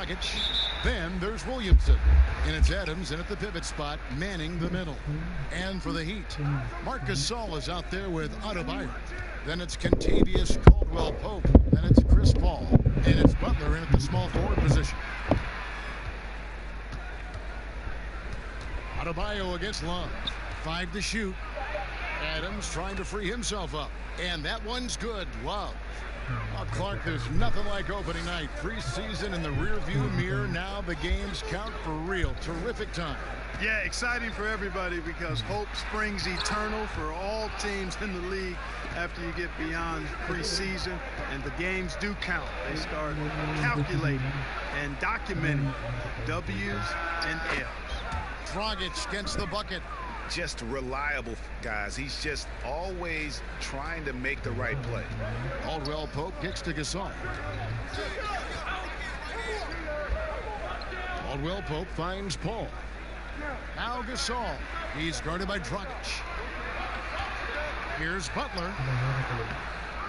Dragic. Then there's Williamson. And it's Adams in at the pivot spot, manning the middle. And for the Heat, Marc Gasol is out there with Adebayo. Then it's Kentavious Caldwell-Pope. Then it's Chris Paul. And it's Butler in at the small forward position. Adebayo against Love. 5 to shoot. Adams trying to free himself up. And that one's good. Love. Well, Clark, there's nothing like opening night. Preseason in the rearview mirror. Now the games count for real. Terrific time. Yeah, exciting for everybody because hope springs eternal for all teams in the league after you get beyond preseason. And the games do count. They start calculating and documenting W's and L's. Dragic against the bucket. Just reliable, guys. He's just always trying to make the right play. Caldwell-Pope kicks to Gasol. Caldwell-Pope finds Paul. Now Gasol. He's guarded by Dragic. Here's Butler.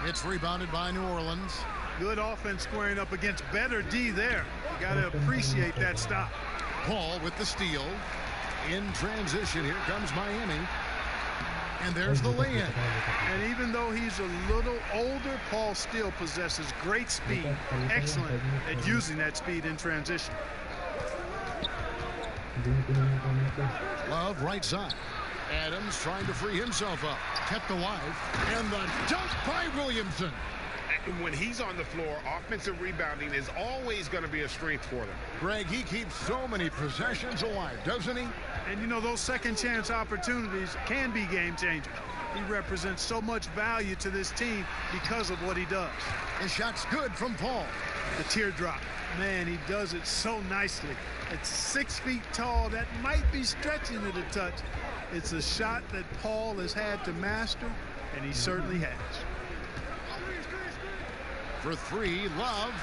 It's rebounded by New Orleans. Good offense squaring up against better D there. You got to appreciate that stop. Paul with the steal. In transition, here comes Miami. And there's the lay-in. And even though he's a little older, Paul still possesses great speed. Excellent at using that speed in transition. Love right side. Adams trying to free himself up. Kept alive. And the dunk by Williamson. When he's on the floor, offensive rebounding is always going to be a strength for them. Greg, he keeps so many possessions alive, doesn't he? And, you know, those second chance opportunities can be game changers. He represents so much value to this team because of what he does. The shot's good from Paul. The teardrop. Man, he does it so nicely. It's 6 feet tall. That might be stretching it a touch. It's a shot that Paul has had to master, and he certainly has. For 3, Love.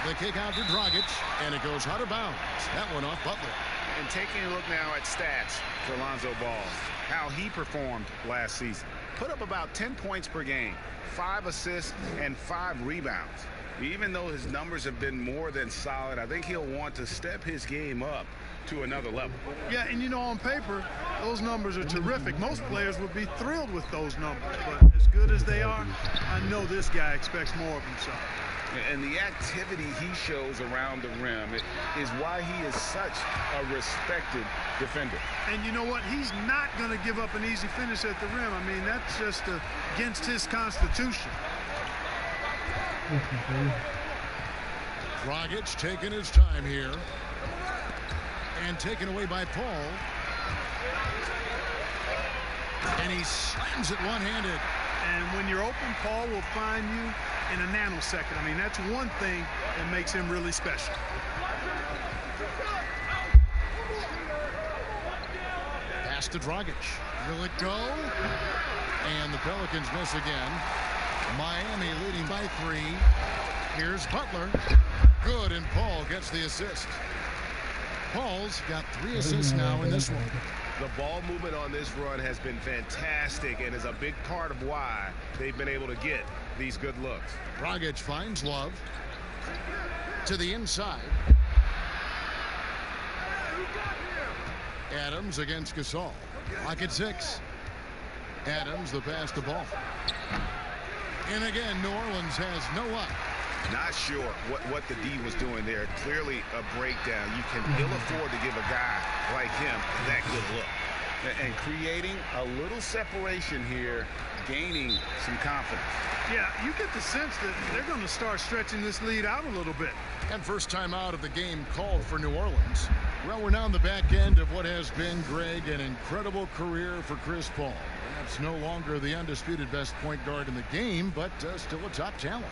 The kick out to Dragic, and it goes out of bounds. That one off Butler. And taking a look now at stats for Lonzo Ball, how he performed last season. Put up about 10 points per game, 5 assists, and 5 rebounds. Even though his numbers have been more than solid, I think he'll want to step his game up to another level. Yeah, and you know, on paper, those numbers are terrific. Most players would be thrilled with those numbers, but as good as they are, I know this guy expects more of himself. And the activity he shows around the rim is why he is such a respected defender. And you know what? He's not going to give up an easy finish at the rim. I mean, that's just against his constitution. Dragic taking his time here. And taken away by Paul. And he slams it one-handed. And when you're open, Paul will find you in a nanosecond. I mean, that's one thing that makes him really special. Pass to Dragic. Will it go? And the Pelicans miss again. Miami leading by 3. Here's Butler. Good, and Paul gets the assist. Paul's got 3 assists now in this one. The ball movement on this run has been fantastic and is a big part of why they've been able to get these good looks. Dragic finds Love to the inside. Adams against Gasol. Clock at 6. Adams the pass to Ball. And again, New Orleans has no up. Not sure what the D was doing there. Clearly a breakdown. You can ill afford to give a guy like him that good look. And creating a little separation here, gaining some confidence. Yeah, you get the sense that they're going to start stretching this lead out a little bit. And first time out of the game called for New Orleans. Well, we're now on the back end of what has been, Greg, an incredible career for Chris Paul. Perhaps no longer the undisputed best point guard in the game, but still a top talent.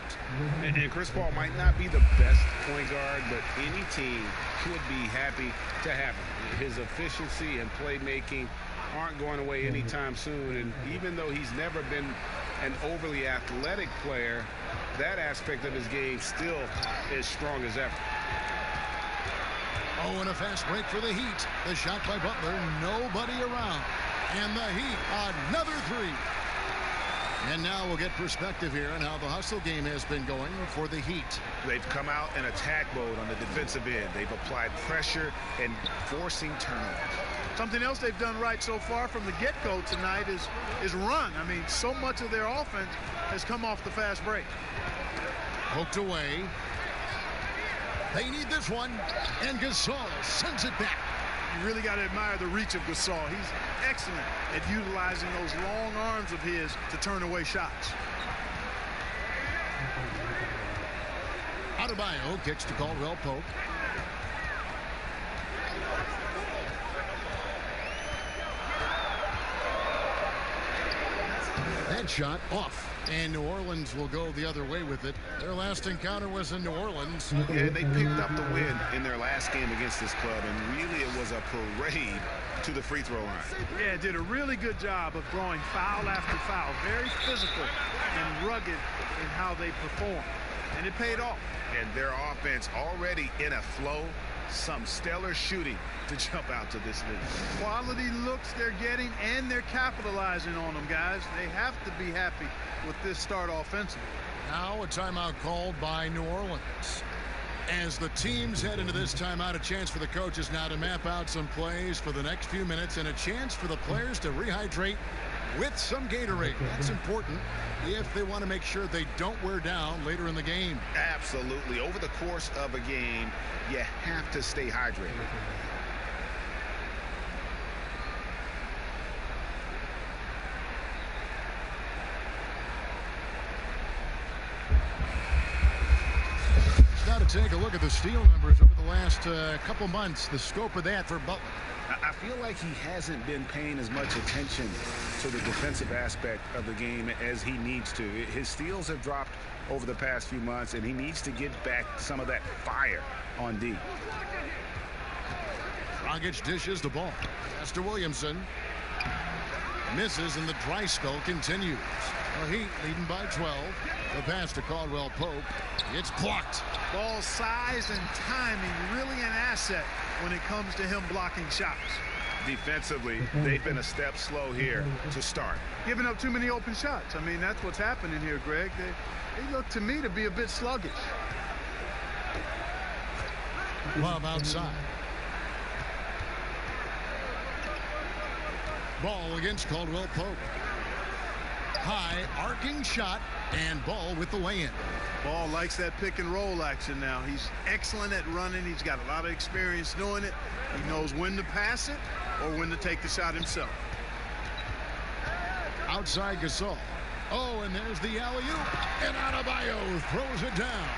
And Chris Paul might not be the best point guard, but any team should be happy to have him. His efficiency and playmaking aren't going away anytime soon. And even though he's never been an overly athletic player, that aspect of his game still is strong as ever. Oh, and a fast break for the Heat. The shot by Butler, nobody around. And the Heat, another 3. And now we'll get perspective here on how the hustle game has been going for the Heat. They've come out in attack mode on the defensive end. They've applied pressure and forcing turnovers. Something else they've done right so far from the get-go tonight is run. I mean, so much of their offense has come off the fast break. Poked away. They need this one. And Gasol sends it back. You really got to admire the reach of Gasol. He's excellent at utilizing those long arms of his to turn away shots. Adebayo kicks to Caldwell Pope. That shot off. And New Orleans will go the other way with it. Their last encounter was in New Orleans. Yeah, they picked up the win in their last game against this club, and really it was a parade to the free throw line. Yeah, did a really good job of throwing foul after foul. Very physical and rugged in how they perform. And it paid off. And their offense already in a flow. Some stellar shooting to jump out to this league. Quality looks they're getting, and they're capitalizing on them, guys. They have to be happy with this start offensively. Now a timeout called by New Orleans. As the teams head into this timeout, a chance for the coaches now to map out some plays for the next few minutes and a chance for the players to rehydrate with some Gatorade. That's important if they want to make sure they don't wear down later in the game. Absolutely. Over the course of a game, you have to stay hydrated. Now to take a look at the steal numbers over the last couple months, the scope of that for Butler. I feel like he hasn't been paying as much attention to the defensive aspect of the game as he needs to. His steals have dropped over the past few months, and he needs to get back some of that fire on D. Dragic dishes the ball. Pass to Williamson. Misses, and the dry spell continues. The Heat leading by 12. The pass to Caldwell Pope. It's blocked. Ball size and timing really an asset when it comes to him blocking shots. Defensively, they've been a step slow here to start. Giving up too many open shots. I mean, that's what's happening here, Greg. They look to me to be a bit sluggish. Love outside. Ball against Caldwell Pope. High arcing shot, and Ball with the lay-in. Ball likes that pick and roll action now. He's excellent at running. He's got a lot of experience doing it. He knows when to pass it or when to take the shot himself. Outside Gasol. Oh, and there's the alley-oop. And Adebayo throws it down.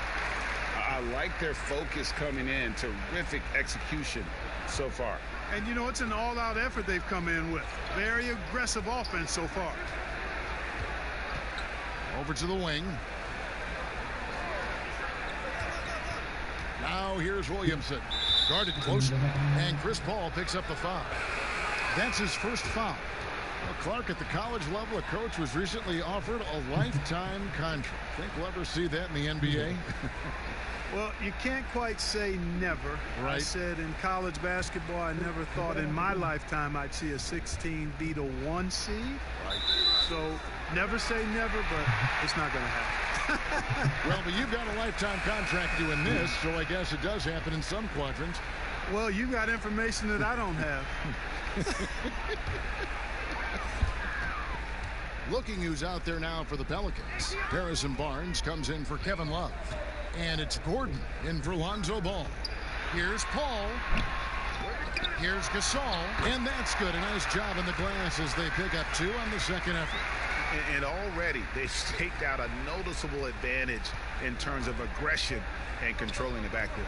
I like their focus coming in. Terrific execution so far. And, you know, it's an all-out effort they've come in with. Very aggressive offense so far. Over to the wing. Now here's Williamson. Guarded closely. And Chris Paul picks up the foul. That's his first foul. Well, Clark, at the college level, a coach was recently offered a lifetime contract. Think we'll ever see that in the NBA? Well, you can't quite say never. Right. I said in college basketball, I never thought in my lifetime I'd see a 16 beat a 1 seed. Right. So never say never, but it's not going to happen. Well, but you've got a lifetime contract doing this, so I guess it does happen in some quadrants. Well, you got information that I don't have. Looking who's out there now for the Pelicans. Harrison Barnes comes in for Kevin Love. And it's Gordon in for Lonzo Ball. Here's Paul. Here's Gasol. And that's good. A nice job in the glass as they pick up 2 on the second effort. And already they've staked out a noticeable advantage in terms of aggression and controlling the backcourt.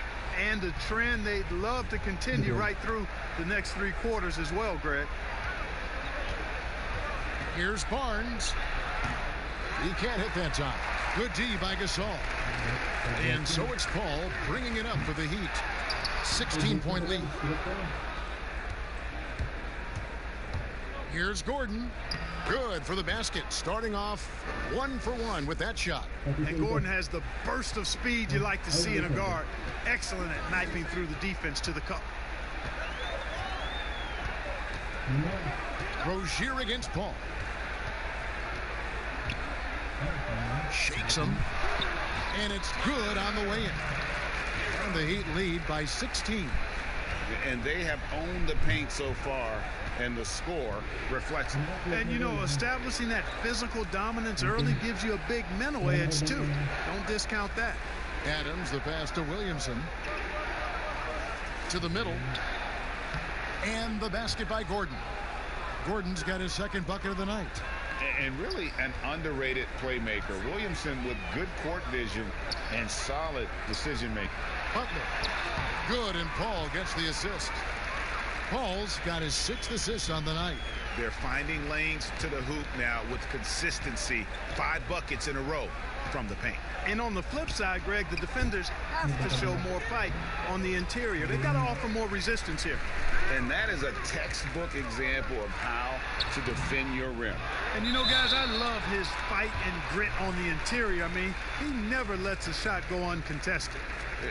And a trend they'd love to continue right through the next 3 quarters as well, Greg. Here's Barnes. He can't hit that time. Good D by Gasol. And so it's Paul bringing it up for the Heat. 16-point lead. Here's Gordon. Good for the basket. Starting off 1 for 1 with that shot. And Gordon has the burst of speed you like to see in a guard. Excellent at knifing through the defense to the cup. Shakes him. And it's good on the way in. And the Heat lead by 16. And they have owned the paint so far, and the score reflects it. And, you know, establishing that physical dominance early gives you a big mental edge, too. Don't discount that. Adams, the pass to Williamson. To the middle. And the basket by Gordon. Gordon's got his second bucket of the night. And really an underrated playmaker. Williamson with good court vision and solid decision making. Butler. Good, and Paul gets the assist. Paul's got his 6th assist on the night. They're finding lanes to the hoop now with consistency. 5 buckets in a row from the paint. And on the flip side, Greg, the defenders have to show more fight on the interior. They've got to offer more resistance here. And that is a textbook example of how to defend your rim. And, you know, guys, I love his fight and grit on the interior. I mean, he never lets a shot go uncontested.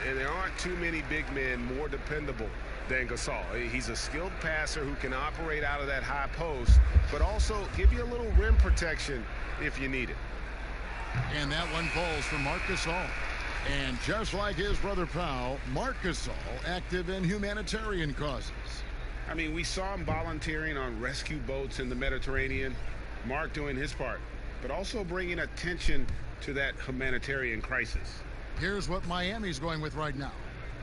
And there aren't too many big men more dependable than Gasol. He's a skilled passer who can operate out of that high post, but also give you a little rim protection if you need it. And that one falls for Marc Gasol. And just like his brother Pau, Marc Gasol active in humanitarian causes. I mean, we saw him volunteering on rescue boats in the Mediterranean. Marc doing his part, but also bringing attention to that humanitarian crisis. Here's what Miami's going with right now.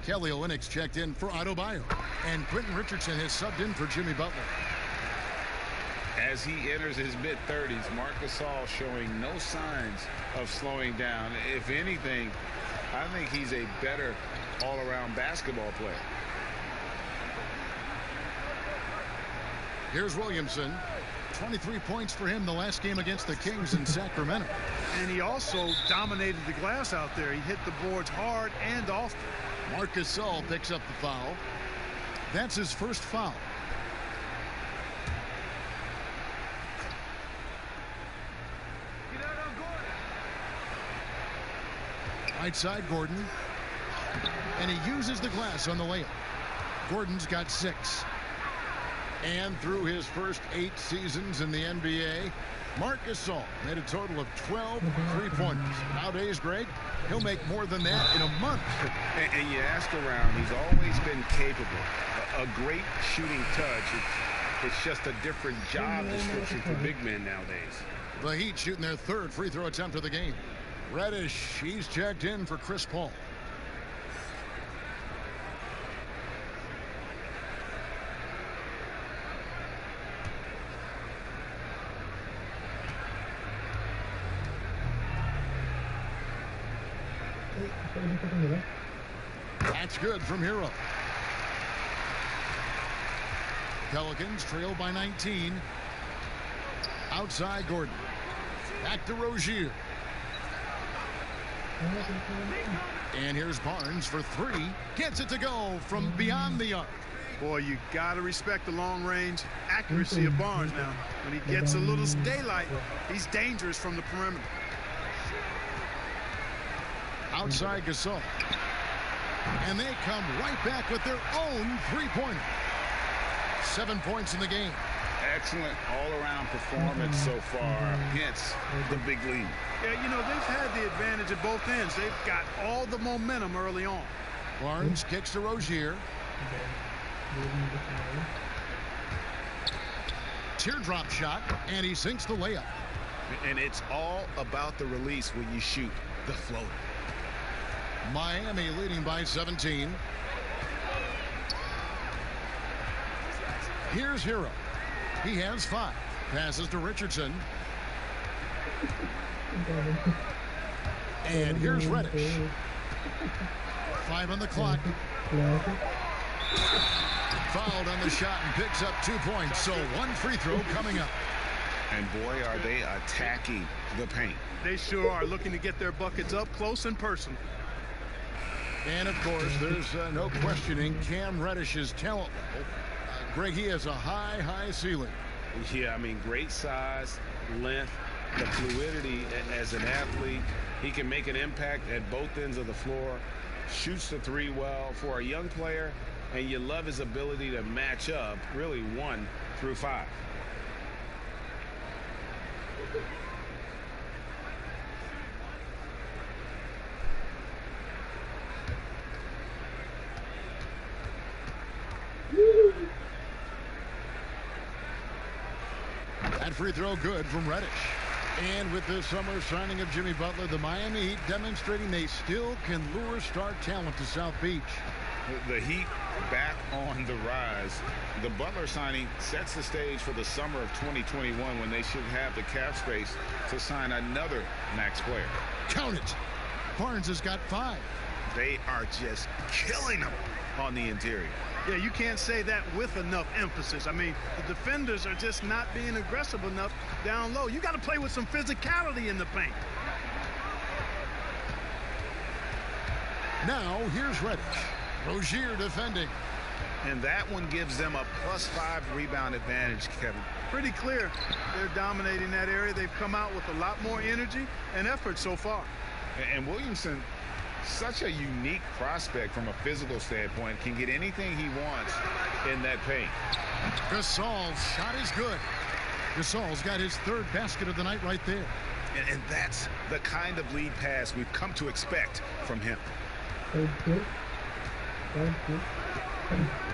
Kelly Olynyk's checked in for Adebayo, and Quentin Richardson has subbed in for Jimmy Butler. As he enters his mid-30s, Marc Gasol showing no signs of slowing down. If anything, I think he's a better all-around basketball player. Here's Williamson. 23 points for him the last game against the Kings in Sacramento. And he also dominated the glass out there. He hit the boards hard and often. Marc Gasol picks up the foul. That's his first foul. Right side, Gordon. And he uses the glass on the layup. Gordon's got 6. And through his first 8 seasons in the NBA, Marc Gasol made a total of 12 3-pointers. Nowadays, Greg, he'll make more than that in a month. And you ask around, he's always been capable. A great shooting touch. It's just a different job description for big men nowadays. The Heat shooting their 3rd free throw attempt of the game. Reddish, he's checked in for Chris Paul. That's good from Hero. Pelicans trail by 19. Outside Gordon. Back to Rozier. And here's Barnes for 3. Gets it to go from beyond the arc. Boy, you got to respect the long-range accuracy of Barnes now. When he gets a little daylight, he's dangerous from the perimeter. Outside Gasol. And they come right back with their own 3-pointer. 7 points in the game. Excellent all-around performance so far, hence the big lead. Yeah, you know, they've had the advantage at both ends. They've got all the momentum early on. Barnes kicks to Rozier. Teardrop shot, and he sinks the layup. And it's all about the release when you shoot the floater. Miami leading by 17. Here's Hero. He has 5. Passes to Richardson. And here's Reddish. 5 on the clock. Fouled on the shot and picks up 2 points. So 1 free throw coming up. And boy, are they attacking the paint. They sure are, looking to get their buckets up close and personal. And of course, there's no questioning Cam Reddish's talent level. Greg, he has a high ceiling. Yeah, I mean, great size, length, the fluidity as an athlete. He can make an impact at both ends of the floor, shoots the 3 well for a young player, and you love his ability to match up really 1 through 5. That free throw good from Reddish. And with the summer signing of Jimmy Butler, the Miami Heat demonstrating they still can lure star talent to South Beach. The Heat back on the rise. The Butler signing sets the stage for the summer of 2021 when they should have the cap space to sign another max player. Count it. Barnes has got 5. They are just killing them on the interior. Yeah, you can't say that with enough emphasis. I mean, the defenders are just not being aggressive enough down low. You got to play with some physicality in the paint. Now, here's Reddish. Rozier defending. And that one gives them a +5 rebound advantage, Kevin. Pretty clear. They're dominating that area. They've come out with a lot more energy and effort so far. And Williamson, such a unique prospect from a physical standpoint, can get anything he wants in that paint. Gasol's shot is good. Gasol's got his 3rd basket of the night right there. And that's the kind of lead pass we've come to expect from him.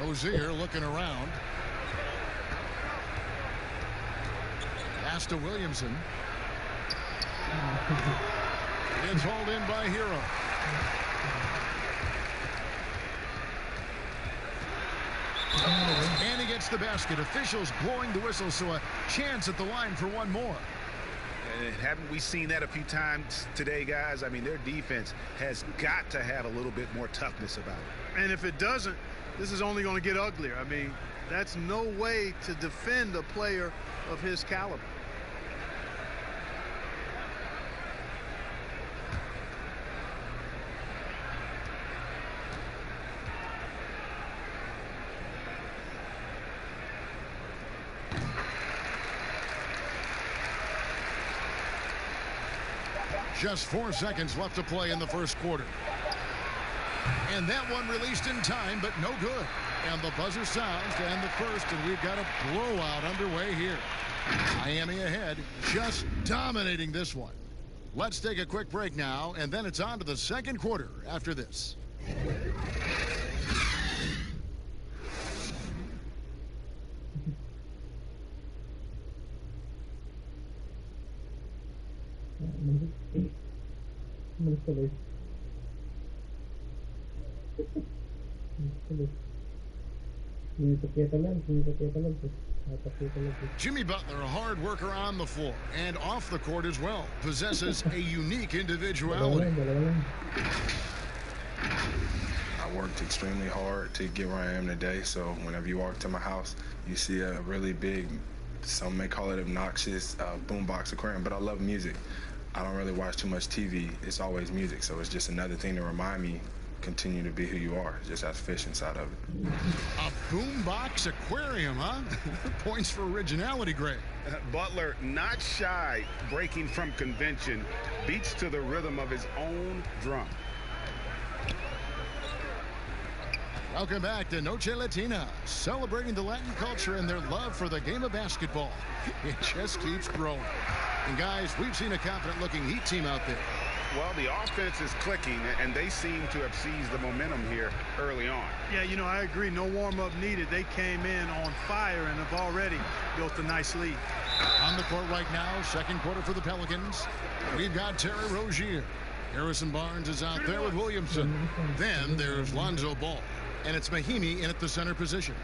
Rozier looking around. Pass to Williamson. It's hauled in by Hero. And he gets the basket. Officials blowing the whistle, so a chance at the line for one more. And haven't we seen that a few times today, guys? I mean, their defense has got to have a little bit more toughness about it. And if it doesn't, this is only going to get uglier. I mean, that's no way to defend a player of his caliber. Just 4 seconds left to play in the first quarter. And that one released in time, but no good. And the buzzer sounds to end the first, and we've got a blowout underway here. Miami ahead, just dominating this one. Let's take a quick break now, and then it's on to the second quarter after this. Jimmy Butler, a hard worker on the floor and off the court as well, possesses a unique individuality. I worked extremely hard to get where I am today, so whenever you walk to my house, you see a really big, some may call it obnoxious, boombox aquarium, but I love music. I don't really watch too much TV. It's always music, so it's just another thing to remind me, continue to be who you are. Just have fish inside of it. A boombox aquarium, huh? Points for originality, Greg. Butler, not shy, breaking from convention, beats to the rhythm of his own drum. Welcome back to Noche Latina, celebrating the Latin culture and their love for the game of basketball. It just keeps growing. And guys, we've seen a confident-looking Heat team out there. Well, the offense is clicking, and they seem to have seized the momentum here early on. Yeah, you know, I agree. No warm-up needed. They came in on fire and have already built a nice lead. On the court right now, second quarter for the Pelicans. We've got Terry Rozier. Harrison Barnes is out there with Williamson. Then there's Lonzo Ball. And it's Mahimi in at the center position.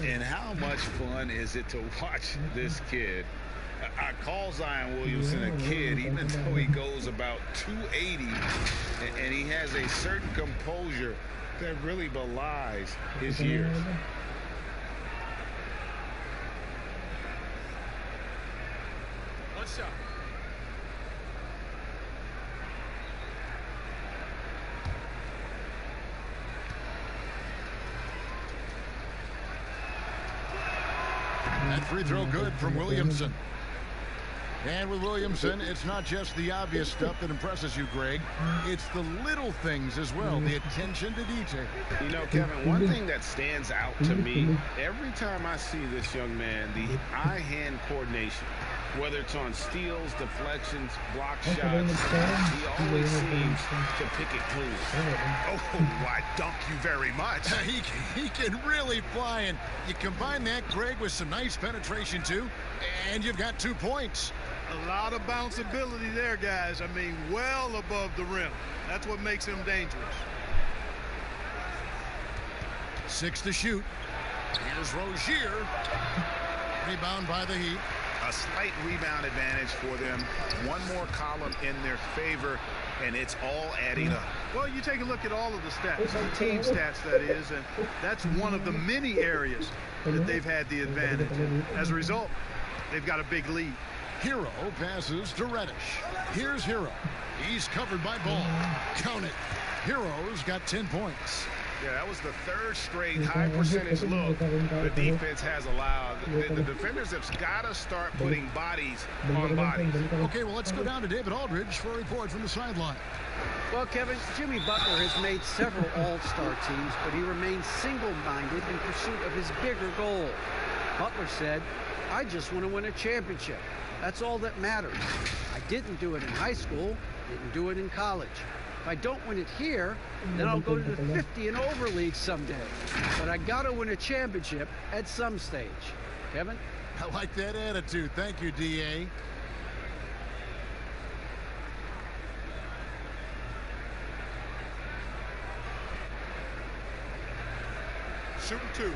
And how much fun is it to watch this kid? I call Zion Williamson a kid, even though he goes about 280, and he has a certain composure that really belies his years. One shot. That free throw good from Williamson. And with Williamson, it's not just the obvious stuff that impresses you, Greg. It's the little things as well, the attention to detail. You know, Kevin, one thing that stands out to me, every time I see this young man, the eye-hand coordination. Whether it's on steals, deflections, block shots, he always seems to pick it clean. Oh, why, thank you very much. He can really fly, and you combine that, Greg, with some nice penetration, too, and you've got 2 points. A lot of bounceability there, guys. I mean, well above the rim. That's what makes him dangerous. 6 to shoot. Here's Rozier. Rebound by the Heat. A slight rebound advantage for them. One more column in their favor, and it's all adding up. Well, you take a look at all of the stats, the team stats, that is, and that's one of the many areas that they've had the advantage. As a result, they've got a big lead. Hero passes to Reddish. Here's Hero. He's covered by Ball. Count it. Hero's got 10 points. Yeah, that was the third straight high percentage look the defense has allowed. The defenders have got to start putting bodies on bodies. Okay, well, let's go down to David Aldridge for a report from the sideline. Well, Kevin, Jimmy Butler has made several all-star teams, but he remains single-minded in pursuit of his bigger goal. Butler said, "I just want to win a championship. That's all that matters. I didn't do it in high school, didn't do it in college. If I don't win it here, then I'll go to the 50 and over league someday. But I got to win a championship at some stage." Kevin? I like that attitude. Thank you, D.A. Shooting 2.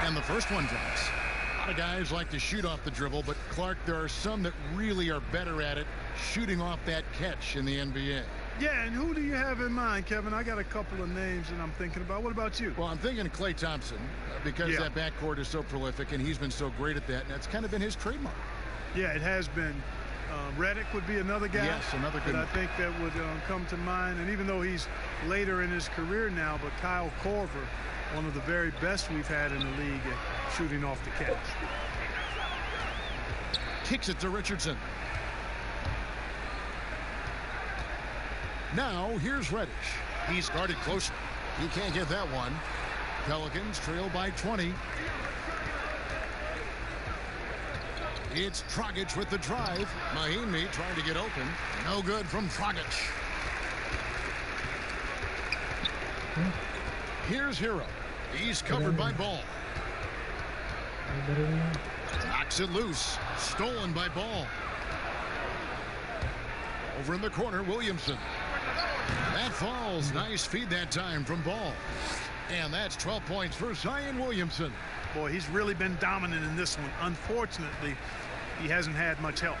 And the first one drops. A lot of guys like to shoot off the dribble, but Clark, there are some that really are better at it, shooting off that catch in the NBA. Yeah, and who do you have in mind, Kevin? I got a couple of names that I'm thinking about. What about you? Well, I'm thinking of Klay Thompson because that backcourt is so prolific, and he's been so great at that, and that's kind of been his trademark. Yeah, it has been. Reddick would be another guy. Yes, another good that one. I think that would come to mind. And even though he's later in his career now, but Kyle Culver, one of the very best we've had in the league at shooting off the catch. Kicks it to Richardson. Now here's Reddish. He's guarded closely. He can't get that one. Pelicans trail by 20. It's Dragic with the drive. Mahimi trying to get open. No good from Dragic. Here's Hero. He's covered by Ball. Knocks it loose. Stolen by Ball. Over in the corner, Williamson. That falls. Nice feed that time from Ball. And that's 12 points for Zion Williamson. Boy, he's really been dominant in this one. Unfortunately, he hasn't had much help.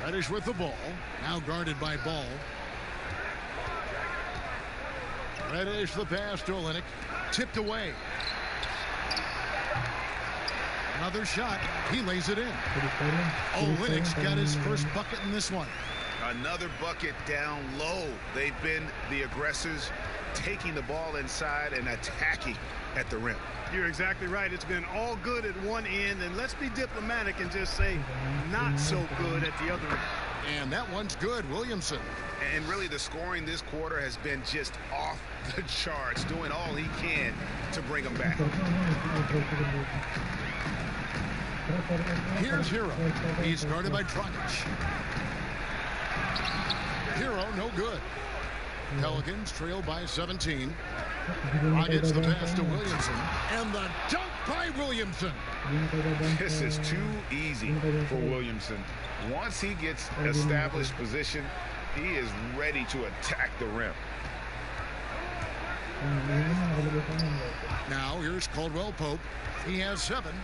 Reddish with the ball. Now guarded by Ball. Reddish the pass to Olynyk. Tipped away. Another shot. He lays it in. Olynyk's got his first bucket in this one. Another bucket down low. They've been the aggressors, taking the ball inside and attacking at the rim. You're exactly right. It's been all good at one end, and let's be diplomatic and just say not so good at the other end. And that one's good. Williamson. And really the scoring this quarter has been just off the charts, doing all he can to bring them back. Here's Hero. He's guarded by Dragic. Hero no good. Pelicans trail by 17. Dragic's the pass to Williamson. And the dunk by Williamson. This is too easy for Williamson. Once he gets established position, he is ready to attack the rim. Now here's Caldwell Pope. He has 7.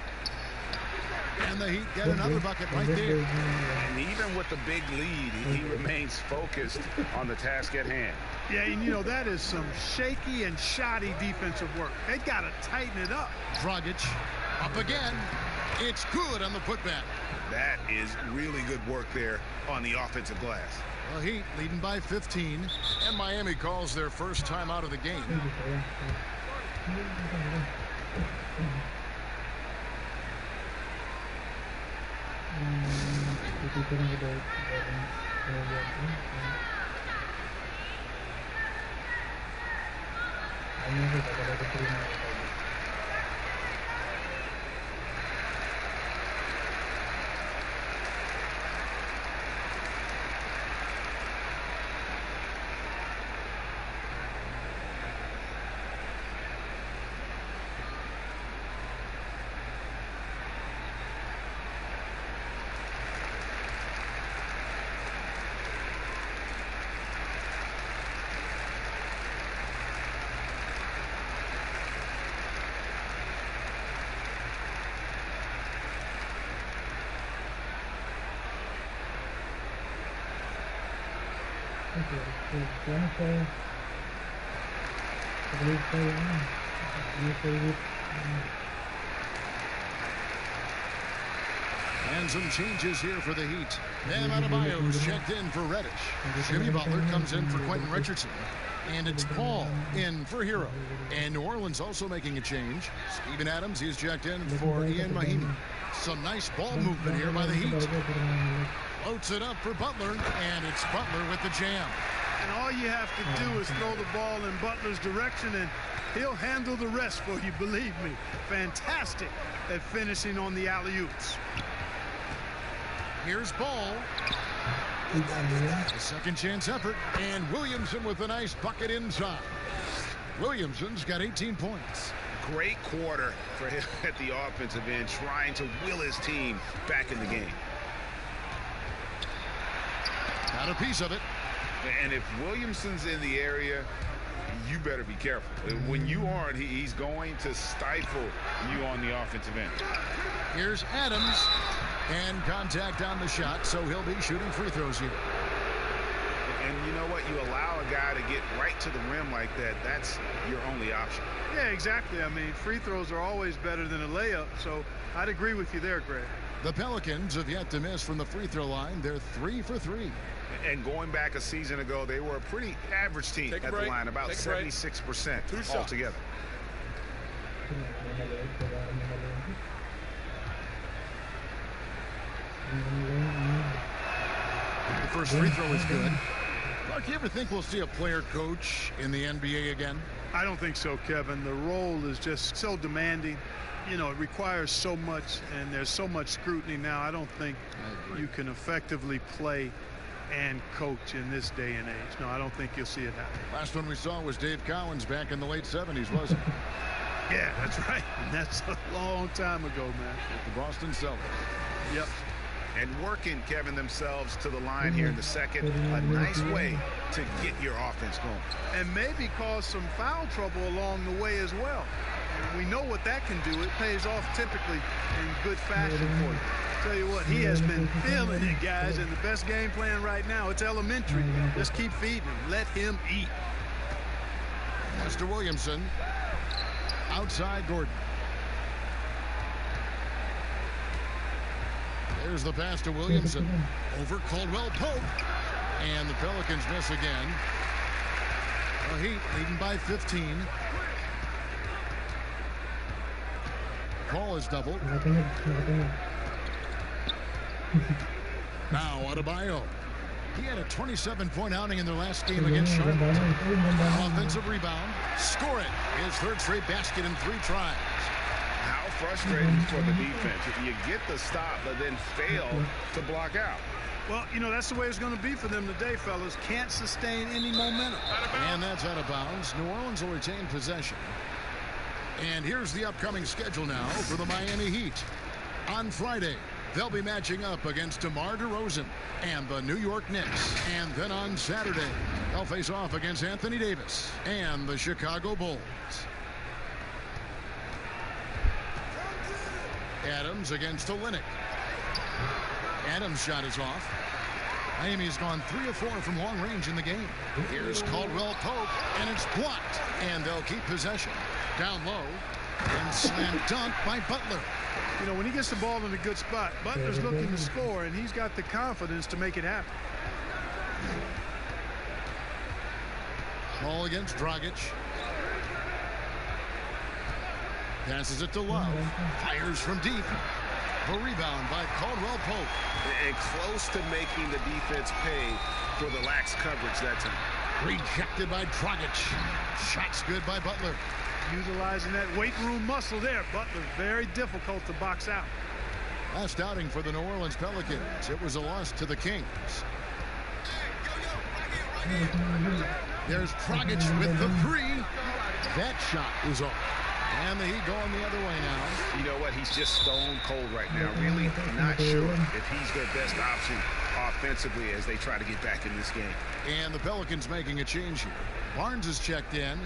And the Heat get another bucket right there. And even with the big lead, he remains focused on the task at hand. Yeah, and you know, that is some shaky and shoddy defensive work. They got to tighten it up. Dragic up again. It's good on the putback. That is really good work there on the offensive glass. Well, Heat leading by 15. And Miami calls their first time out of the game. And some changes here for the Heat. Bam Adebayo's checked in for Reddish. Jimmy Butler comes in for Quentin Richardson. And it's Paul in for Hero. And New Orleans also making a change. Steven Adams, he's checked in for Ian Mahinmi. Some nice ball movement here by the Heat. Floats it up for Butler, and it's Butler with the jam. And all you have to do is throw the ball in Butler's direction, and he'll handle the rest for you, believe me. Fantastic at finishing on the alley-oops. Here's Ball. A second chance effort, and Williamson with a nice bucket inside. Williamson's got 18 points. Great quarter for him at the offensive end, trying to will his team back in the game. Got a piece of it. And if Williamson's in the area, you better be careful. When you aren't, he's going to stifle you on the offensive end. Here's Adams. And contact on the shot, so he'll be shooting free throws here. And you know what? You allow a guy to get right to the rim like that, that's your only option. Yeah, exactly. I mean, free throws are always better than a layup, so I'd agree with you there, Greg. The Pelicans have yet to miss from the free throw line. They're 3 for 3. And going back a season ago, they were a pretty average team at the line, about 76% altogether. The first free throw is good. Mark, you ever think we'll see a player coach in the NBA again? I don't think so, Kevin. The role is just so demanding. You know, it requires so much, and there's so much scrutiny now. I don't think you can effectively play and coach in this day and age. No, I don't think you'll see it happen. Last one we saw was Dave Cowens back in the late 70s, wasn't it? Yeah, that's right. And that's a long time ago, man. With the Boston Celtics. Yep. And working, Kevin, themselves to the line here in the second. A nice way to get your offense going. And maybe cause some foul trouble along the way as well. We know what that can do. It pays off typically in good fashion for you. Tell you what, he has been feeling it, guys, and the best game plan right now, it's elementary. Just keep feeding him. Let him eat. Mr. Williamson. Outside Gordon. There's the pass to Williamson. Over Caldwell Pope. And the Pelicans miss again. The Heat leading by 15. Paul is doubled. Now Adebayo. He had a 27-point outing in their last game against Charlotte. Offensive rebound. Score it. His third straight basket in 3 tries. How frustrating for the defense. You get the stop, but then fail to block out. Well, you know, that's the way it's going to be for them today, fellas. Can't sustain any momentum. And that's out of bounds. New Orleans will retain possession. And here's the upcoming schedule now for the Miami Heat. On Friday, they'll be matching up against DeMar DeRozan and the New York Knicks. And then on Saturday, they'll face off against Anthony Davis and the Chicago Bulls. Adams against Olynyk. Adams' shot is off. Miami's gone 3 of 4 from long range in the game. Here's Caldwell Pope, and it's blocked. And they'll keep possession. Down low, and slam dunk by Butler. You know, when he gets the ball in a good spot, Butler's looking to score, and he's got the confidence to make it happen. Ball against Dragic. Passes it to Love. Fires from deep. The rebound by Caldwell Pope. And close to making the defense pay for the lax coverage that time. Rejected by Dragic. Shots good by Butler. Utilizing that weight room muscle there. Butler, very difficult to box out. Last outing for the New Orleans Pelicans. It was a loss to the Kings. There's Dragic with the three. That shot is off. And the Heat going the other way now. You know what? He's just stone cold right now. Really not sure if he's their best option offensively as they try to get back in this game. And the Pelicans making a change here. Barnes is checked in.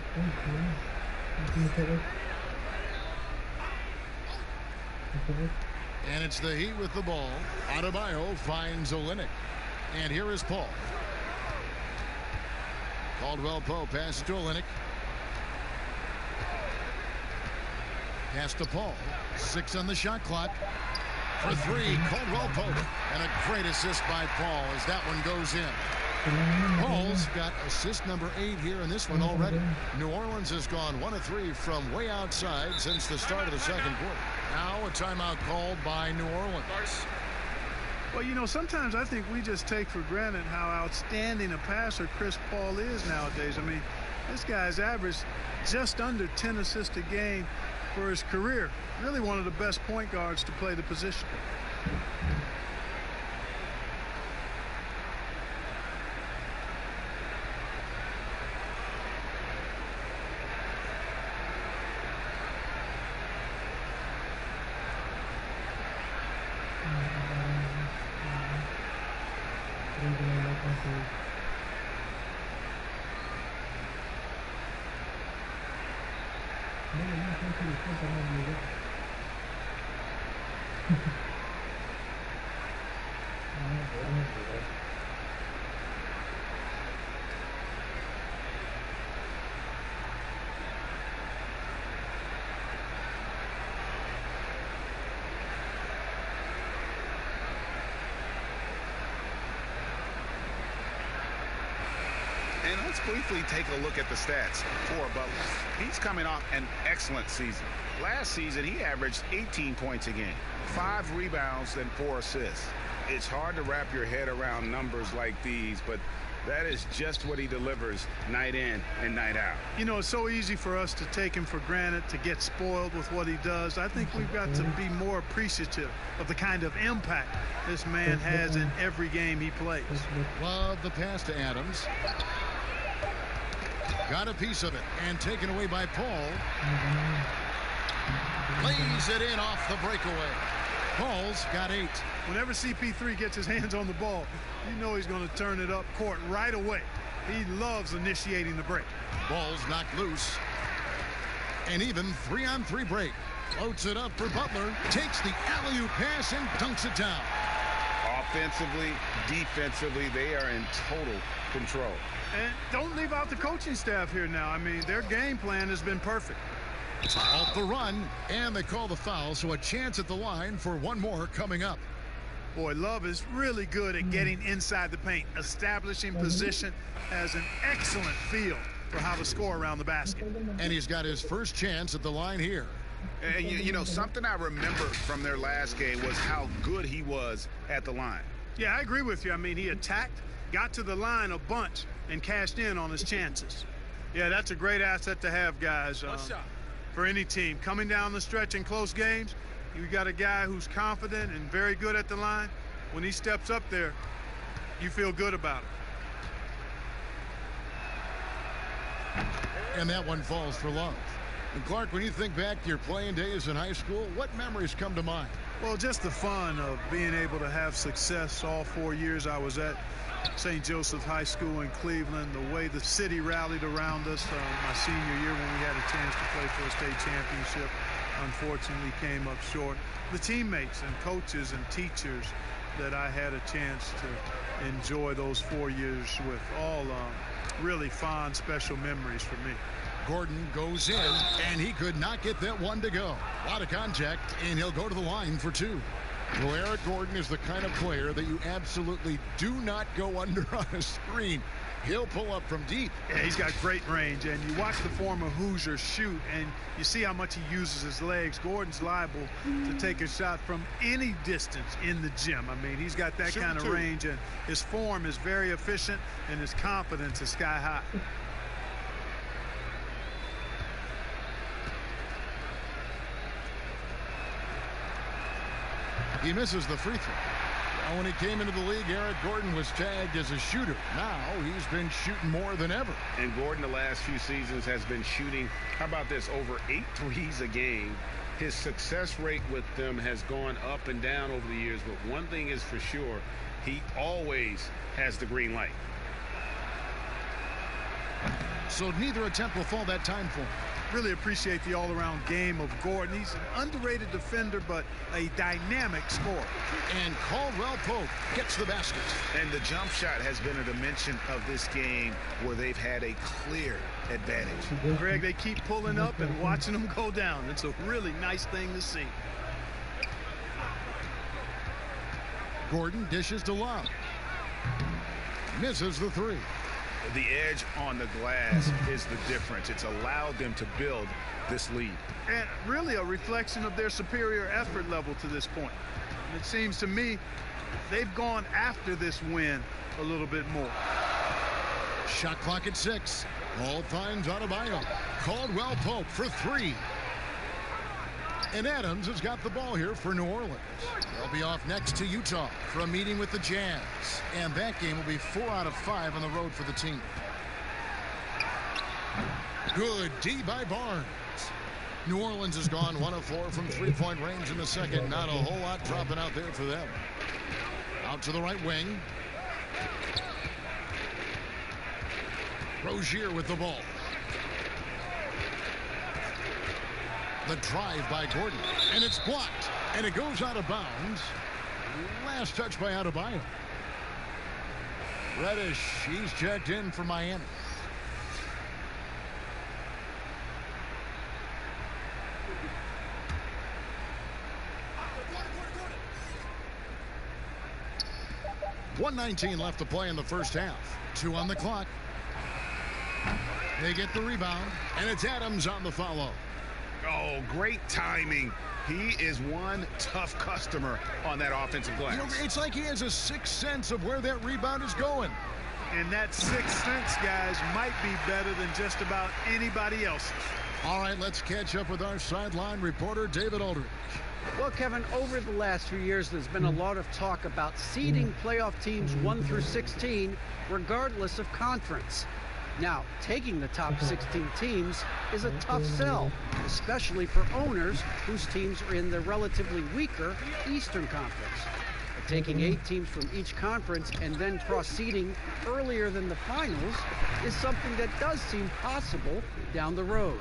And it's the Heat with the ball. Adebayo finds Olynyk. And here is Paul. Caldwell Pope passes to Olynyk. Pass to Paul. 6 on the shot clock. For 3, Caldwell Pope. And a great assist by Paul as that one goes in. Paul's got assist number 8 here in this one already. New Orleans has gone 1 of 3 from way outside since the start of the second quarter. Now a timeout called by New Orleans. Well, you know, sometimes I think we just take for granted how outstanding a passer Chris Paul is nowadays. I mean, this guy's averaged just under 10 assists a game for his career. Really one of the best point guards to play the position. And let's briefly take a look at the stats for Butler. He's coming off an excellent season. Last season, he averaged 18 points a game, 5 rebounds, and 4 assists. It's hard to wrap your head around numbers like these, but that is just what he delivers night in and night out. You know, it's so easy for us to take him for granted, to get spoiled with what he does. I think we've got to be more appreciative of the kind of impact this man has in every game he plays. Love the pass to Adams. Got a piece of it and taken away by Paul. Lays it in off the breakaway. Paul's got 8. Whenever CP3 gets his hands on the ball, you know he's going to turn it up court right away. He loves initiating the break. Ball's knocked loose. And even 3-on-3 break. Floats it up for Butler. Takes the alley-oop pass and dunks it down. Offensively, defensively, they are in total control. And don't leave out the coaching staff here now. I mean, their game plan has been perfect. Off the run, and they call the foul, so a chance at the line for one more coming up. Boy, Love is really good at getting inside the paint, establishing position, has an excellent feel for how to score around the basket. And he's got his first chance at the line here. And you know, something I remember from their last game was how good he was at the line. Yeah, I agree with you. I mean, he attacked, got to the line a bunch, and cashed in on his chances. Yeah, that's a great asset to have, guys. For any team. Coming down the stretch in close games, you got a guy who's confident and very good at the line. When he steps up there, you feel good about it. And that one falls for Love. And Clark, when you think back to your playing days in high school, what memories come to mind? Well, just the fun of being able to have success all 4 years I was at St. Joseph High School in Cleveland, the way the city rallied around us my senior year when we had a chance to play for a state championship. Unfortunately came up short. The teammates and coaches and teachers that I had a chance to enjoy those 4 years with, all really fond, special memories for me. Gordon goes in, and he could not get that one to go. A lot of contact, and he'll go to the line for 2. Well, Eric Gordon is the kind of player that you absolutely do not go under on a screen. He'll pull up from deep. Yeah, he's got great range, and you watch the former Hoosier shoot, and you see how much he uses his legs. Gordon's liable to take a shot from any distance in the gym. I mean, he's got that kind of range, and his form is very efficient, and his confidence is sky high. He misses the free throw. Now, when he came into the league, Eric Gordon was tagged as a shooter. Now he's been shooting more than ever. And Gordon the last few seasons has been shooting, how about this, over 8 threes a game. His success rate with them has gone up and down over the years, but one thing is for sure, he always has the green light. So neither attempt will fall that time for him. Really appreciate the all-around game of Gordon. He's an underrated defender, but a dynamic scorer. And Caldwell Pope gets the basket. And the jump shot has been a dimension of this game where they've had a clear advantage. Greg, they keep pulling up and watching them go down. It's a really nice thing to see. Gordon dishes to Love. Misses the three. The edge on the glass is the difference. It's allowed them to build this lead. And really a reflection of their superior effort level to this point. And it seems to me they've gone after this win a little bit more. Shot clock at 6. Ball finds Adebayo. Caldwell Pope for 3. And Adams has got the ball here for New Orleans. They'll be off next to Utah for a meeting with the Jazz. And that game will be 4 out of 5 on the road for the team. Good D by Barnes. New Orleans has gone 1 of 4 from three-point range in the second. Not a whole lot dropping out there for them. Out to the right wing. Rozier with the ball. The drive by Gordon, and it's blocked, and it goes out of bounds. Last touch by Adebayo. Reddish, he's checked in for Miami. .119 left to play in the first half. 2 on the clock. They get the rebound, and it's Adams on the follow. Oh, great timing. He is one tough customer on that offensive glass. You know, it's like he has a sixth sense of where that rebound is going. And that sixth sense, guys, might be better than just about anybody else's. All right, let's catch up with our sideline reporter, David Aldridge. Well, Kevin, over the last few years, there's been a lot of talk about seeding playoff teams 1 through 16, regardless of conference. Now, taking the top 16 teams is a tough sell, especially for owners whose teams are in the relatively weaker Eastern Conference. But taking 8 teams from each conference and then cross-seeding earlier than the finals is something that does seem possible down the road.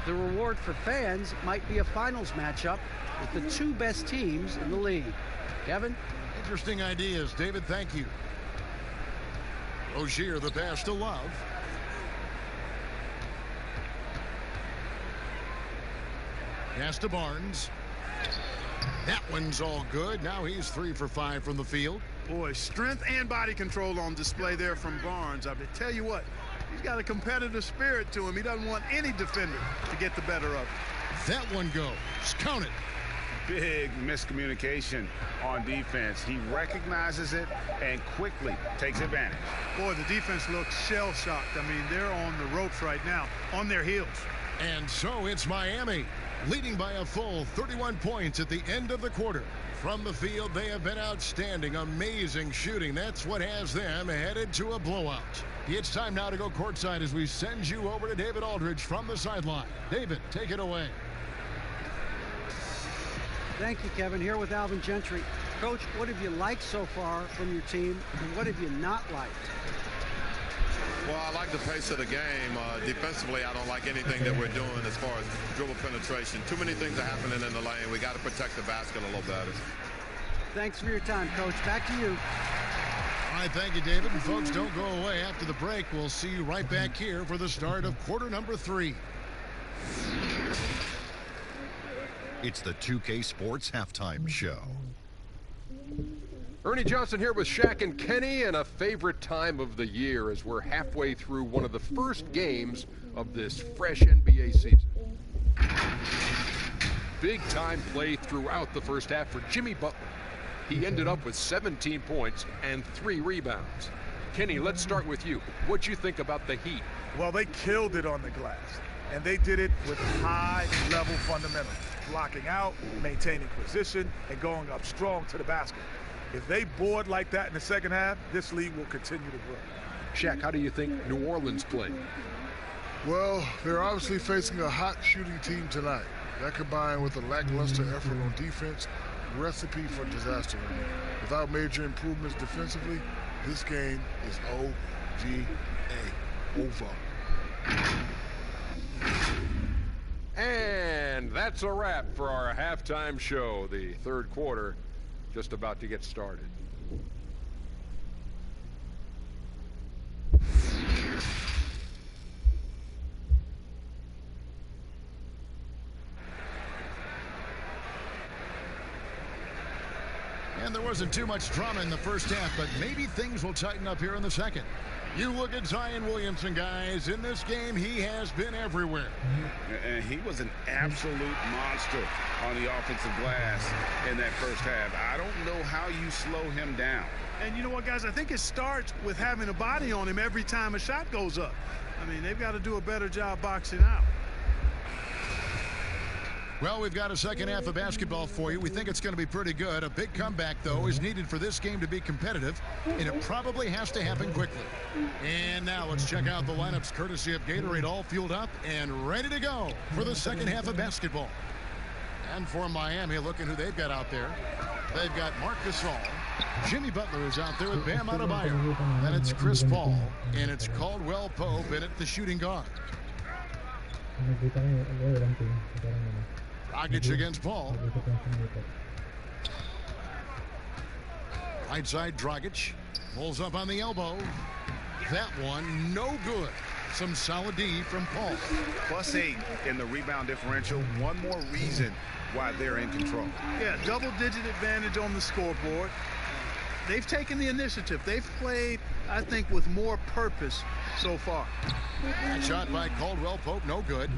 The reward for fans might be a finals matchup with the 2 best teams in the league. Kevin? Interesting ideas, David. Thank you. Rozier, the pass to Love. Pass to Barnes. That one's all good. Now he's 3 for 5 from the field. Boy, strength and body control on display there from Barnes. I mean, tell you what, he's got a competitive spirit to him. He doesn't want any defender to get the better of him. That one goes. Count it. Big miscommunication on defense. He recognizes it and quickly takes advantage. Boy, the defense looks shell-shocked. I mean, they're on the ropes right now, on their heels. And so it's Miami, leading by a full 31 points at the end of the quarter. From the field, they have been outstanding. Amazing shooting. That's what has them headed to a blowout. It's time now to go courtside as we send you over to David Aldridge from the sideline. David, take it away. Thank you, Kevin. Here with Alvin Gentry. Coach, what have you liked so far from your team, and what have you not liked? Well, I like the pace of the game. Defensively, I don't like anything that we're doing as far as dribble penetration. Too many things are happening in the lane. We got to protect the basket a little better. Thanks for your time, Coach. Back to you. All right, thank you, David. And folks, don't go away. After the break, we'll see you right back here for the start of quarter number 3. It's the 2K Sports Halftime Show. Ernie Johnson here with Shaq and Kenny, and a favorite time of the year as we're halfway through one of the first games of this fresh NBA season. Big-time play throughout the first half for Jimmy Butler. He ended up with 17 points and 3 rebounds. Kenny, let's start with you. What'd you think about the Heat? Well, they killed it on the glass, and they did it with high-level fundamentals, blocking out, maintaining position, and going up strong to the basket. If they board like that in the second half, this league will continue to grow. Shaq, how do you think New Orleans played? Well, they're obviously facing a hot shooting team tonight. That combined with a lackluster effort on defense, recipe for disaster. Without major improvements defensively, this game is OVA, over. And that's a wrap for our halftime show. The third quarter just about to get started. And there wasn't too much drama in the first half, but maybe things will tighten up here in the second. You look at Zion Williamson, guys. In this game, he has been everywhere. And he was an absolute monster on the offensive glass in that first half. I don't know how you slow him down. And you know what, guys? I think it starts with having a body on him every time a shot goes up. I mean, they've got to do a better job boxing out. Well, we've got a second half of basketball for you. We think it's going to be pretty good. A big comeback, though, is needed for this game to be competitive, and it probably has to happen quickly. And now let's check out the lineups courtesy of Gatorade, all fueled up and ready to go for the second half of basketball. And for Miami, look at who they've got out there. They've got Marc Gasol. Jimmy Butler is out there with Bam Adebayo. Then it's Chris Paul, and it's Caldwell Pope in at the shooting guard. Dragic against Paul. Right side, Dragic pulls up on the elbow. That one, no good. Some solid D from Paul. +8 in the rebound differential. One more reason why they're in control. Yeah, double-digit advantage on the scoreboard. They've taken the initiative. They've played, I think, with more purpose so far. That shot by Caldwell Pope, no good.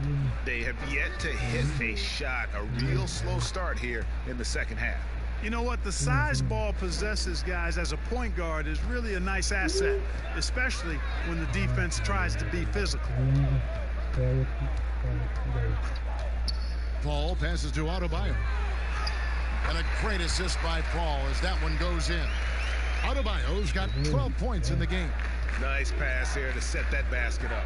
They have yet to hit a shot. A real slow start here in the second half. You know what? The size Ball possesses, guys, as a point guard is really a nice asset, especially when the defense tries to be physical. Paul passes to Adebayo. And a great assist by Paul as that one goes in. Adebayo's got 12 points in the game. Nice pass there to set that basket up.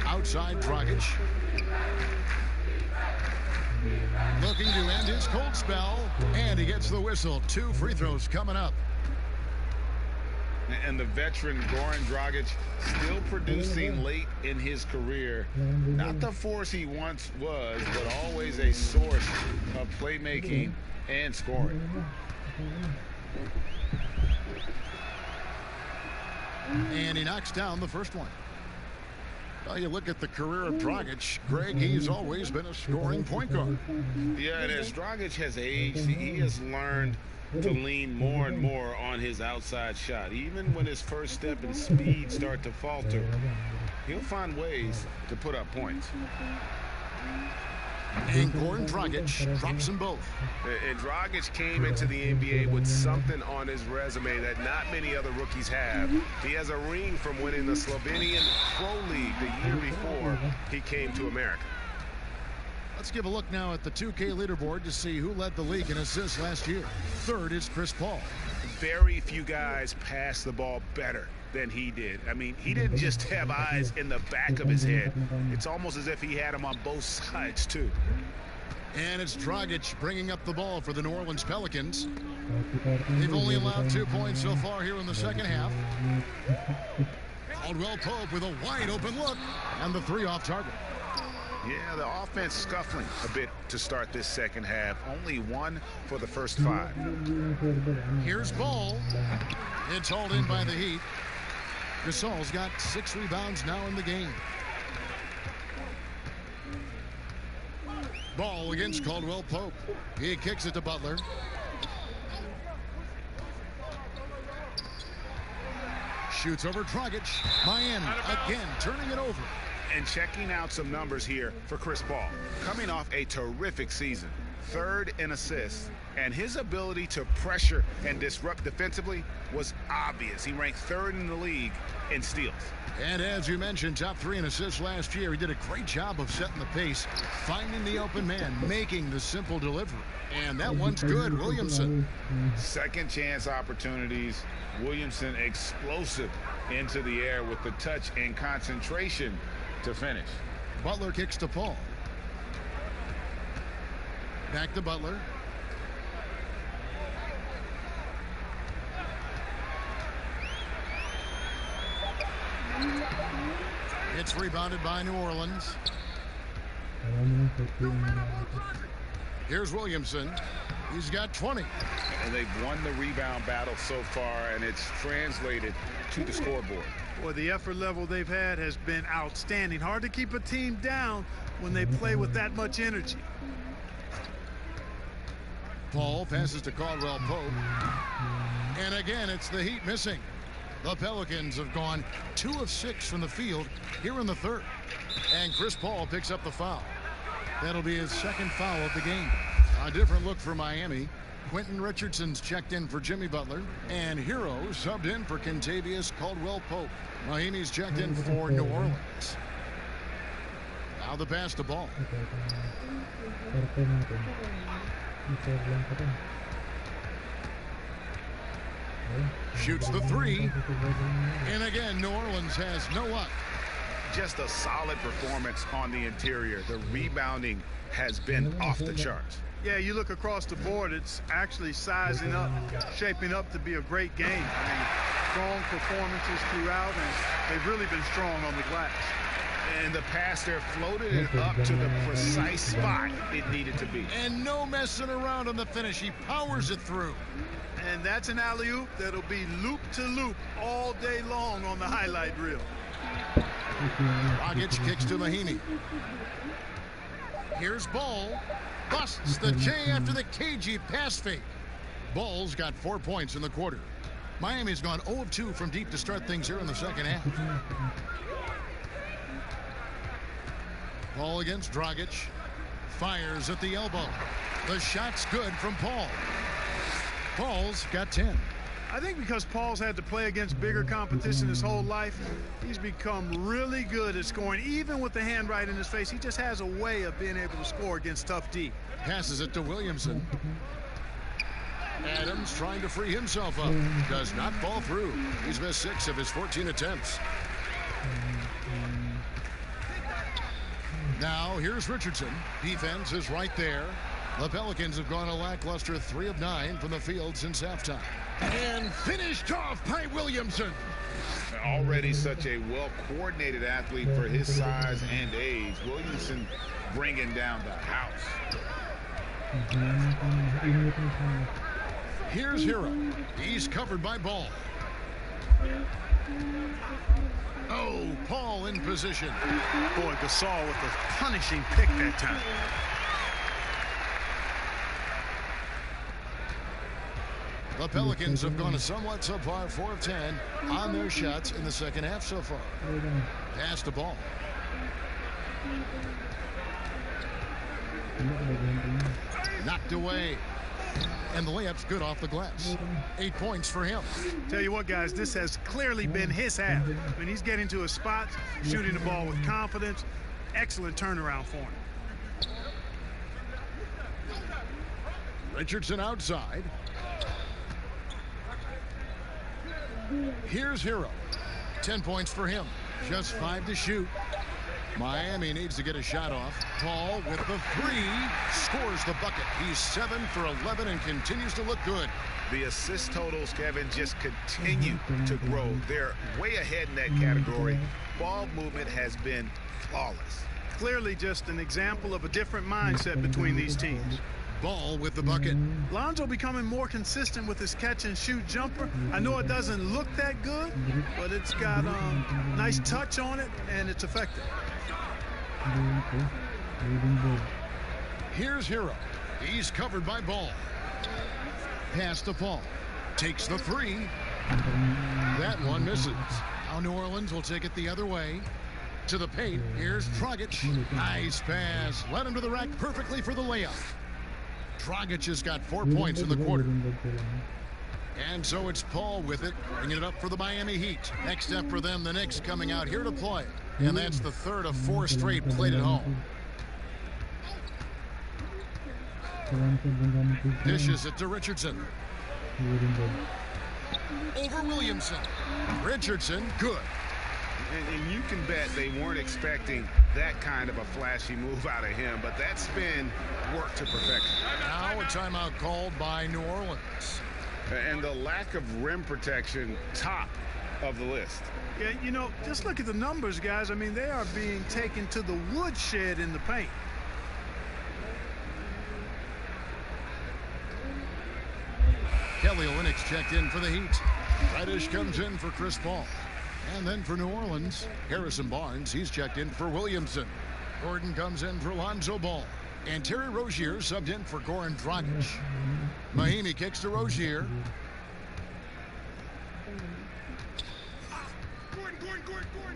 Outside, Dragic. Looking to end his cold spell, and he gets the whistle. 2 free throws coming up. And the veteran Goran Dragic still producing late in his career. Not the force he once was, but always a source of playmaking and scoring. And he knocks down the first one. Well, you look at the career of Dragic, Greg, he's always been a scoring point guard. Yeah, and as Dragic has aged, he has learned to lean more and more on his outside shot. Even when his first step and speed start to falter, he'll find ways to put up points. And Goran Dragic drops them both. And Dragic came into the NBA with something on his resume that not many other rookies have. He has a ring from winning the Slovenian Pro League the year before he came to America. Let's give a look now at the 2K leaderboard to see who led the league in assists last year. Third is Chris Paul. Very few guys pass the ball better than he did. I mean, he didn't just have eyes in the back of his head. It's almost as if he had them on both sides, too. And it's Dragic bringing up the ball for the New Orleans Pelicans. They've only allowed 2 points so far here in the second half. Caldwell Pope with a wide open look and the 3 off target. Yeah, the offense scuffling a bit to start this second half. Only 1 for the first 5. Here's Ball. It's hauled in by the Heat. Gasol's got 6 rebounds now in the game. Ball against Caldwell Pope. He kicks it to Butler. Shoots over Dragic. Miami again turning it over. And checking out some numbers here for Chris Paul. Coming off a terrific season. 3rd in assists. And his ability to pressure and disrupt defensively was obvious. He ranked 3rd in the league in steals. And as you mentioned, top 3 in assists last year. He did a great job of setting the pace, finding the open man, making the simple delivery. And that one's good, Williamson. Second chance opportunities. Williamson explosive into the air with the touch and concentration to finish. Butler kicks to Paul. Back to Butler. It's rebounded by New Orleans. Here's Williamson. He's got 20. And they've won the rebound battle so far, and it's translated to the scoreboard. Boy, the effort level they've had has been outstanding. Hard to keep a team down when they play with that much energy. Paul passes to Caldwell Pope. And again, it's the Heat missing. The Pelicans have gone 2 of 6 from the field here in the 3rd. And Chris Paul picks up the foul. That'll be his 2nd foul of the game. A different look for Miami. Quentin Richardson's checked in for Jimmy Butler. And Hero subbed in for Kentavious Caldwell-Pope. Miami's checked in for New Orleans. Now the pass to Ball. Shoots the 3. And again, New Orleans has no luck. Just a solid performance on the interior. The rebounding has been off the charts. Yeah, you look across the board, it's actually sizing up, shaping up to be a great game. I mean, strong performances throughout, and they've really been strong on the glass. And the pass there floated it up to the precise spot it needed to be. And no messing around on the finish. He powers it through. And that's an alley-oop that'll be loop to loop all day long on the highlight reel. Dragic kicks to Mahinmi. Here's Ball. Busts the J after the cagey pass fake. Ball's got 4 points in the quarter. Miami's gone 0 of 2 from deep to start things here in the second half. Ball against Dragic. Fires at the elbow. The shot's good from Paul. Paul's got 10. I think because Paul's had to play against bigger competition his whole life, he's become really good at scoring. Even with the hand right in his face, he just has a way of being able to score against tough D. Passes it to Williamson. Adams trying to free himself up. Does not fall through. He's missed 6 of his 14 attempts. Now here's Richardson. Defense is right there. The Pelicans have gone a lackluster 3 of 9 from the field since halftime. And finished off by Williamson. Already such a well-coordinated athlete for his size and age. Williamson bringing down the house. Here's Hero. He's covered by Ball. Oh, Paul in position. Boy, Gasol with the punishing pick that time. The Pelicans have gone a somewhat subpar 4 of 10 on their shots in the second half so far. Pass the Ball. Knocked away. And the layup's good off the glass. 8 points for him. Tell you what, guys, this has clearly been his half. I mean, he's getting to his spots, shooting the ball with confidence. Excellent turnaround for him. Richardson outside. Here's Hero. 10 points for him. Just 5 to shoot. Miami needs to get a shot off. Paul with the 3. Scores the bucket. He's 7 for 11 and continues to look good. The assist totals, Kevin, just continue to grow. They're way ahead in that category. Ball movement has been flawless. Clearly just an example of a different mindset between these teams. Ball with the bucket. Lonzo becoming more consistent with his catch and shoot jumper. I know it doesn't look that good, but it's got a nice touch on it, and it's effective. Here's Hero. He's covered by Ball. Pass to Paul. Takes the three. That one misses. Now New Orleans will take it the other way. To the paint. Here's Dragic. Nice pass. Led him to the rack perfectly for the layup. Dragic has got 4 points in the quarter. And so it's Paul with it, bringing it up for the Miami Heat. Next step for them, the Knicks coming out here to play. And that's the third of 4 straight played at home. Dishes it to Richardson. Over Williamson. Richardson, good. And you can bet they weren't expecting that kind of a flashy move out of him, but that spin worked to perfection. Now a timeout called by New Orleans. And the lack of rim protection, top of the list. Yeah, you know, just look at the numbers, guys. I mean, they are being taken to the woodshed in the paint. Kelly Olynyk checked in for the Heat. Reddish comes in for Chris Paul. And then for New Orleans, Harrison Barnes, he's checked in for Williamson. Gordon comes in for Lonzo Ball. And Terry Rozier subbed in for Goran Dragic. Mahimi kicks to Rozier.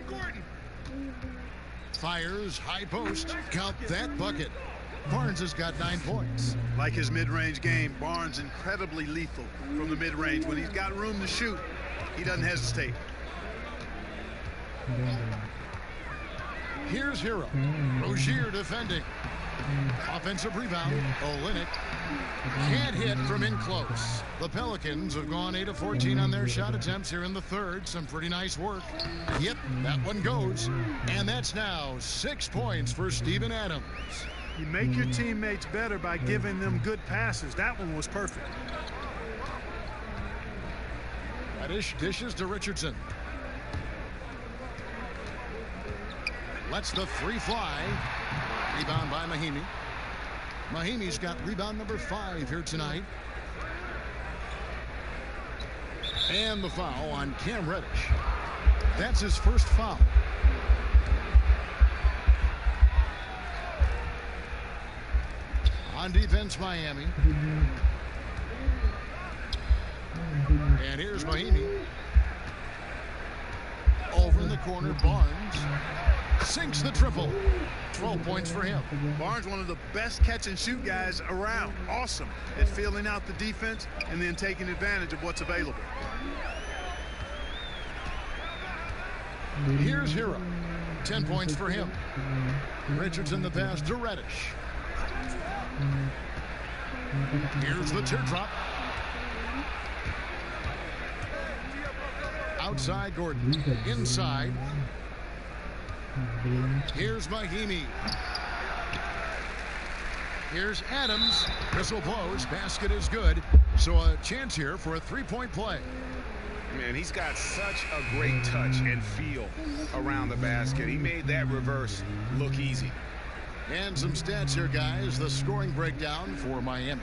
Gordon. Fires, high post. Count that bucket. Barnes has got 9 points. Like his mid-range game, Barnes incredibly lethal from the mid-range. When he's got room to shoot, he doesn't hesitate. Here's Hero. Rozier defending. Offensive rebound. Olynyk can't hit from in close. The Pelicans have gone 8 of 14 on their shot attempts here in the third. Some pretty nice work. Yep, that one goes. And that's now 6 points for Steven Adams. You make your teammates better by giving them good passes. That one was perfect. Reddish dishes to Richardson. Lets the three fly. Rebound by Mahimi. Mahimi's got rebound number 5 here tonight. And the foul on Cam Reddish. That's his first foul. On defense, Miami. And here's Mahimi. Over in the corner, Barnes sinks the triple. 12 points for him. Barnes, one of the best catch-and-shoot guys around. Awesome at filling out the defense and then taking advantage of what's available. Here's Hero. 10 points for him. Richardson the pass to Reddish. Here's the teardrop. Outside Gordon. Inside. Here's Mahimi. Here's Adams. Whistle blows. Basket is good. So a chance here for a three-point play. Man, he's got such a great touch and feel around the basket. He made that reverse look easy. And some stats here, guys. The scoring breakdown for Miami.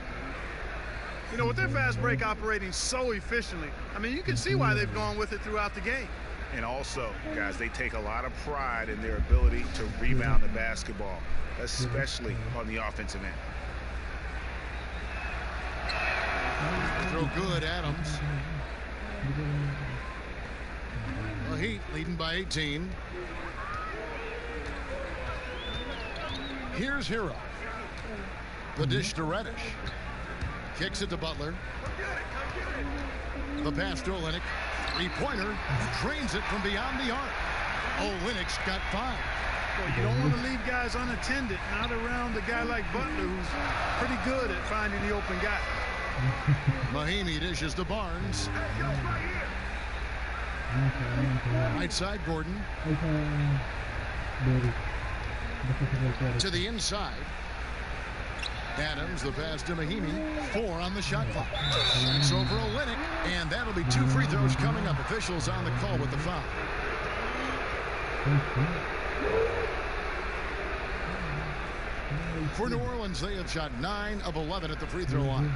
You know, with their fast break operating so efficiently, I mean, you can see why they've gone with it throughout the game. And also, guys, they take a lot of pride in their ability to rebound the basketball, especially on the offensive end. Throw good, Adams. The Heat leading by 18. Here's Hero. The dish to Reddish. Kicks it to Butler. The pass to Olynyk. Three-pointer. Drains it from beyond the arc. Olynyk's got 5. Well, you don't want to leave guys unattended, not around a guy like Butler, who's pretty good at finding the open guy. Mahimi dishes to Barnes. Right side, Gordon. To the inside. Adams, the pass to Mahimi. 4 on the shot clock. It's over Olynyk, and that'll be 2 free throws coming up. Officials on the call with the foul. For New Orleans, they have shot 9 of 11 at the free throw line.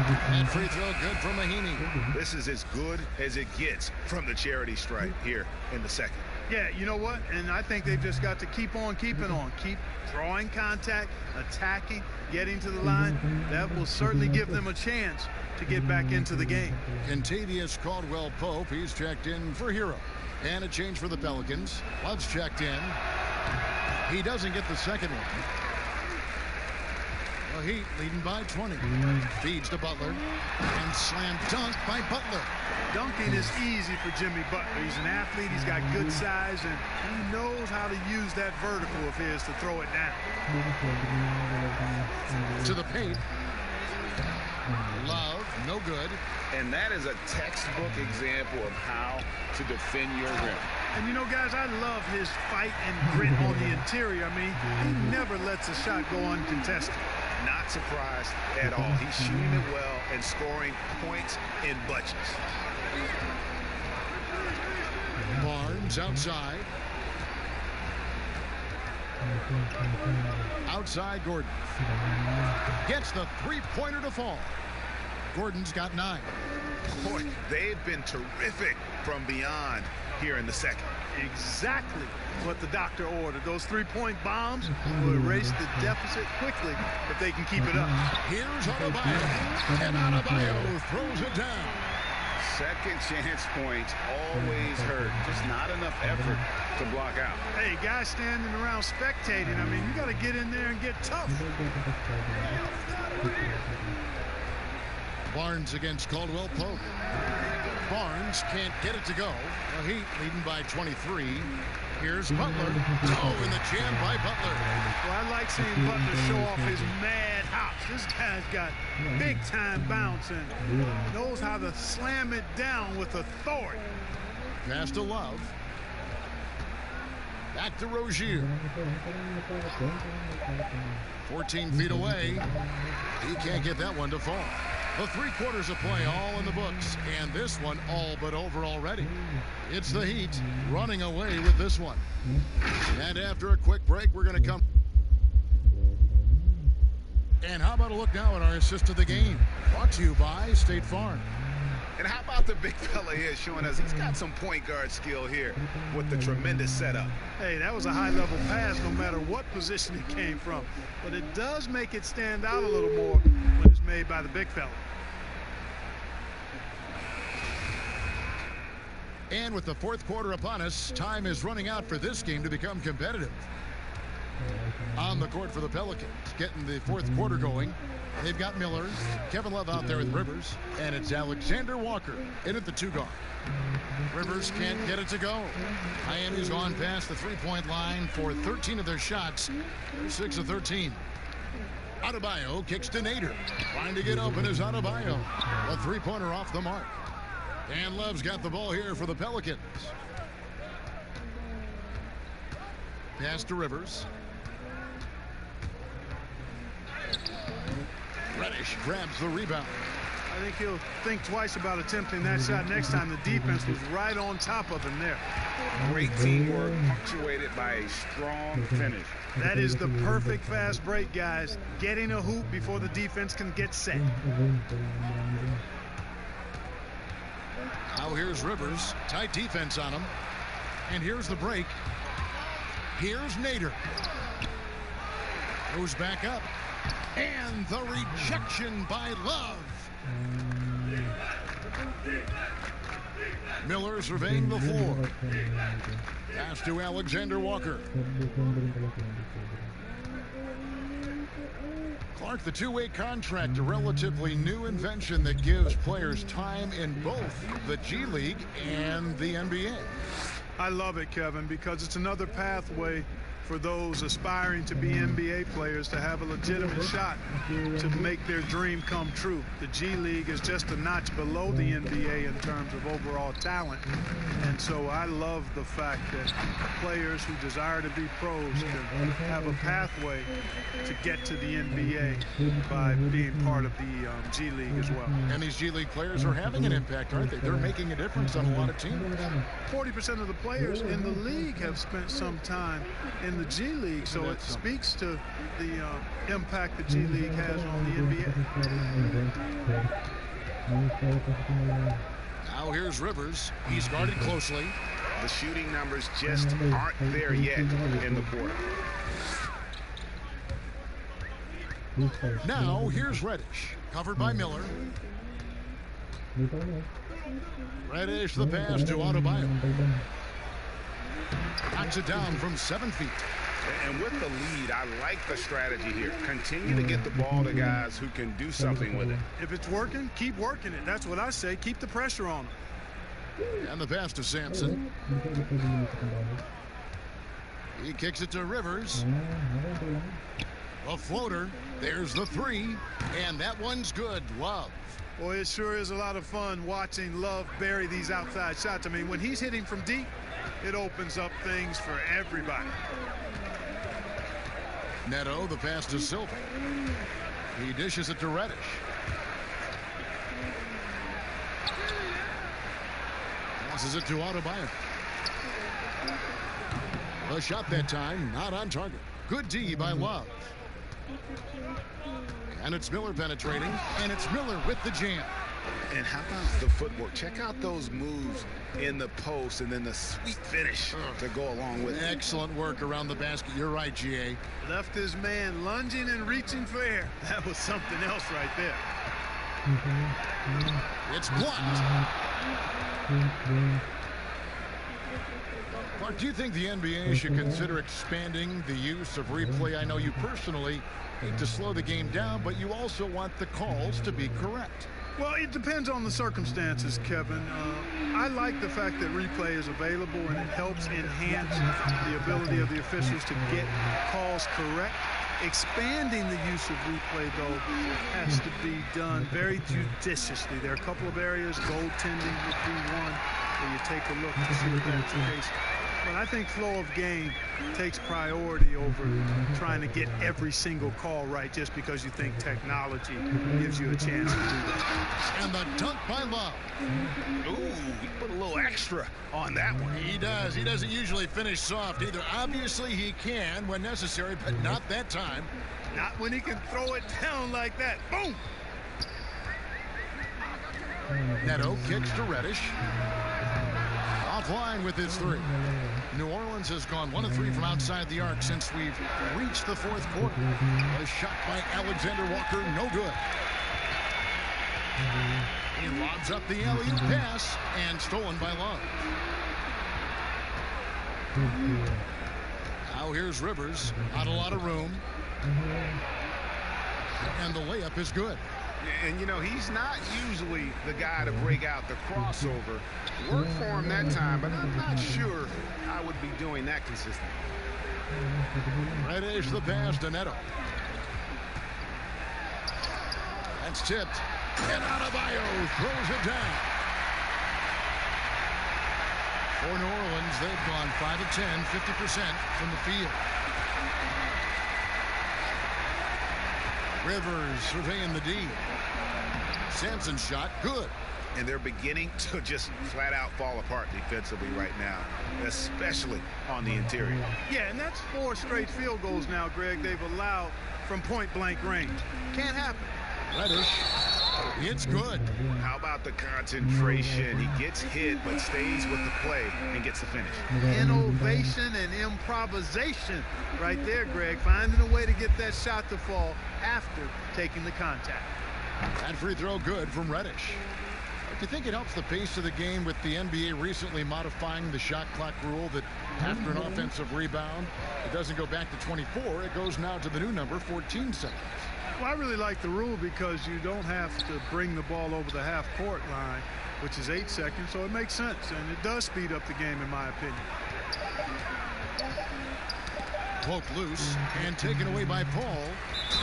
And free throw good for Mahinmi. This is as good as it gets from the charity stripe here in the second. Yeah, you know what? And I think they've just got to keep on keeping on. Keep drawing contact, attacking, getting to the line. That will certainly give them a chance to get back into the game. Kentavious Caldwell-Pope, he's checked in for Hero. And a change for the Pelicans. Love's checked in. He doesn't get the second one. The Heat leading by 20. Feeds to Butler. And slam dunk by Butler. Dunking is easy for Jimmy Butler. He's an athlete. He's got good size, and he knows how to use that vertical of his to throw it down. To the paint. Love, no good. And that is a textbook example of how to defend your rim. And you know, guys, I love his fight and grit on the interior. I mean, he never lets a shot go uncontested. Not surprised at all. He's shooting it well and scoring points in bunches. Barnes outside. Outside Gordon. Gets the three-pointer to fall. Gordon's got 9. Boy, they've been terrific from beyond here in the second. Exactly what the doctor ordered. Those three-point bombs will erase the deficit quickly if they can keep it up. Here's Adebayo. And Adebayo throws it down. Second chance points always hurt. Just not enough effort to block out. Hey, guys standing around spectating, I mean, you got to get in there and get tough. Barnes against Caldwell-Pope. Barnes can't get it to go. The Heat leading by 23. Here's Butler. Oh, in the jam by Butler. Well, I like seeing Butler show off his mad hops. This guy's got big-time bounce and knows how to slam it down with authority. Pass to Love. Back to Rozier. 14 feet away. He can't get that one to fall. The 3 quarters of play all in the books, and this one all but over already. It's the Heat running away with this one. And after a quick break, we're going to come. And how about a look now at our assist of the game? Brought to you by State Farm. And how about the big fella here showing us he's got some point guard skill here with the tremendous setup. Hey, that was a high-level pass no matter what position it came from. But it does make it stand out a little more when it's made by the big fella. And with the 4th quarter upon us, time is running out for this game to become competitive. On the court for the Pelicans, getting the 4th quarter going. They've got Miller, Kevin Love out there with Rivers, and it's Alexander Walker in at the 2 guard. Rivers can't get it to go. Miami's gone past the 3-point line for 13 of their shots. They're 6 of 13. Adebayo kicks to Nader. Trying to get open is Adebayo. A 3-pointer off the mark. And Love's got the ball here for the Pelicans. Pass to Rivers. Reddish grabs the rebound. I think he'll think twice about attempting that shot next time. The defense was right on top of him there. Great teamwork punctuated by a strong finish. That is the perfect fast break, guys. Getting a hoop before the defense can get set. Now here's Rivers. Tight defense on him. And here's the break. Here's Nader. Goes back up. And the rejection by Love. Miller surveying the floor. Pass to Alexander Walker. Clark, the 2-way contract, a relatively new invention that gives players time in both the G League and the NBA. I love it, Kevin, because it's another pathway for those aspiring to be NBA players to have a legitimate shot to make their dream come true. The G League is just a notch below the NBA in terms of overall talent. And so I love the fact that players who desire to be pros can have a pathway to get to the NBA by being part of the G League as well. And these G League players are having an impact, aren't they? They're making a difference on a lot of teams. 40% of the players in the league have spent some time in in the G League, so it speaks to the impact the G League has on the NBA. Now here's Rivers. He's guarded closely. The shooting numbers just aren't there yet in the quarter. Now here's Reddish, covered by Miller. Reddish the pass to Adebayo. Knocks it down from 7 feet. And with the lead, I like the strategy here. Continue to get the ball to guys who can do something with it. If it's working, keep working it. That's what I say. Keep the pressure on them. And the pass to Sampson. He kicks it to Rivers. A floater. There's the three. And that one's good. Love. Boy, it sure is a lot of fun watching Love bury these outside shots. I mean, when he's hitting from deep, it opens up things for everybody. Neto, the pass to Silva. He dishes it to Reddish. Passes it to Adebayo. The shot that time, not on target. Good D by Love. And it's Miller penetrating, and it's Miller with the jam. And how about the footwork? Check out those moves in the post and then the sweet finish to go along with it. Excellent work around the basket. You're right, GA. Left his man lunging and reaching for air. That was something else right there. It's blocked. Mark, do you think the NBA should consider expanding the use of replay? I know you personally hate to slow the game down, but you also want the calls to be correct. Well, it depends on the circumstances, Kevin. I like the fact that replay is available and it helps enhance the ability of the officials to get calls correct. Expanding the use of replay, though, has to be done very judiciously. There are a couple of areas, goaltending would be one, where you take a look to see if that's the case. But I think flow of game takes priority over trying to get every single call right just because you think technology gives you a chance to do that. And the dunk by Love. Ooh, he put a little extra on that one. He does. He doesn't usually finish soft either. Obviously, he can when necessary, but not that time. Not when he can throw it down like that. Boom! Neto kicks to Reddish. Offline with his three. New Orleans has gone 1 of 3 from outside the arc since we've reached the fourth quarter. A shot by Alexander Walker, no good. He lobs up the alley-oop pass and stolen by Love. Now here's Rivers, not a lot of room. And the layup is good. And, you know, he's not usually the guy to break out the crossover. Worked for him that time, but I'm not sure I would be doing that consistently. Reddish the pass to Neto. That's tipped. And Adebayo throws it down. For New Orleans, they've gone 5 of 10, 50% from the field. Rivers surveying the D. Sampson's shot, good. And they're beginning to just flat out fall apart defensively right now, especially on the interior. Yeah, and that's 4 straight field goals now, Greg, they've allowed from point-blank range. Can't happen. Reddish, it's good. How about the concentration? He gets hit, but stays with the play and gets the finish. Innovation and improvisation right there, Greg. Finding a way to get that shot to fall after taking the contact. That free throw good from Reddish. Do you think it helps the pace of the game with the NBA recently modifying the shot clock rule that after an offensive rebound, it doesn't go back to 24, it goes now to the new number, 14 seconds? Well, I really like the rule because you don't have to bring the ball over the half-court line, which is 8 seconds, so it makes sense, and it does speed up the game, in my opinion. Poked loose and taken away by Paul,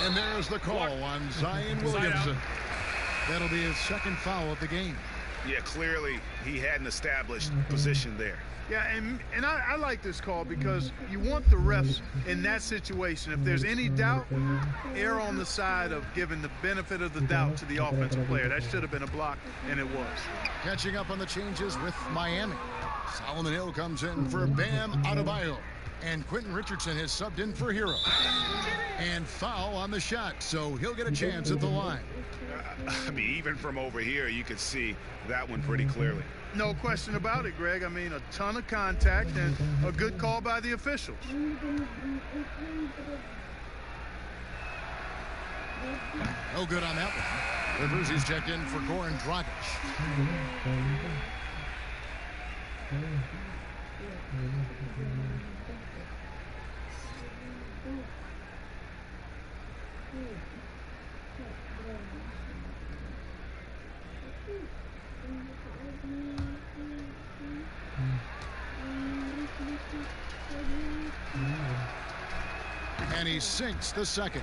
and there's the call on Zion Williamson. That'll be his second foul of the game. Yeah, clearly he had an established position there. Yeah, and I like this call because you want the refs in that situation. If there's any doubt, err on the side of giving the benefit of the doubt to the offensive player. That should have been a block, and it was. Catching up on the changes with Miami. Solomon Hill comes in for Bam Adebayo. And Quentin Richardson has subbed in for Hero. And foul on the shot, so he'll get a chance at the line. I mean, even from over here, you could see that one pretty clearly. No question about it, Greg. I mean, a ton of contact and a good call by the officials. No good on that one. Rivers, he's checked in for Goran Dragic. And he sinks the second.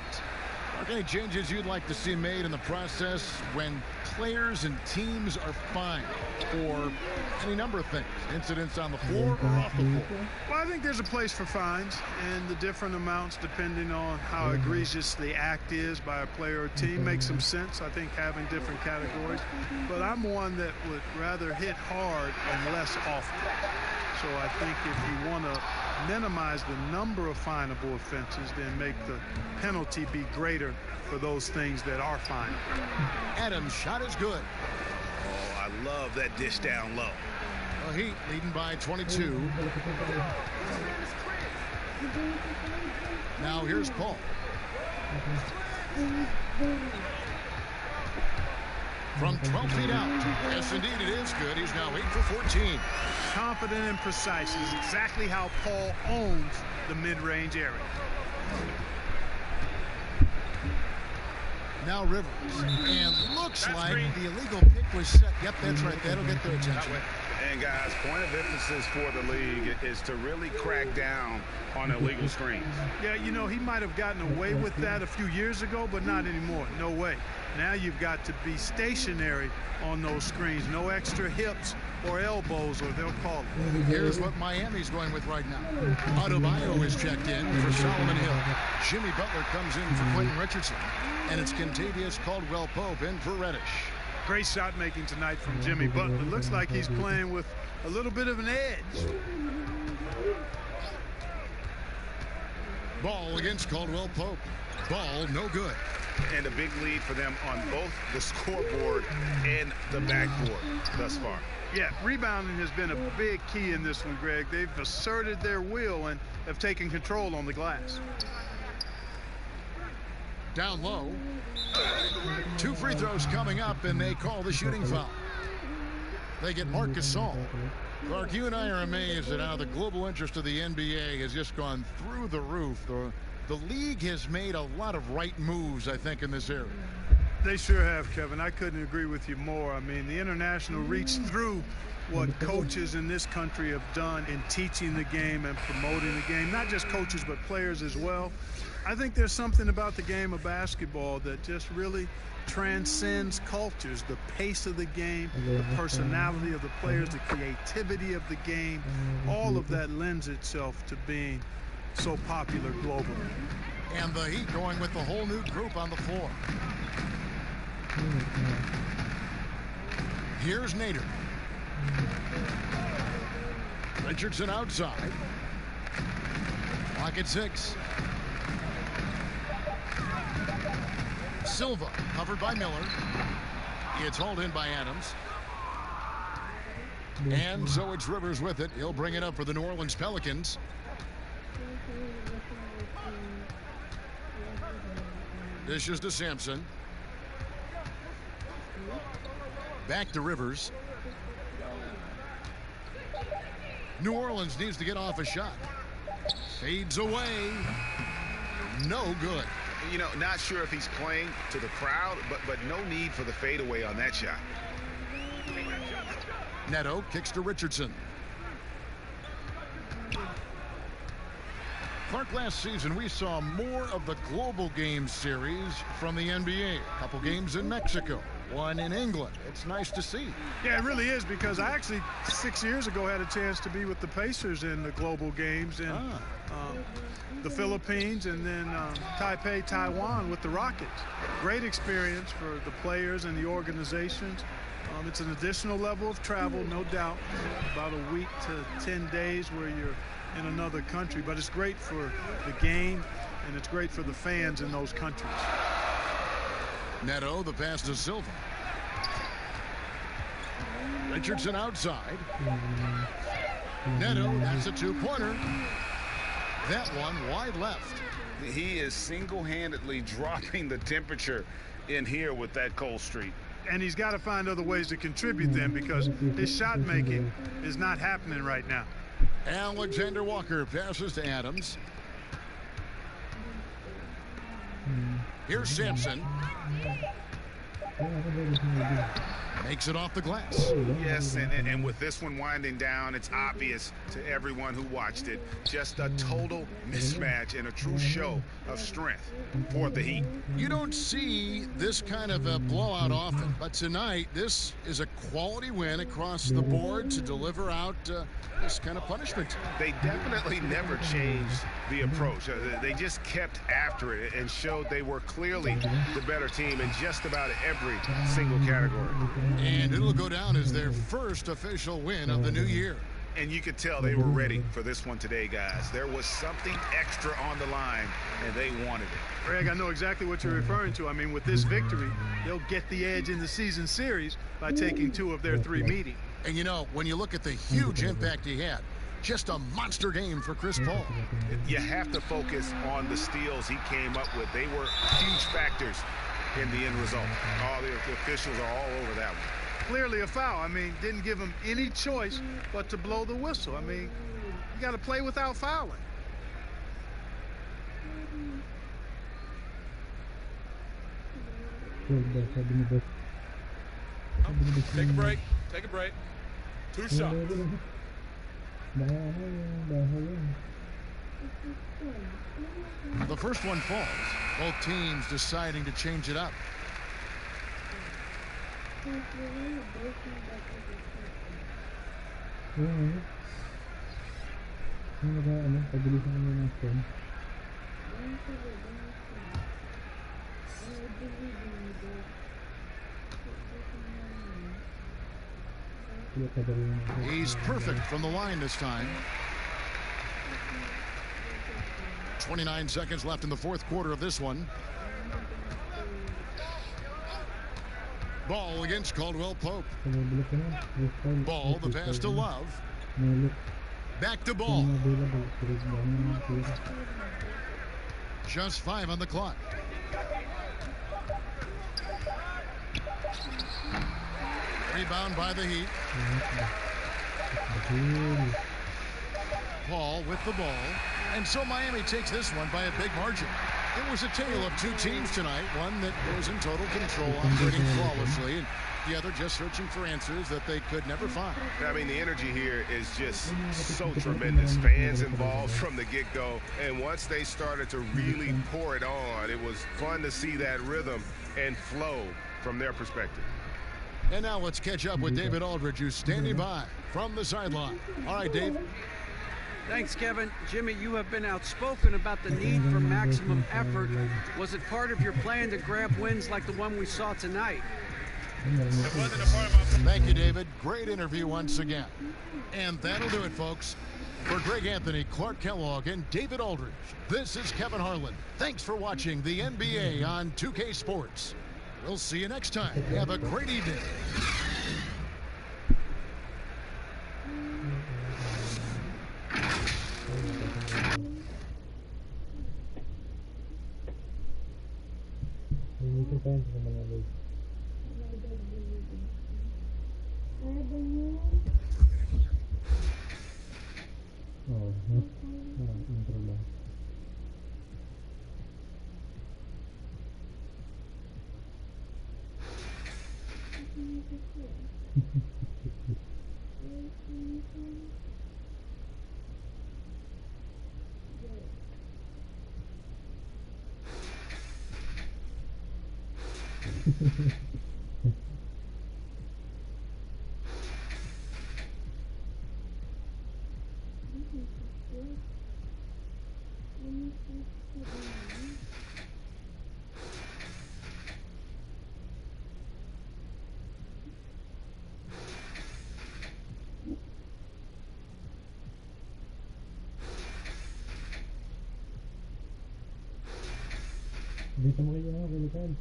Okay, changes you'd like to see made in the process when players and teams are fined for any number of things, incidents on the floor or off the floor. Well, I think there's a place for fines and the different amounts depending on how egregious the act is by a player or team makes some sense. I think having different categories, but I'm one that would rather hit hard and less often. So I think if you want to minimize the number of finable offenses, then make the penalty be greater for those things that are finable. Adams' shot is good. Oh, I love that dish down low. The Heat leading by 22. Now here's Paul. From 12 feet out. Yes, indeed, it is good. He's now 8 for 14. Confident and precise is exactly how Paul owns the mid-range area. Now Rivers. And looks like the illegal pick was set. Yep, that's right. That'll get their attention. And guys, point of emphasis for the league is to really crack down on illegal screens. Yeah, you know, he might have gotten away with that a few years ago, but not anymore. No way. Now you've got to be stationary on those screens. No extra hips or elbows, or they'll call it. Here's what Miami's going with right now. Adebayo is checked in for Solomon Hill. Jimmy Butler comes in for Quentin Richardson. And it's Kentavious Caldwell-Pope in for Reddish. Great shot making tonight from Jimmy Butler. Looks like he's playing with a little bit of an edge. Ball against Caldwell-Pope. Ball no good. And a big lead for them on both the scoreboard and the backboard thus far. Yeah, rebounding has been a big key in this one, Greg. They've asserted their will and have taken control on the glass. Down low. 2 free throws coming up, and they call the shooting foul. They get Marc Gasol. Clark, you and I are amazed at how the global interest of the NBA has just gone through the roof. The league has made a lot of right moves, I think, in this area. They sure have, Kevin. I couldn't agree with you more. I mean, the international reach through what coaches in this country have done in teaching the game and promoting the game. Not just coaches, but players as well. I think there's something about the game of basketball that just really transcends cultures. The pace of the game, the personality of the players, the creativity of the game, all of that lends itself to being so popular globally. And the Heat going with the whole new group on the floor. Here's Nader. Richardson outside. Clock at 6. Silva covered by Miller. It's hauled in by Adams. And so it's Rivers with it. He'll bring it up for the New Orleans Pelicans. Dishes to Sampson. Back to Rivers. New Orleans needs to get off a shot. Fades away. No good. You know, not sure if he's playing to the crowd, but no need for the fadeaway on that shot. Neto kicks to Richardson. Clark, last season we saw more of the global game series from the NBA. A couple games in Mexico, one in England. It's nice to see. Yeah, it really is, because I actually 6 years ago had a chance to be with the Pacers in the global games in the Philippines, and then Taipei, Taiwan with the Rockets. Great experience for the players and the organizations. It's an additional level of travel, no doubt, about a week to 10 days where you're in another country, but it's great for the game and it's great for the fans in those countries. Neto, the pass to Silva. Richardson outside. Neto, that's a two-pointer. That one wide left. He is single-handedly dropping the temperature in here with that cold streak. And he's got to find other ways to contribute then, because his shot making is not happening right now. Alexander Walker passes to Adams. Here's Sampson. Makes it off the glass. Yes, and with this one winding down, it's obvious to everyone who watched it. Just a total mismatch and a true show of strength for the Heat. You don't see this kind of a blowout often, but tonight this is a quality win across the board to deliver out this kind of punishment. They definitely never changed the approach. They just kept after it and showed they were clearly the better team in just about every single category. And it'll go down as their first official win of the new year. And you could tell they were ready for this one today, guys. There was something extra on the line, and they wanted it. Greg, I know exactly what you're referring to. I mean, with this victory, they'll get the edge in the season series by taking 2 of their 3 meetings. And, you know, when you look at the huge impact he had, just a monster game for Chris Paul. You have to focus on the steals he came up with. They were huge factors in the end result. All the officials are all over that one. Clearly a foul. I mean, didn't give him any choice but to blow the whistle. I mean, you got to play without fouling. Take a break. Take a break. 2 shots. The first one falls. Both teams deciding to change it up. He's perfect from the line this time. 29 seconds left in the fourth quarter of this one. Ball against Caldwell Pope. Ball, the pass to Love. Back to Ball. Just 5 on the clock. Rebound by the Heat. Paul with the ball. And so Miami takes this one by a big margin. It was a tale of 2 teams tonight. One that was in total control, operating flawlessly, and the other just searching for answers that they could never find. I mean, the energy here is just so tremendous. Fans involved from the get-go. And once they started to really pour it on, it was fun to see that rhythm and flow from their perspective. And now let's catch up with David Aldridge, who's standing by from the sideline. All right, Dave. Thanks, Kevin. Jimmy, you have been outspoken about the need for maximum effort. Was it part of your plan to grab wins like the one we saw tonight? Thank you, David. Great interview once again. And that'll do it, folks. For Greg Anthony, Clark Kellogg, and David Aldridge, this is Kevin Harlan. Thanks for watching the NBA on 2K Sports. We'll see you next time. Have a great evening. Dito mo kayo Pelicans.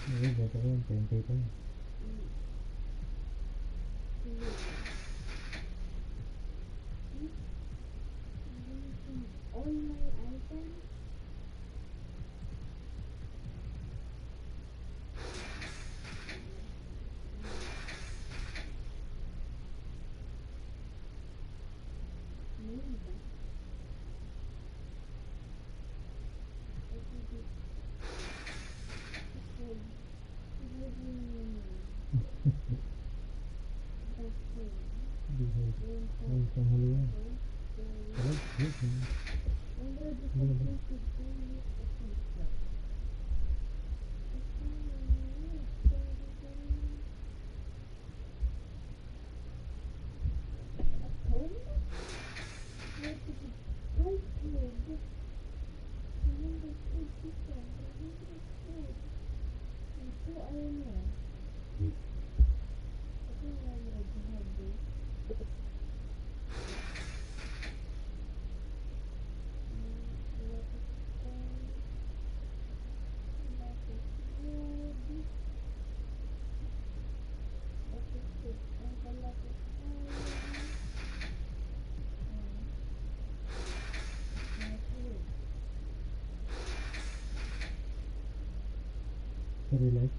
Ini jatuh kan, tempe kan. Relax.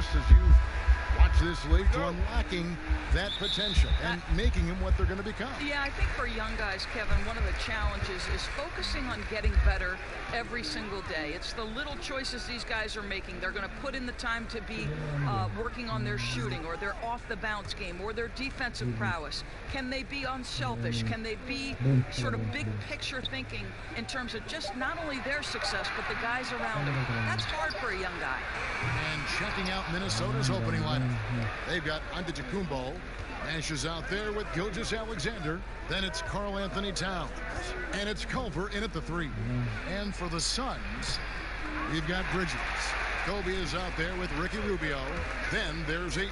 analysts as you've watched this league to unlocking that potential and making them what they're going to become? Yeah, I think for young guys, Kevin, one of the challenges is focusing on getting better every single day. It's the little choices these guys are making. They're going to put in the time to be working on their shooting or their off-the-bounce game or their defensive prowess. Can they be unselfish? Can they be sort of big picture thinking in terms of just not only their success, but the guys around them? That's hard for a young guy. And checking out Minnesota's opening lineup. They've got Untitled Chapter. Nash is out there with Gilgeous-Alexander. Then it's Karl Anthony Towns. And it's Culver in at the 3. And for the Suns, you've got Bridges. Kobe is out there with Ricky Rubio. Then there's Ayton.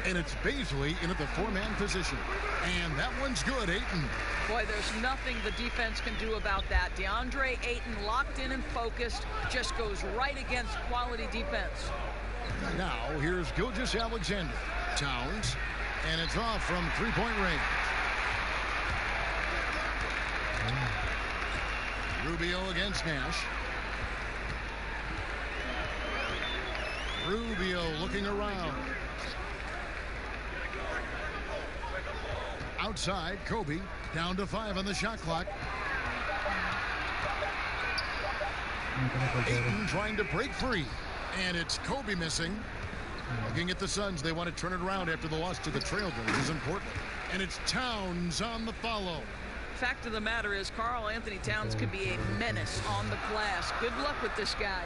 And it's Bazley in at the 4-man position. And that one's good, Ayton. Boy, there's nothing the defense can do about that. DeAndre Ayton, locked in and focused, just goes right against quality defense. Now, here's Gilgeous-Alexander. Towns. And it's off from three-point range. Rubio against Nash. Rubio looking around. Outside, Kobe down to 5 on the shot clock. Ayton trying to break free. And it's Kobe missing. Looking at the Suns, they want to turn it around after the loss to the Trailblazers in Portland. And it's Towns on the follow. Fact of the matter is, Karl Anthony Towns could be a menace on the glass. Good luck with this guy.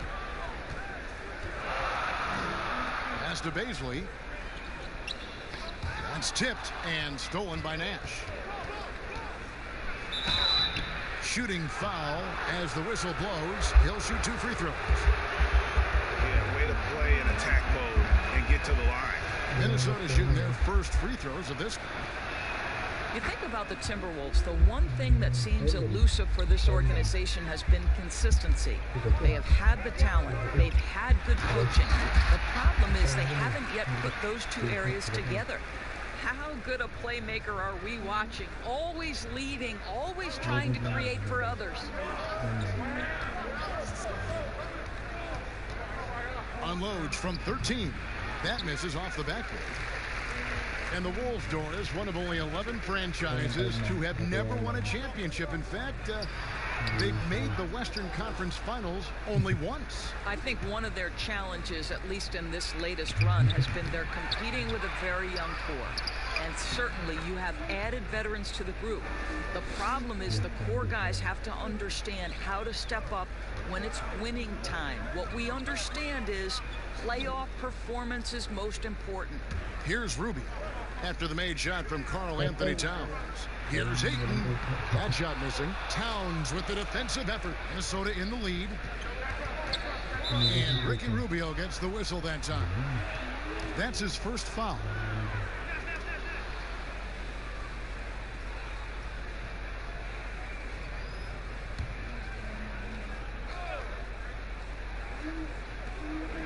Pass to Bazley. That's tipped and stolen by Nash. Shooting foul as the whistle blows. He'll shoot 2 free throws. Yeah, way to play in attack mode and get to the line. Minnesota shooting their first free throws of this game. You think about the Timberwolves, the one thing that seems elusive for this organization has been consistency. They have had the talent. They've had good coaching. The problem is they haven't yet put those two areas together. How good a playmaker are we watching? Always leading, always trying to create for others. Unloads from 13. That misses off the backboard. And the Wolves, Doris, one of only 11 franchises to have never won a championship. In fact, they've made the Western Conference Finals only once. I think one of their challenges, at least in this latest run, has been they're competing with a very young core. And certainly you have added veterans to the group. The problem is the core guys have to understand how to step up when it's winning time. What we understand is playoff performance is most important. Here's Rubio after the made shot from Karl Anthony Towns. Here's Ayton. That shot missing. Towns with the defensive effort. Minnesota in the lead. And Ricky Rubio gets the whistle that time. That's his first foul.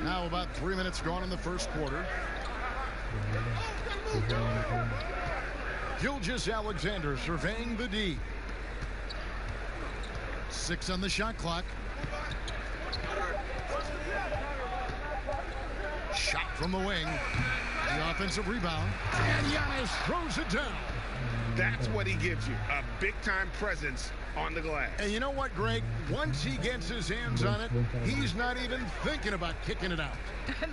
Now about 3 minutes gone in the first quarter. Gilgeous-Alexander surveying the D. 6 on the shot clock. Shot from the wing. The offensive rebound. And Giannis throws it down. That's what he gives you, a big-time presence on the glass. And you know what, Greg? Once he gets his hands on it, he's not even thinking about kicking it out.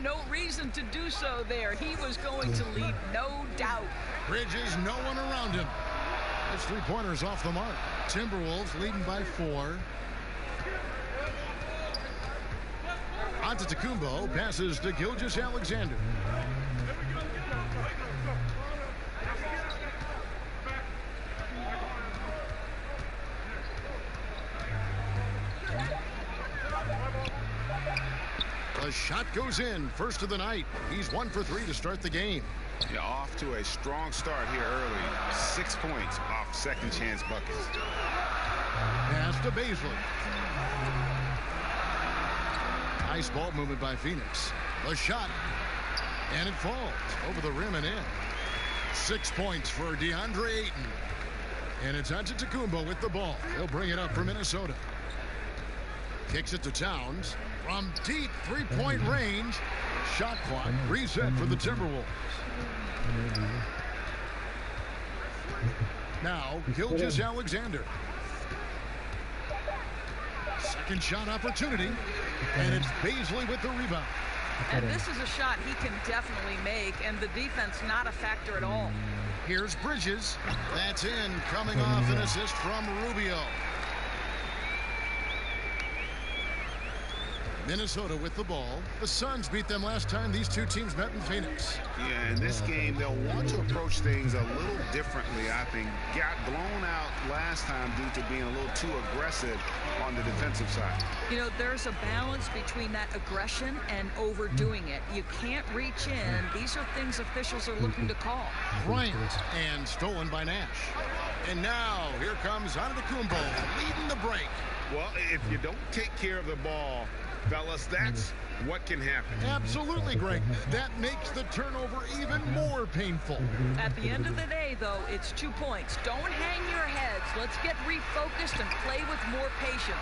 No reason to do so there. He was going to lead, no doubt. Bridges, no one around him. Those three-pointers off the mark. Timberwolves leading by 4. Antetokounmpo passes to Gilgeous-Alexander. The shot goes in. First of the night. He's 1 for 3 to start the game. Yeah, off to a strong start here early. 6 points off second chance buckets. Pass to Bazley. Nice ball movement by Phoenix. The shot. And it falls over the rim and in. 6 points for DeAndre Ayton. And it's Antetokounmpo with the ball. He'll bring it up for Minnesota. Kicks it to Towns. From deep three-point range. Shot clock reset for the Timberwolves. Now, Gilgeous-Alexander. Second shot opportunity, and it's Bazley with the rebound. And this is a shot he can definitely make, and the defense not a factor at all. Here's Bridges. That's in, coming off an assist from Rubio. Minnesota with the ball. The Suns beat them last time these two teams met in Phoenix. Yeah, in this game, they'll want to approach things a little differently, I think. Got blown out last time due to being a little too aggressive on the defensive side. You know, there's a balance between that aggression and overdoing it. You can't reach in. These are things officials are looking to call. Bryant, and stolen by Nash. And now, here comes Antetokounmpo leading the break. Well, if you don't take care of the ball, fellas, that's what can happen. Absolutely, Greg. That makes the turnover even more painful. At the end of the day, though, it's 2 points. Don't hang your heads. Let's get refocused and play with more patience.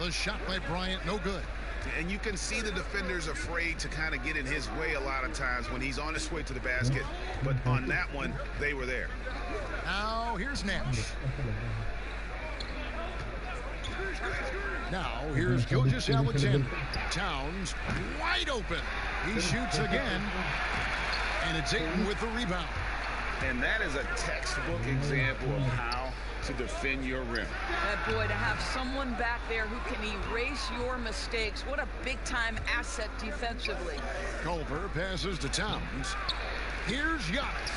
The shot by Bryant, no good. And you can see the defenders afraid to kind of get in his way a lot of times when he's on his way to the basket. But on that one, they were there. Now, here's Nash. Now, here's Gilgeous-Alexander. Towns, wide open. He shoots again. And it's Ayton with the rebound. And that is a textbook example of how to defend your rim. Boy, to have someone back there who can erase your mistakes. What a big-time asset defensively. Culver passes to Towns. Here's Giannis.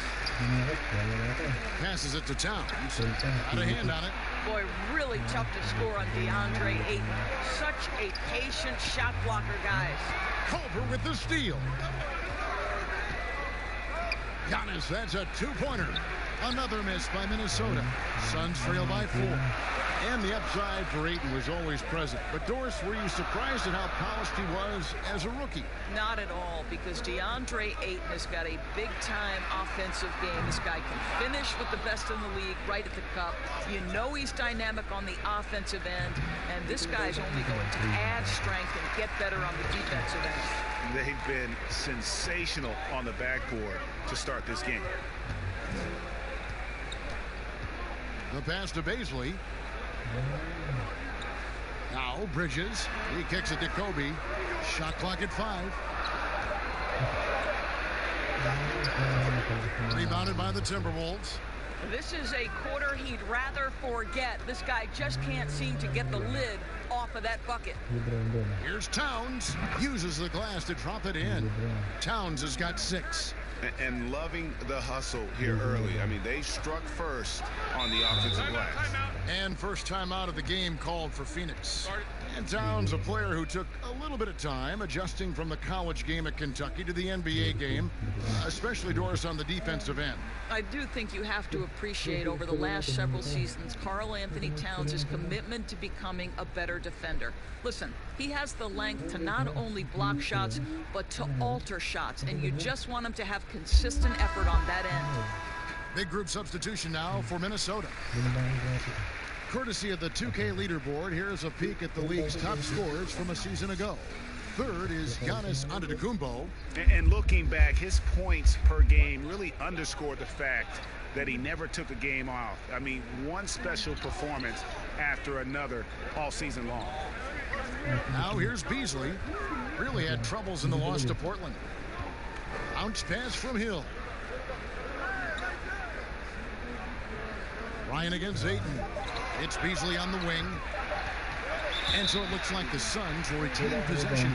Passes it to Towns. Got a hand on it. Boy, really tough to score on DeAndre Ayton. Such a patient shot blocker, guys. Culver with the steal. Giannis, that's a two-pointer. Another miss by Minnesota. Suns trail by 4. And the upside for Ayton was always present. But Doris, were you surprised at how polished he was as a rookie? Not at all, because DeAndre Ayton has got a big-time offensive game. This guy can finish with the best in the league right at the cup. You know he's dynamic on the offensive end, and this guy's only going to add strength and get better on the defensive end. They've been sensational on the backboard to start this game. The pass to Bazley. Now Bridges. He kicks it to Kobe. Shot clock at 5. Rebounded by the Timberwolves. This is a quarter he'd rather forget. This guy just can't seem to get the lid off of that bucket. Here's Towns. Uses the glass to drop it in. Towns has got 6. And loving the hustle here early. I mean, they struck first on the offensive glass. And first time out of the game called for Phoenix. And Towns, a player who took a little bit of time adjusting from the college game at Kentucky to the NBA game, especially Doris on the defensive end. I do think you have to appreciate over the last several seasons Karl Anthony Towns' commitment to becoming a better defender. Listen, he has the length to not only block shots, but to alter shots, and you just want him to have consistent effort on that end. Big group substitution now for Minnesota. Courtesy of the 2K leaderboard, here's a peek at the league's top scorers from a season ago. Third is Giannis Antetokounmpo. And looking back, his points per game really underscored the fact that he never took a game off. I mean, one special performance after another all season long. Now here's Beasley. Really had troubles in the loss to Portland. Bounce pass from Hill. Ryan against Ayton. It's Beasley on the wing. And so it looks like the Suns will retain possession.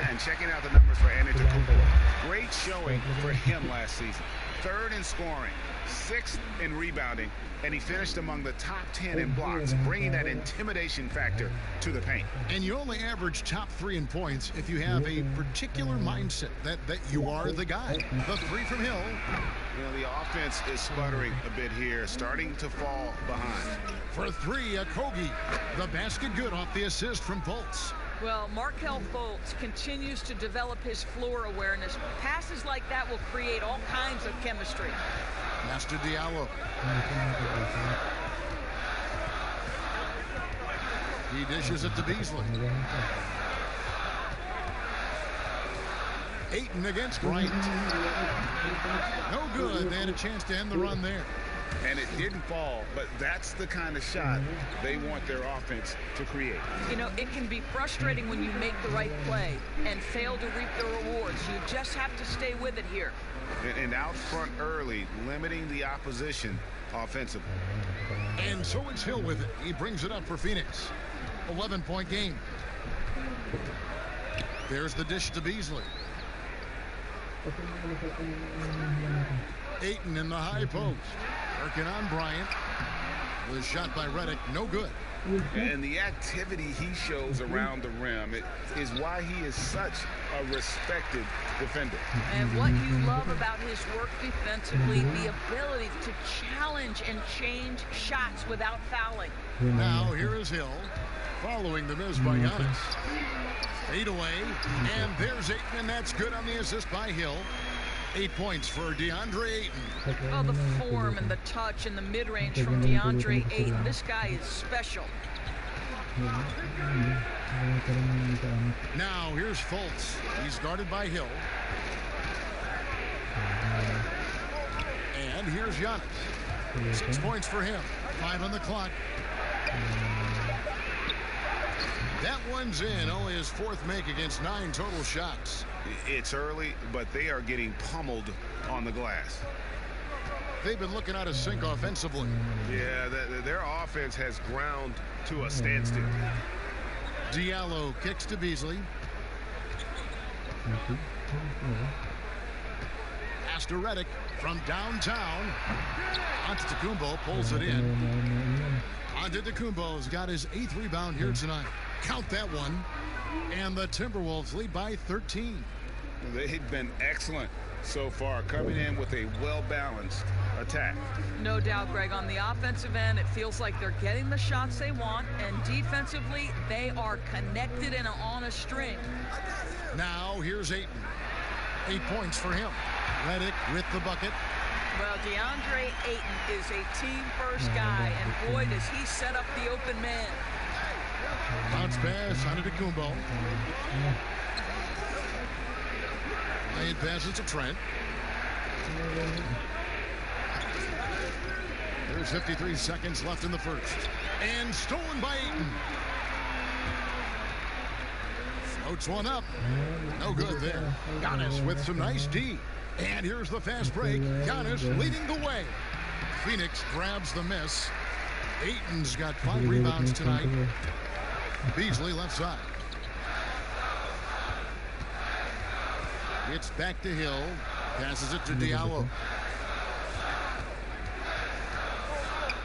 And checking out the numbers for Antetokounmpo. Great showing for him last season. 3rd in scoring, 6th in rebounding, and he finished among the top 10 in blocks, bringing that intimidation factor to the paint. And you only average top 3 in points if you have a particular mindset that you are the guy. The 3 from Hill. You know, the offense is sputtering a bit here, starting to fall behind. For 3, Okogie. The basket good off the assist from Fultz. Well, Markelle Fultz continues to develop his floor awareness. Passes like that will create all kinds of chemistry. Master Diallo. He dishes it to Beasley. Ayton against Bryant. No good. They had a chance to end the run there. And it didn't fall, but that's the kind of shot they want their offense to create. You know, it can be frustrating when you make the right play and fail to reap the rewards. You just have to stay with it here. And out front early, limiting the opposition offensively. And so it's Hill with it. He brings it up for Phoenix. 11-point game. There's the dish to Beasley. Ayton in the high post. Working on Bryant. The shot by Redick, no good. And the activity he shows around the rim is why he is such a respected defender. And what you love about his work defensively, the ability to challenge and change shots without fouling. Now here is Hill, following the miss by Giannis. Fade away, and there's Ayton, and that's good on the assist by Hill. 8 points for DeAndre Ayton. Oh, the form and the touch and the mid-range from DeAndre Ayton. This guy is special. Now here's Fultz. He's guarded by Hill. And here's Giannis. 6 points for him. 5 on the clock. That one's in. Only his fourth make against 9 total shots. It's early, but they are getting pummeled on the glass. They've been looking out of sync offensively. Yeah, their offense has ground to a standstill. Diallo kicks to Beasley. Pass to Redick from downtown. Antetokounmpo pulls it in. Antetokounmpo's got his 8th rebound here tonight. Count that one. And the Timberwolves lead by 13. They've been excellent so far, coming in with a well-balanced attack. No doubt, Greg. On the offensive end, it feels like they're getting the shots they want, and defensively, they are connected and on a string. Now, here's Ayton. 8 points for him. Redick with the bucket. Well, DeAndre Ayton is a team-first guy, and boy, does he set up the open man. Bounce pass, Antetokounmpo. Lane passes to Trent. There's 53 seconds left in the first. And stolen by Ayton. Floats one up. No good there. Giannis with some nice D. And here's the fast break. Giannis leading the way. Phoenix grabs the miss. Ayton's got 5 rebounds tonight. Beasley left side. It's back to Hill. Passes it to Diallo.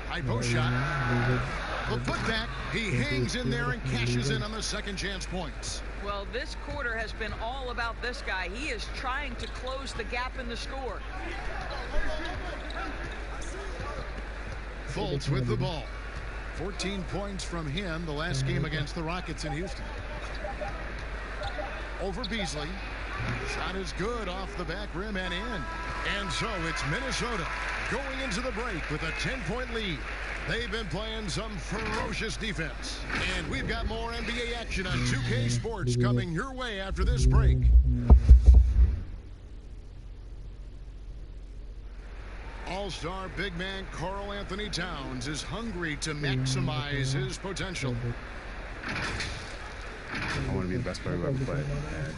High post shot. The putback. He hangs in there and cashes in on the second chance points. Well, this quarter has been all about this guy. He is trying to close the gap in the score. Fultz with the ball. 14 points from him the last game against the Rockets in Houston. Over Beasley. Shot is good off the back rim and in. And so it's Minnesota going into the break with a 10-point lead. They've been playing some ferocious defense. And we've got more NBA action on 2K Sports coming your way after this break. All-star big man Karl Anthony Towns is hungry to maximize his potential. I want to be the best player who ever played, and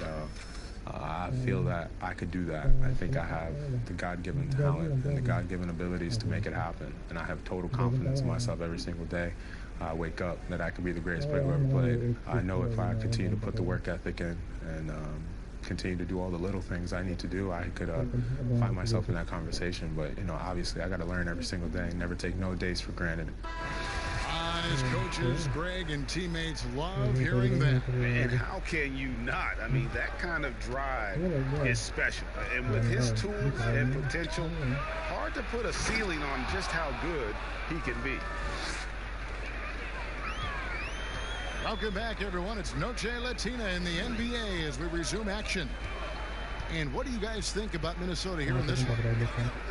I feel that I could do that. I think I have the God-given talent and the God-given abilities to make it happen, and I have total confidence in myself every single day. I wake up that I could be the greatest player who ever played. I know if I continue to put the work ethic in and continue to do all the little things I need to do, I could find myself in that conversation. But, you know, obviously I got to learn every single day and never take no days for granted. His coaches, Greg, and teammates love hearing that. And how can you not? I mean, that kind of drive is special. And with his tools and potential, hard to put a ceiling on just how good he can be. Welcome back, everyone. It's Noche Latina in the NBA as we resume action. And what do you guys think about Minnesota here in this one?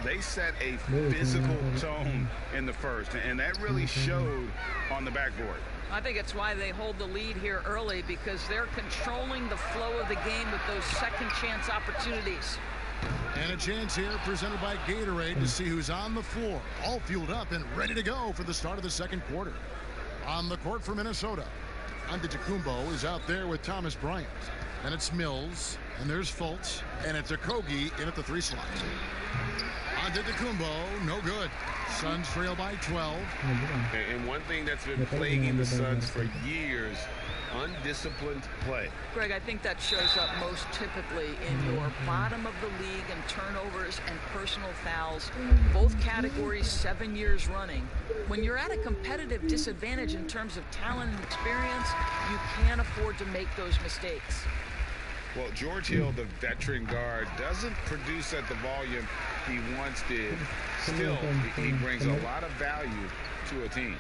They set a physical tone in in the first, and that really showed on the backboard. I think it's why they hold the lead here early, because they're controlling the flow of the game with those second chance opportunities. And a chance here presented by Gatorade to see who's on the floor, all fueled up and ready to go for the start of the second quarter. On the court for Minnesota, Antetokounmpo is out there with Thomas Bryant. And it's Mills, and there's Fultz, and it's Okogie in at the 3 slot. Antetokounmpo, no good. Suns trail by 12. And one thing that's been plaguing the Suns for years, undisciplined play. Greg, I think that shows up most typically in your bottom of the league in turnovers and personal fouls, both categories 7 years running. When you're at a competitive disadvantage in terms of talent and experience, you can't afford to make those mistakes. Well, George Hill, the veteran guard, doesn't produce at the volume he once did. Still, he brings a lot of value to a team.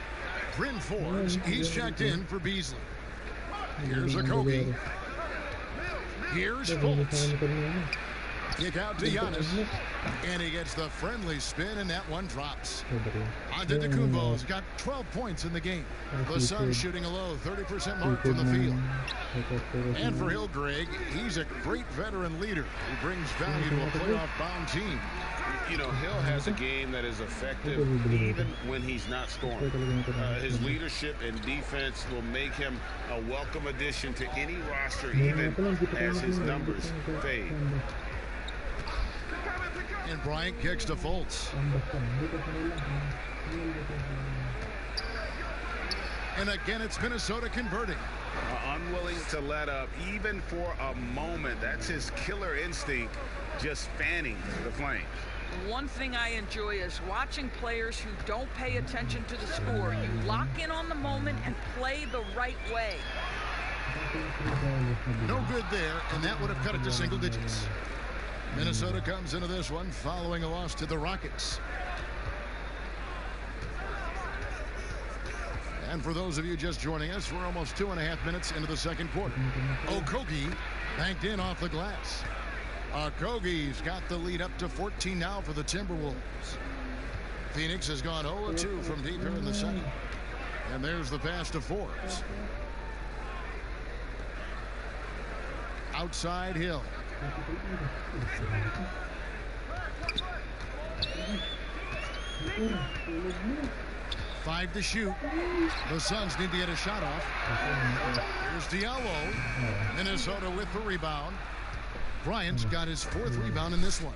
Bryn Forbes, he's checked in for Beasley. Here's Okogie. Here's Fultz. Kick out to Giannis. And he gets the friendly spin, and that one drops. Antetokounmpo's got 12 points in the game. The Suns shooting a low 30% mark from the field. And for Hill, Greg, he's a great veteran leader who brings value to a playoff-bound team. You know, Hill has a game that is effective even when he's not scoring. His leadership and defense will make him a welcome addition to any roster, even as his numbers fade. And Bryant kicks to Fultz. And again, it's Minnesota converting. Unwilling to let up, even for a moment. That's his killer instinct, just fanning the flames. One thing I enjoy is watching players who don't pay attention to the score. You lock in on the moment and play the right way. No good there, and that would have cut it to single digits. Minnesota comes into this one following a loss to the Rockets. And for those of you just joining us, we're almost 2.5 minutes into the second quarter. Okogie banked in off the glass. Okogie's got the lead up to 14 now for the Timberwolves. Phoenix has gone 0-2 from deep here in the second. And there's the pass to Forbes. Outside Hill. 5 to shoot. The Suns need to get a shot off. Here's Diallo. Minnesota with the rebound. Bryant's got his 4th rebound in this one.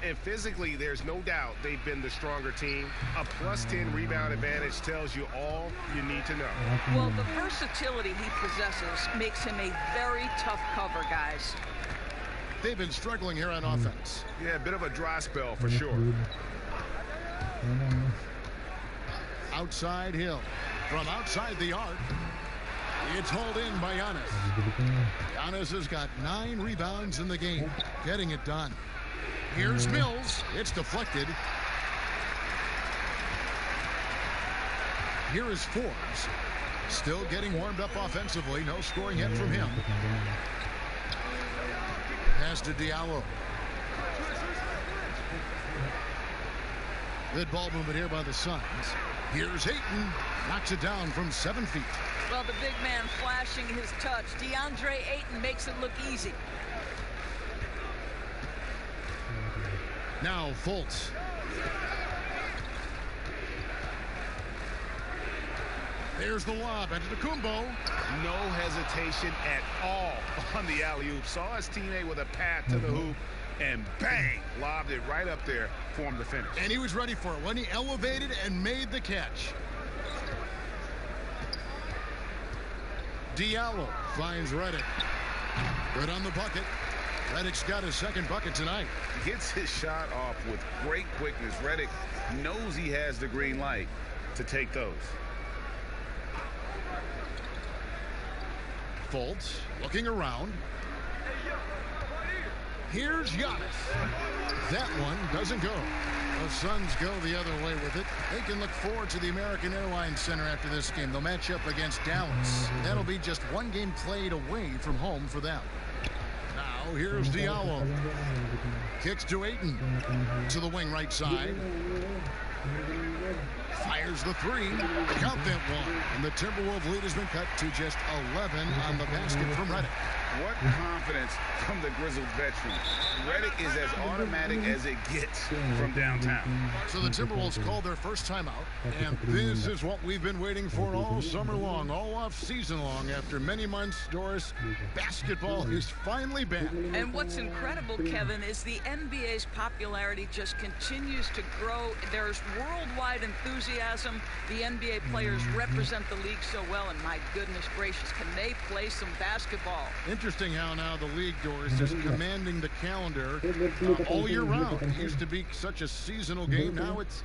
And physically, there's no doubt they've been the stronger team. A +10 rebound advantage tells you all you need to know. Well, the versatility he possesses makes him a very tough cover, guys. They've been struggling here on offense. Yeah, a bit of a dry spell for sure. Outside Hill. From outside the arc. It's hauled in by Giannis. Giannis has got 9 rebounds in the game. Getting it done. Here's Mills. It's deflected. Here is Forbes. Still getting warmed up offensively. No scoring yet from him. Pass to Diallo. Good ball movement here by the Suns. Here's Ayton. Knocks it down from 7 feet. Well, the big man flashing his touch. DeAndre Ayton makes it look easy. Now Fultz. There's the lob. Antetokounmpo. No hesitation at all on the alley-oop. Saw his teammate with a path to the hoop, and bang, lobbed it right up there for him to finish. And he was ready for it when he elevated and made the catch. Diallo finds Redick. Good on the bucket. Redick's got his 2nd bucket tonight. Gets his shot off with great quickness. Redick knows he has the green light to take those. Fultz looking around. Here's Giannis. That one doesn't go. The Suns go the other way with it. They can look forward to the American Airlines Center after this game. They'll match up against Dallas. That'll be just 1 game played away from home for them. Now here's Diallo. Kicks to Ayton. To the wing right side. Here's the three. Count that one. And the Timberwolves lead has been cut to just 11 on the basket from Redick. What confidence from the grizzled veteran. Redick is as automatic as it gets from downtown. So the Timberwolves called their first timeout, and this is what we've been waiting for all summer long, all off season long. After many months, Doris, basketball is finally back. And what's incredible, Kevin, is the NBA's popularity just continues to grow. There's worldwide enthusiasm. The NBA players represent the league so well, and my goodness gracious, can they play some basketball? Interesting how now the league, Doris, is commanding the calendar all year round. It used to be such a seasonal game. Now it's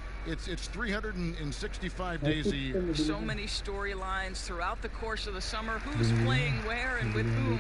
365 days a year. So many storylines throughout the course of the summer. Who's playing where and with whom?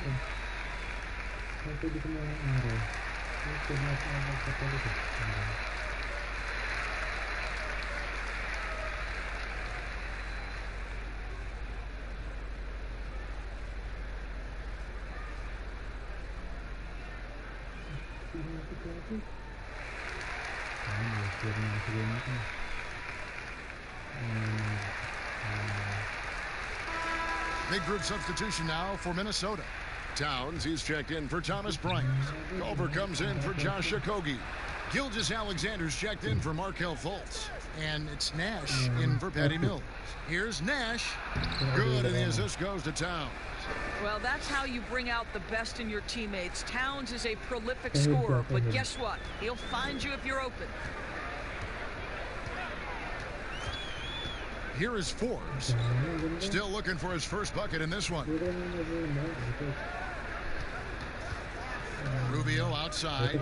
Big group substitution now for Minnesota. Towns, he's checked in for Thomas Bryant. Culver comes in for Josh Okogie. Gilgeous-Alexander's checked in for Markelle Fultz. And it's Nash in for Patty Mills. Here's Nash. Good, and the assist goes to Towns. Well, that's how you bring out the best in your teammates. Towns is a prolific scorer, but guess what? He'll find you if you're open. Here is Forbes. Still looking for his first bucket in this one. Rubio outside.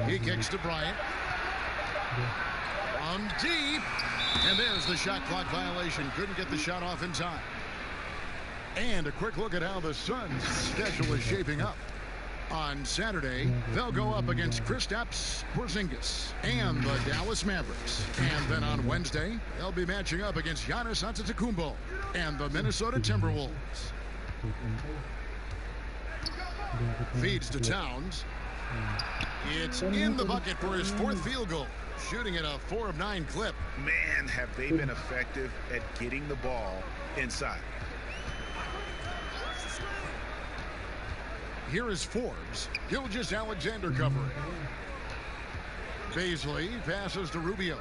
He kicks to Bryant. On deep. And there's the shot clock violation. Couldn't get the shot off in time. And a quick look at how the Suns' schedule is shaping up. On Saturday, they'll go up against Kristaps Porzingis and the Dallas Mavericks. And then on Wednesday, they'll be matching up against Giannis Antetokounmpo and the Minnesota Timberwolves. Feeds to Towns. It's in the bucket for his fourth field goal. Shooting at a 4 of 9 clip. Man, have they been effective at getting the ball inside. Here is Forbes. Gilgeous-Alexander covering. Baisley passes to Rubio.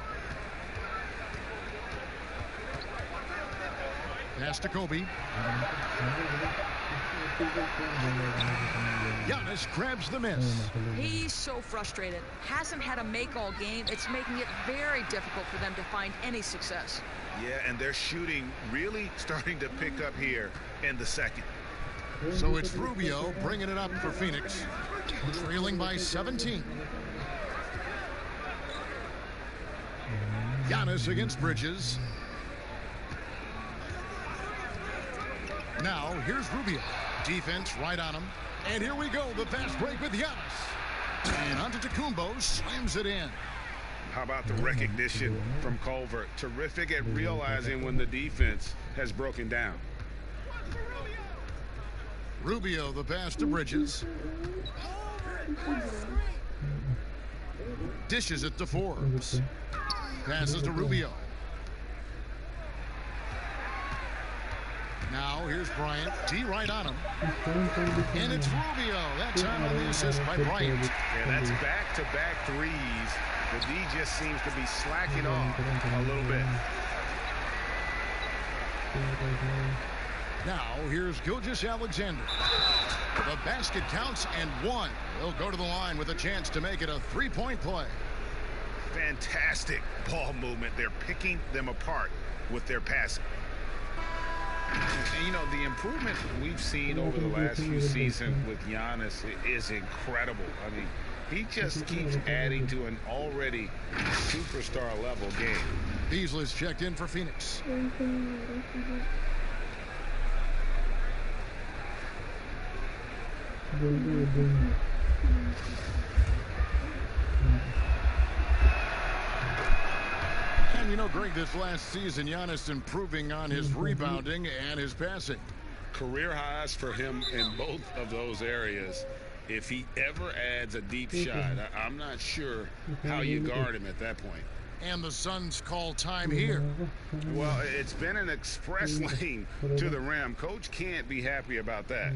Pass to Kobe. Giannis grabs the miss. He's so frustrated. Hasn't had a make all game. It's making it very difficult for them to find any success. Yeah, and their shooting really starting to pick up here in the second. So it's Rubio bringing it up for Phoenix. Trailing by 17. Giannis against Bridges. Now, here's Rubio. Defense right on him. And here we go, the fast break with Giannis. And Antetokounmpo slams it in. How about the recognition from Culver? Terrific at realizing when the defense has broken down. Rubio, the pass to Bridges. Dishes it to Forbes. Passes to Rubio. Now, here's Bryant. D right on him. And it's Rubio. That time on the assist by Bryant. Yeah, that's back-to-back threes. The D just seems to be slacking off a little bit. Now, here's Gilgeous-Alexander. The basket counts and one. He'll go to the line with a chance to make it a three-point play. Fantastic ball movement. They're picking them apart with their passing. And, you know, the improvement we've seen over the last few seasons with Giannis is incredible. I mean, he just keeps adding to an already superstar-level game. Beasley's checked in for Phoenix. And you know, Greg, this last season, Giannis improving on his rebounding and his passing. Career highs for him in both of those areas. If he ever adds a deep shot, I'm not sure how you guard him at that point. And the Suns call time here. Well, it's been an express lane to the rim. Coach can't be happy about that.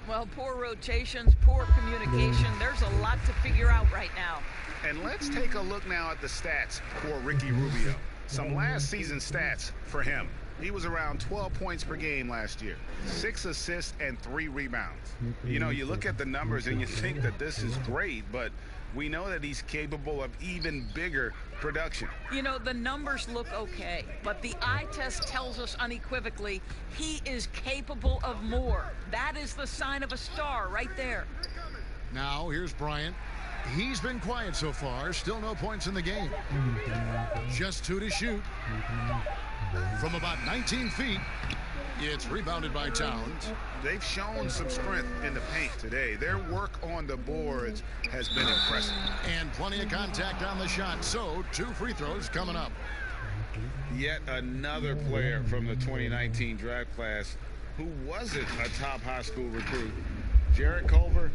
Well, poor rotations, poor communication. There's a lot to figure out right now. And let's take a look now at the stats for Ricky Rubio. Some last season stats for him. He was around 12 points per game last year, 6 assists and 3 rebounds. You know, you look at the numbers and you think that this is great, but we know that he's capable of even bigger production. You know, the numbers look okay, but the eye test tells us unequivocally he is capable of more. That is the sign of a star right there. Now, here's Bryant. He's been quiet so far. Still no points in the game. Just 2 to shoot. From about 19 feet, it's rebounded by Towns. They've shown some strength in the paint today. Their work on the boards has been impressive. And plenty of contact on the shot, so 2 free throws coming up. Yet another player from the 2019 draft class who wasn't a top high school recruit. Jarrett Culver,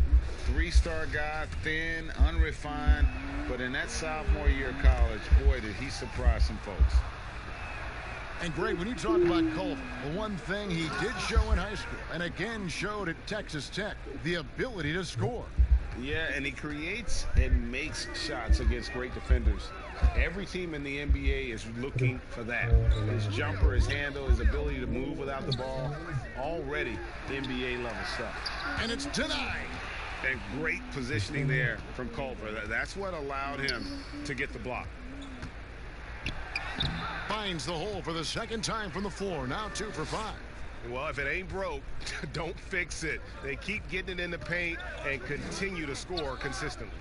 3-star guy, thin, unrefined, but in that sophomore year of college, boy, did he surprise some folks. And Greg, when you talk about Culver, the one thing he did show in high school and again showed at Texas Tech, the ability to score. Yeah, and he creates and makes shots against great defenders. Every team in the NBA is looking for that. His jumper, his handle, his ability to move without the ball, already NBA level stuff. And it's denied. And great positioning there from Culver. That's what allowed him to get the block. Finds the hole for the second time from the floor. Now 2 for 5. Well, if it ain't broke, don't fix it. They keep getting it in the paint and continue to score consistently.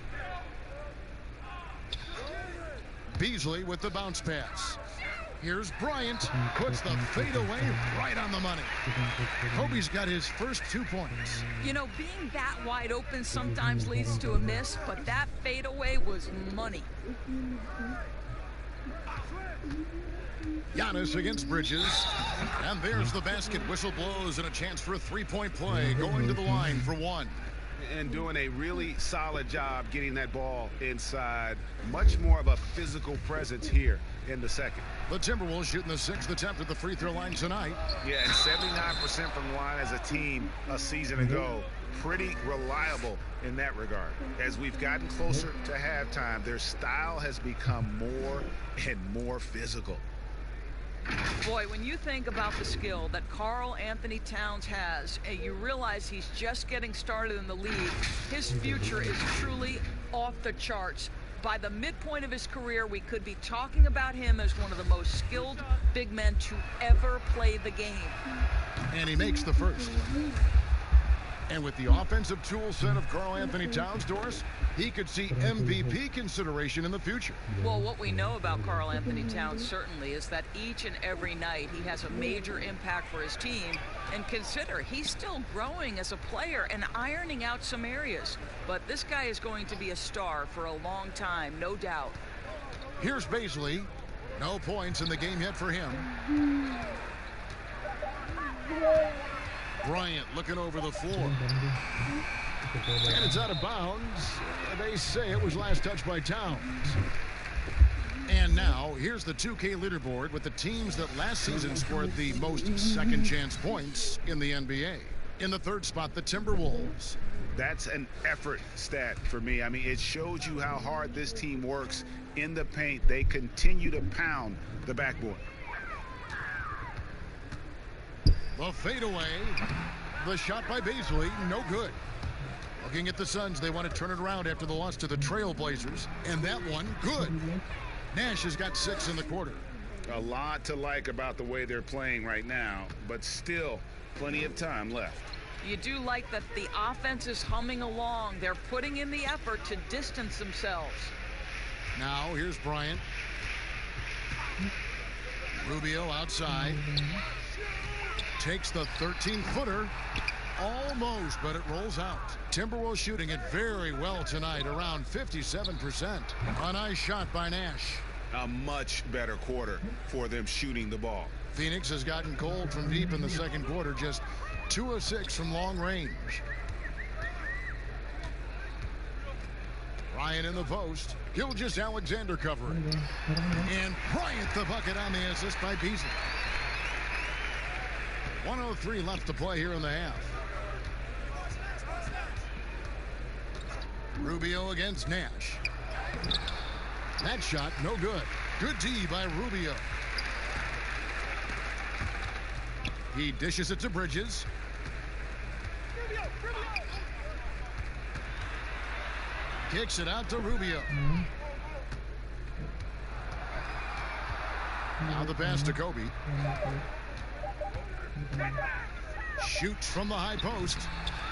Beasley with the bounce pass. Here's Bryant. Puts the fadeaway right on the money. Kobe's got his first 2 points. You know, being that wide open sometimes leads to a miss, but that fadeaway was money. Giannis against Bridges. And there's the basket. Whistle blows and a chance for a 3-point play. Going to the line for 1. And doing a really solid job getting that ball inside. Much more of a physical presence here in the second. The Timberwolves shooting the 6th attempt at the free throw line tonight. Yeah, and 79% from the line as a team a season ago. Pretty reliable in that regard. As we've gotten closer to halftime, their style has become more and more physical. Boy, when you think about the skill that Karl Anthony Towns has, you realize he's just getting started in the league. His future is truly off the charts. By the midpoint of his career, we could be talking about him as one of the most skilled big men to ever play the game. And he makes the first. And with the offensive tool set of Karl Anthony Towns, Doris, he could see MVP consideration in the future. Well, what we know about Karl Anthony Towns certainly is that each and every night he has a major impact for his team. And consider, he's still growing as a player and ironing out some areas. But this guy is going to be a star for a long time, no doubt. Here's Beasley. No points in the game yet for him. Bryant looking over the floor. And it's out of bounds. They say it was last touched by Towns. And now, here's the 2K leaderboard with the teams that last season scored the most second chance points in the NBA. In the 3rd spot, the Timberwolves. That's an effort stat for me. I mean, it shows you how hard this team works in the paint. They continue to pound the backboard. The fadeaway. The shot by Beasley, no good. Looking at the Suns, they want to turn it around after the loss to the Trailblazers. And that one, good. Nash has got 6 in the quarter. A lot to like about the way they're playing right now, but still plenty of time left. You do like that the offense is humming along. They're putting in the effort to distance themselves. Now, here's Bryant. Rubio outside. Takes the 13-footer. Almost, but it rolls out. Timberwolves shooting it very well tonight, around 57%. A nice shot by Nash. A much better quarter for them shooting the ball. Phoenix has gotten cold from deep in the second quarter, just 2 of 6 from long range. Bryant in the post. Gilgeous-Alexander covering. And Bryant the bucket on the assist by Beasley. 1:03 left to play here in the half. Rubio against Nash. That shot no good. Good D by Rubio. He dishes it to Bridges. Kicks it out to Rubio. Now the pass to Kobe. Shoots from the high post.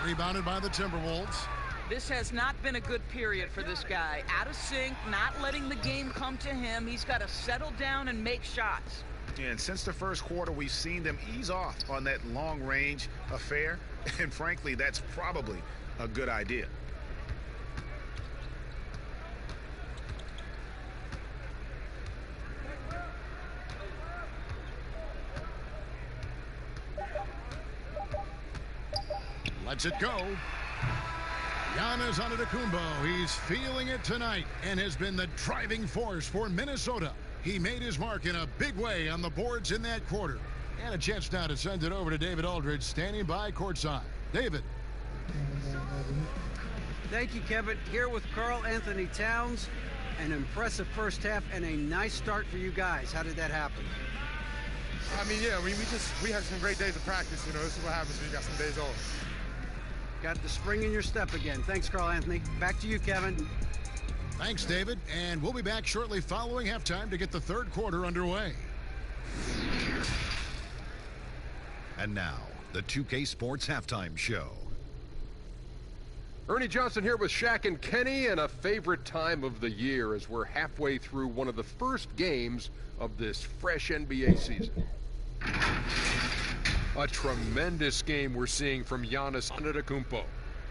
Rebounded by the Timberwolves. This has not been a good period for this guy. Out of sync, not letting the game come to him. He's got to settle down and make shots. And since the first quarter, we've seen them ease off on that long-range affair. And frankly, that's probably a good idea. Lets it go. Giannis Antetokounmpo. He's feeling it tonight and has been the driving force for Minnesota. He made his mark in a big way on the boards in that quarter. And a chance now to send it over to David Aldridge, standing by courtside. David. Thank you, Kevin. Here with Karl Anthony Towns. An impressive first half and a nice start for you guys. How did that happen? I mean, yeah, we had some great days of practice. You know, this is what happens when you got some days off. Got the spring in your step again. Thanks, Karl Anthony. Back to you, Kevin. Thanks, David. And we'll be back shortly following halftime to get the third quarter underway. And now, the 2K Sports Halftime Show. Ernie Johnson here with Shaq and Kenny, and a favorite time of the year as we're halfway through one of the first games of this fresh NBA season. A tremendous game we're seeing from Giannis Antetokounmpo.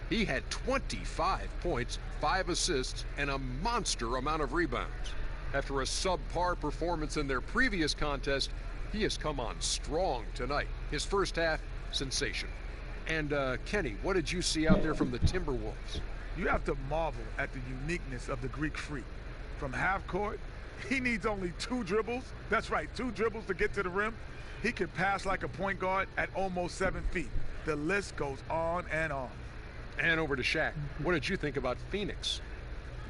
He had 25 points, 5 assists, and a monster amount of rebounds. After a subpar performance in their previous contest, he has come on strong tonight. His first half, sensational. And Kenny, what did you see out there from the Timberwolves? You have to marvel at the uniqueness of the Greek freak. From half court, he needs only 2 dribbles. That's right, 2 dribbles to get to the rim. He can pass like a point guard at almost 7 feet. The list goes on and on. And over to Shaq. What did you think about Phoenix?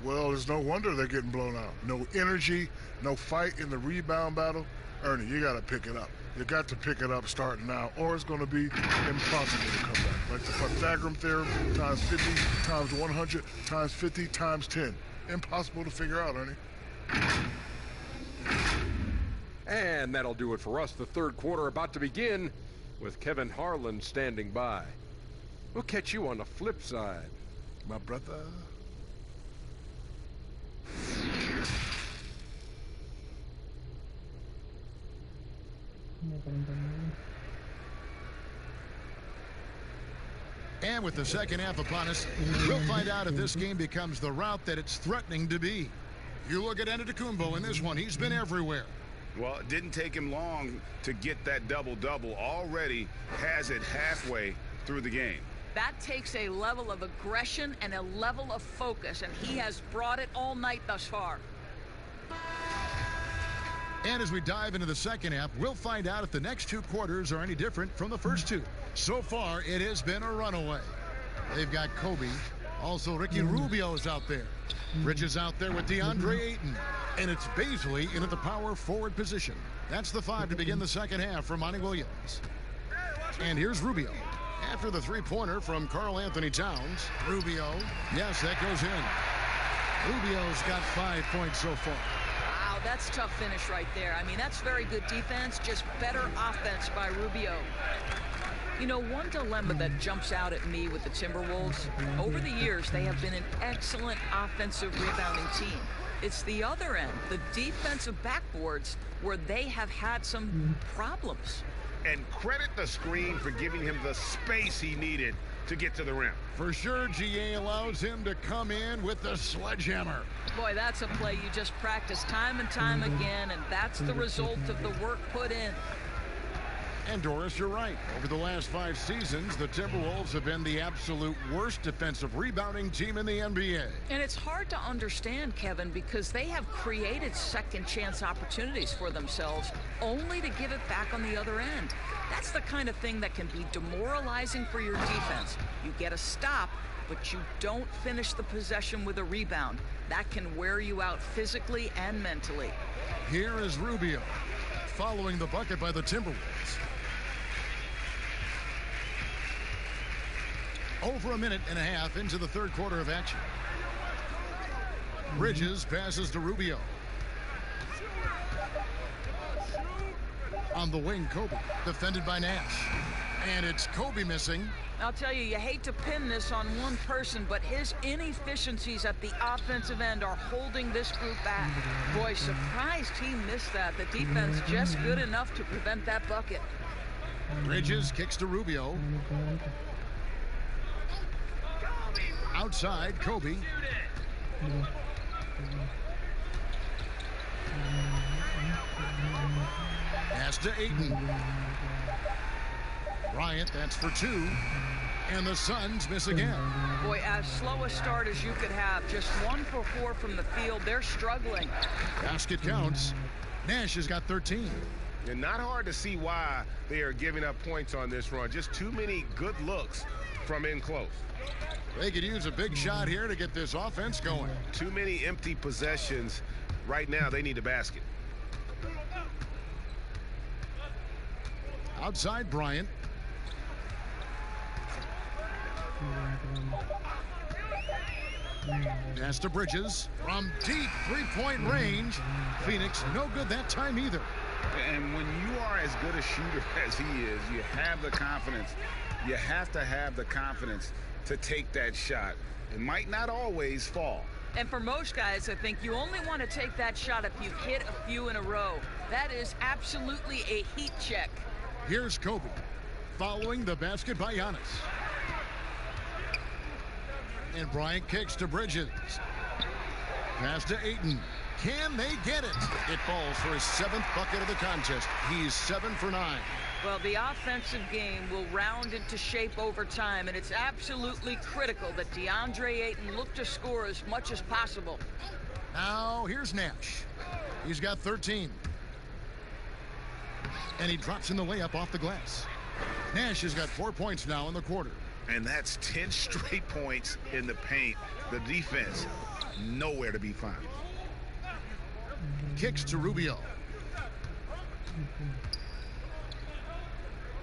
Well, it's no wonder they're getting blown out. No energy, no fight in the rebound battle. Ernie, you got to pick it up. You got to pick it up starting now, or it's going to be impossible to come back. Like the Pythagorean theorem, times 50, times 100, times 50, times 10. Impossible to figure out, Ernie. And that'll do it for us. The third quarter about to begin with Kevin Harlan standing by. We'll catch you on the flip side, my brother. And with the second half upon us, we'll find out if this game becomes the route that it's threatening to be. You look at Antetokounmpo in this one. He's been everywhere. Well, it didn't take him long to get that double-double. Already has it halfway through the game. That takes a level of aggression and a level of focus, and he has brought it all night thus far. And as we dive into the second half, we'll find out if the next 2 quarters are any different from the first 2. So far, it has been a runaway. They've got Kobe. Also, Ricky Rubio's out there. Bridges out there with DeAndre Ayton. And it's Beasley in at the power forward position. That's the 5 to begin the second half for Monty Williams. And here's Rubio. After the 3-pointer from Karl Anthony Towns. Rubio. Yes, that goes in. Rubio's got 5 points so far. Wow, that's tough finish right there. I mean, that's very good defense, just better offense by Rubio. You know, one dilemma that jumps out at me with the Timberwolves, over the years, they have been an excellent offensive rebounding team. It's the other end, the defensive backboards, where they have had some problems. And credit the screen for giving him the space he needed to get to the rim. For sure, GA allows him to come in with the sledgehammer. Boy, that's a play you just practice time and time again, and that's the result of the work put in. And Doris, you're right. Over the last 5 seasons, the Timberwolves have been the absolute worst defensive rebounding team in the NBA. And it's hard to understand, Kevin, because they have created second chance opportunities for themselves only to give it back on the other end. That's the kind of thing that can be demoralizing for your defense. You get a stop, but you don't finish the possession with a rebound. That can wear you out physically and mentally. Here is Rubio following the bucket by the Timberwolves. Over a minute and a half into the third quarter of action. Bridges passes to Rubio. On the wing, Kobe, defended by Nash. And it's Kobe missing. I'll tell you, you hate to pin this on one person, but his inefficiencies at the offensive end are holding this group back. Boy, surprised he missed that. The defense just good enough to prevent that bucket. Bridges kicks to Rubio. Outside, Kobe. Pass to Ayton. Bryant, that's for 2. And the Suns miss again. Boy, as slow a start as you could have. Just 1 for 4 from the field. They're struggling. Basket counts. Nash has got 13. And not hard to see why they are giving up points on this run. Just too many good looks from in close. They could use a big shot here to get this offense going. Too many empty possessions. Right now, they need a basket. Outside, Bryant. Pass to Bridges from deep three-point range. Phoenix no good that time either. And when you are as good a shooter as he is, you have the confidence. You have to have the confidence to take that shot. It might not always fall. And for most guys, I think you only want to take that shot if you've hit a few in a row. That is absolutely a heat check. Here's Kobe following the basket by Giannis. And Bryant kicks to Bridges. Pass to Ayton. Can they get it? It falls for his 7th bucket of the contest. He's 7 for 9. Well, the offensive game will round into shape over time, and it's absolutely critical that DeAndre Ayton look to score as much as possible. Now, here's Nash. He's got 13. And he drops in the layup off the glass. Nash has got 4 points now in the quarter. And that's 10 straight points in the paint. The defense, nowhere to be found. Kicks to Rubio.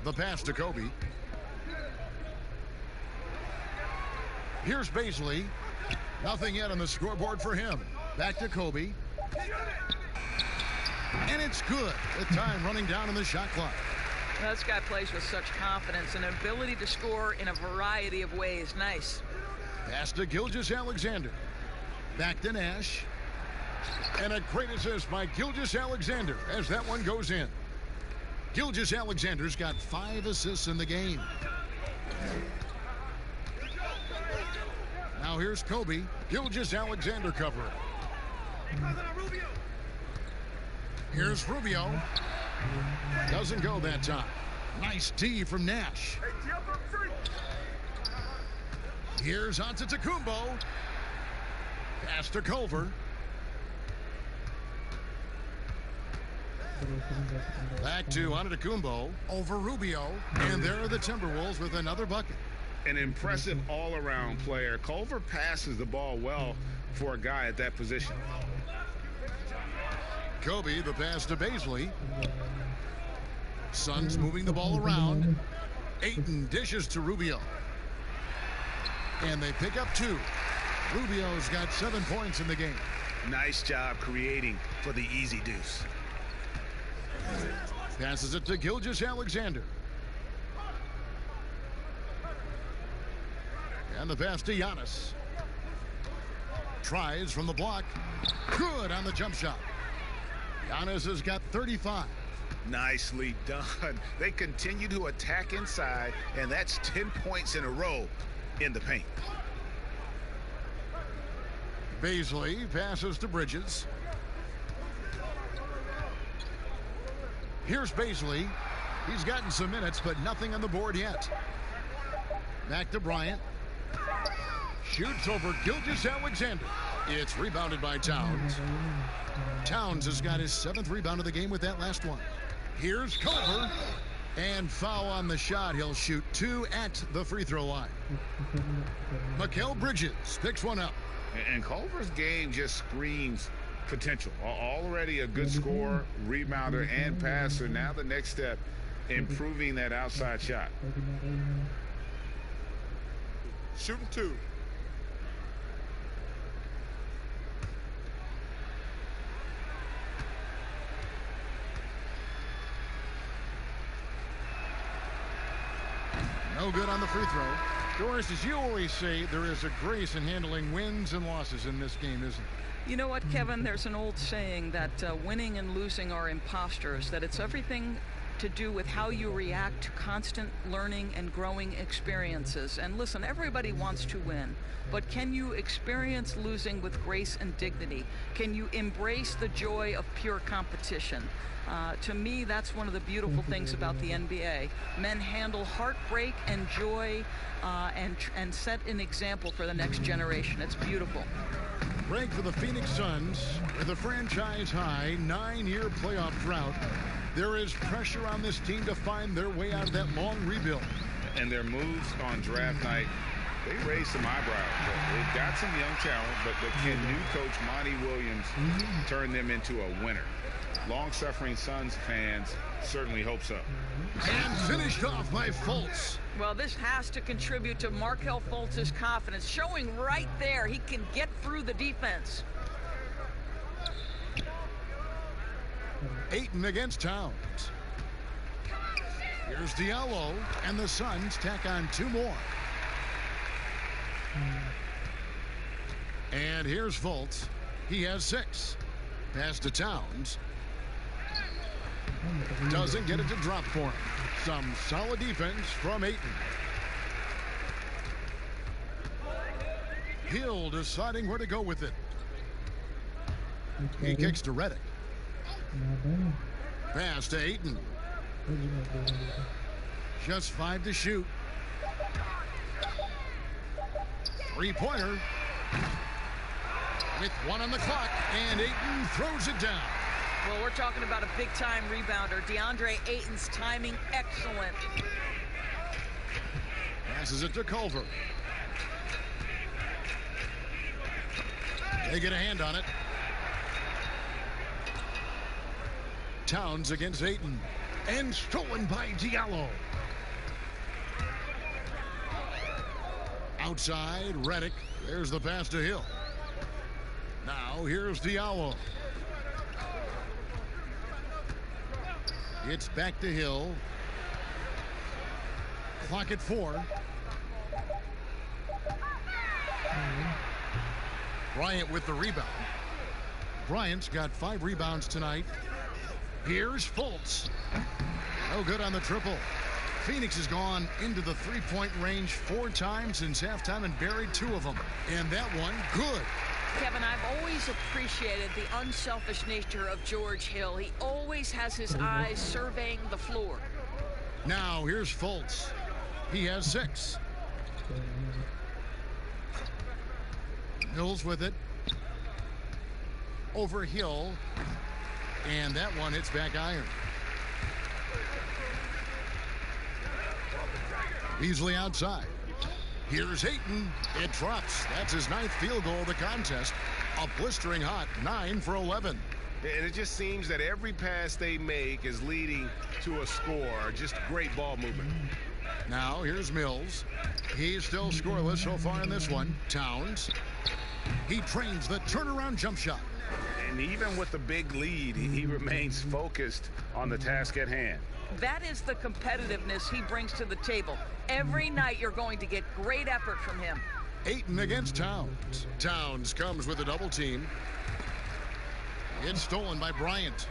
The pass to Kobe. Here's Baisley. Nothing yet on the scoreboard for him. Back to Kobe. And it's good. The time running down in the shot clock. Now, this guy plays with such confidence and ability to score in a variety of ways. Nice. Pass to Gilgeous-Alexander. Back to Nash. And a great assist by Gilgeous-Alexander as that one goes in. Gilgeous-Alexander's got 5 assists in the game. Now here's Kobe. Gilgeous-Alexander covering. Here's Rubio. Doesn't go that time. Nice D from Nash. Here's Antetokounmpo. Pass to Culver. Back to Antetokounmpo over Rubio. And there are the Timberwolves with another bucket. An impressive all-around player. Culver passes the ball well for a guy at that position. Kobe, the pass to Baisley. Suns moving the ball around. Ayton dishes to Rubio. And they pick up 2. Rubio's got 7 points in the game. Nice job creating for the easy deuce. Passes it to Gilgeous-Alexander. And the pass to Giannis. Tries from the block. Good on the jump shot. Giannis has got 35. Nicely done. They continue to attack inside, and that's 10 points in a row in the paint. Baisley passes to Bridges. Here's Baisley. He's gotten some minutes, but nothing on the board yet. Back to Bryant. Shoots over Gilgeous-Alexander. It's rebounded by Towns. Towns has got his 7th rebound of the game with that last one. Here's Culver. And foul on the shot. He'll shoot 2 at the free throw line. Mikal Bridges picks one up. And Culver's game just screams potential. Already a good scorer, rebounder, and passer. Now the next step, improving that outside shot. Shooting 2. No good on the free throw. Doris, as you always say, there is a grace in handling wins and losses in this game, isn't there? You know what, Kevin? There's an old saying that winning and losing are imposters, that it's everything to do with how you react to constant learning and growing experiences. And listen, everybody wants to win, but can you experience losing with grace and dignity? Can you embrace the joy of pure competition? To me, that's one of the beautiful things about the NBA. Men handle heartbreak and joy and set an example for the next generation. It's beautiful. Break for the Phoenix Suns with a franchise-high 9-year playoff drought. There is pressure on this team to find their way out of that long rebuild. And their moves on draft night, they raised some eyebrows. They've got some young talent, but can new coach Monty Williams turn them into a winner? Long-suffering Suns fans certainly hope so. And finished off by Fultz. Well, this has to contribute to Markelle Fultz's confidence, showing right there he can get through the defense. Ayton against Towns. Here's Diallo, and the Suns tack on 2 more. And here's Fultz. He has 6. Pass to Towns. Doesn't get it to drop for him. Some solid defense from Ayton. Hill deciding where to go with it. He kicks to Redick. Pass to Ayton. Just 5 to shoot. 3-pointer. With 1 on the clock, and Ayton throws it down. Well, we're talking about a big-time rebounder. DeAndre Ayton's timing, excellent. Passes it to Culver. They get a hand on it. Towns against Ayton. And stolen by Diallo. Outside, Redick. There's the pass to Hill. Now, here's Diallo. It's back to Hill. Clock at 4. Bryant with the rebound. Bryant's got 5 rebounds tonight. Here's Fultz. No good on the triple. Phoenix has gone into the 3-point range 4 times since halftime and buried 2 of them. And that one, good. Kevin, I've always appreciated the unselfish nature of George Hill. He always has his eyes surveying the floor. Now, here's Fultz. He has 6. Mills with it. Over Hill. And that one hits back iron. Beasley outside. Here's Ayton. It drops. That's his 9th field goal of the contest. A blistering hot 9 for 11. And it just seems that every pass they make is leading to a score. Just great ball movement. Now here's Mills. He's still scoreless so far in this one. Towns. He trains the turnaround jump shot. And even with the big lead, he remains focused on the task at hand. That is the competitiveness he brings to the table. Every night you're going to get great effort from him. Ayton against Towns. Towns comes with a double team. It's stolen by Bryant.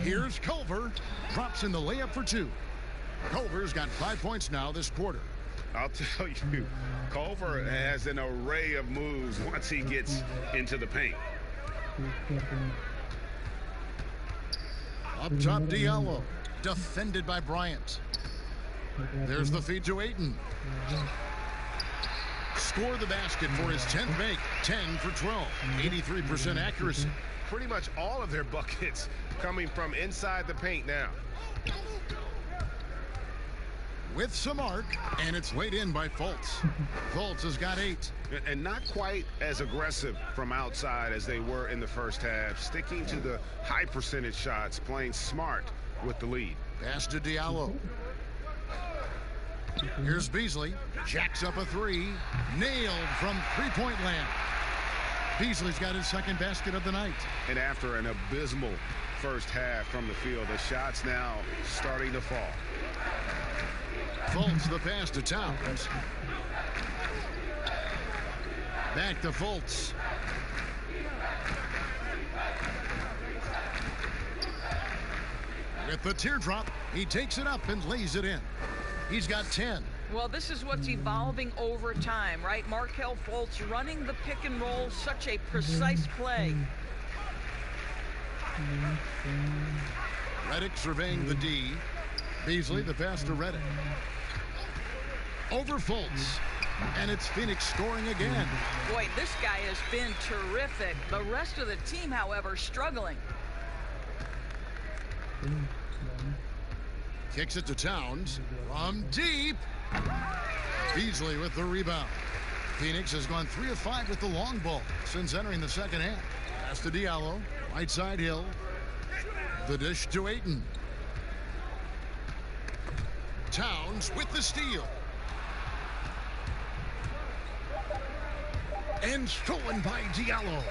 Here's Culver. Drops in the layup for 2. Culver's got 5 points now this quarter. I'll tell you, Culver has an array of moves once he gets into the paint. Up top, Diallo. Defended by Bryant. There's the feed to Ayton. Score the basket for his 10th make. 10 for 12. 83% accuracy. Pretty much all of their buckets coming from inside the paint now. With some arc, and it's laid in by Fultz. Fultz has got 8. And not quite as aggressive from outside as they were in the first half. Sticking to the high percentage shots, playing smart with the lead. Pass to Diallo. Here's Beasley. Jacks up a 3. Nailed from three-point land. Beasley's got his second basket of the night. And after an abysmal first half from the field, the shots now starting to fall. Fultz the pass to Towns. Back to Fultz. With the teardrop, he takes it up and lays it in. He's got 10. Well, this is what's evolving over time, right? Markelle Fultz running the pick and roll, such a precise play. Redick surveying the D. Beasley the pass to Redick. Over Fultz. And it's Phoenix scoring again. Boy, this guy has been terrific. The rest of the team, however, struggling. Kicks it to Towns. From deep. Beasley with the rebound. Phoenix has gone 3 of 5 with the long ball since entering the second half. Pass to Diallo. Right side Hill. The dish to Ayton. Towns with the steal. And stolen by Diallo.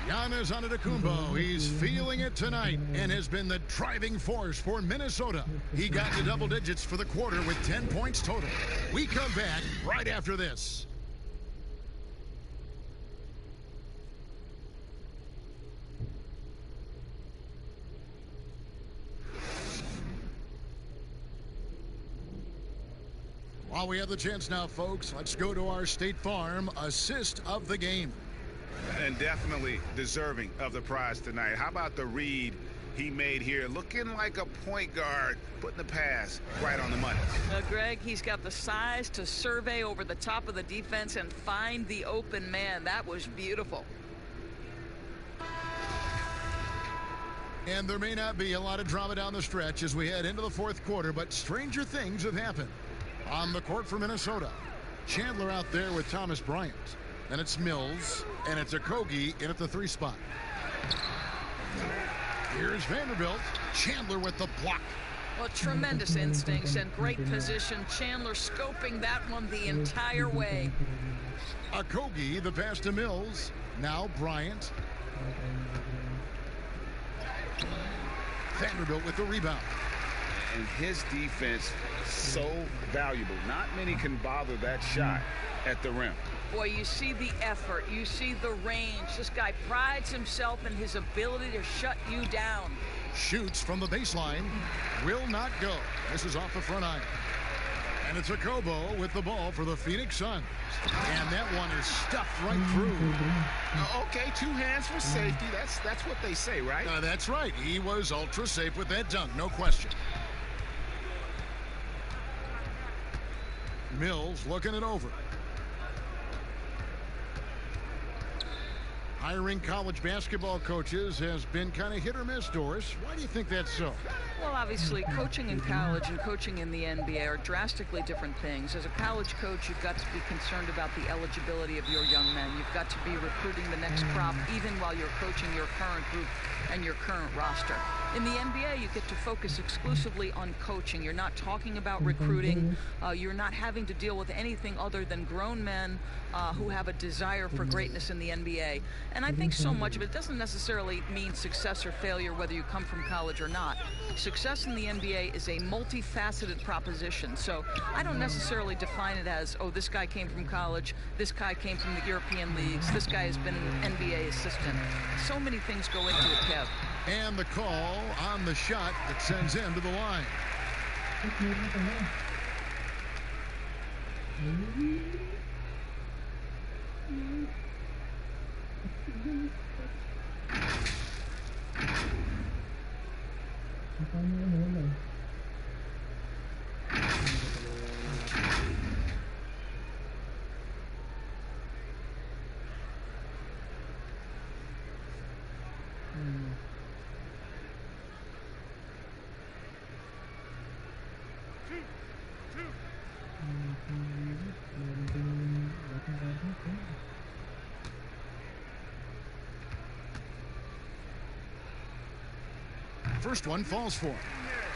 Giannis Antetokounmpo, he's feeling it tonight and has been the driving force for Minnesota. He got to double digits for the quarter with 10 points total. We come back right after this. While we have the chance now, folks, let's go to our State Farm assist of the game. And definitely deserving of the prize tonight. How about the read he made here? Looking like a point guard, putting the pass right on the money. Greg, he's got the size to survey over the top of the defense and find the open man. That was beautiful. And there may not be a lot of drama down the stretch as we head into the fourth quarter, but stranger things have happened. On the court for Minnesota, Chandler out there with Thomas Bryant. And it's Mills, and it's Okogie in at the 3 spot. Here's Vanderbilt. Chandler with the block. Well, tremendous instincts and great position. Chandler scoping that one the entire way. Okogie, the pass to Mills. Now Bryant. Vanderbilt with the rebound. And his defense so valuable. Not many can bother that shot at the rim. Boy, you see the effort. You see the range. This guy prides himself in his ability to shut you down. Shoots from the baseline. Will not go. This is off the front iron. And it's Okobo with the ball for the Phoenix Suns. And that one is stuffed right through. Okay, 2 hands for safety. That's what they say, right? That's right. He was ultra safe with that dunk, no question. Mills looking it over. Hiring college basketball coaches has been kind of hit or miss, Doris. Why do you think that's so? Well, obviously, coaching in college and coaching in the NBA are drastically different things. As a college coach, you've got to be concerned about the eligibility of your young men. You've got to be recruiting the next crop, even while you're coaching your current group and your current roster. In the NBA, you get to focus exclusively on coaching. You're not talking about recruiting. You're not having to deal with anything other than grown men who have a desire for greatness in the NBA. And I think so much of it doesn't necessarily mean success or failure, whether you come from college or not. Success in the NBA is a multifaceted proposition. So I don't necessarily define it as, oh, this guy came from college, this guy came from the European leagues, this guy has been an NBA assistant. So many things go into it, Kev. And the call on the shot that sends him to the line. First one falls for him.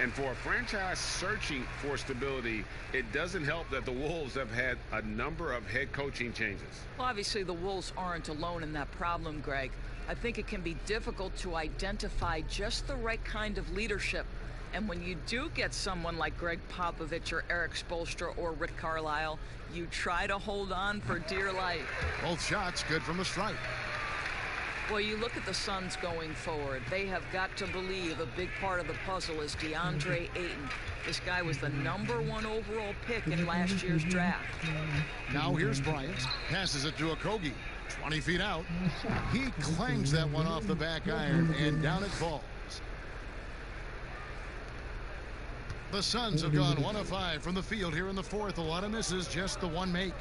And for a franchise searching for stability, it doesn't help that the Wolves have had a number of head coaching changes. Well, obviously, the Wolves aren't alone in that problem, Greg. I think it can be difficult to identify just the right kind of leadership. And when you do get someone like Greg Popovich or Eric Spoelstra or Rick Carlisle, you try to hold on for dear life. Both shots good from the stripe. Well, you look at the Suns going forward. They have got to believe a big part of the puzzle is DeAndre Ayton. This guy was the #1 overall pick in last year's draft. Now here's Bryant. Passes it to Okogie. 20 feet out. He clangs that one off the back iron, and down it falls. The Suns have gone 1 of 5 from the field here in the fourth. A lot of misses, just the one make.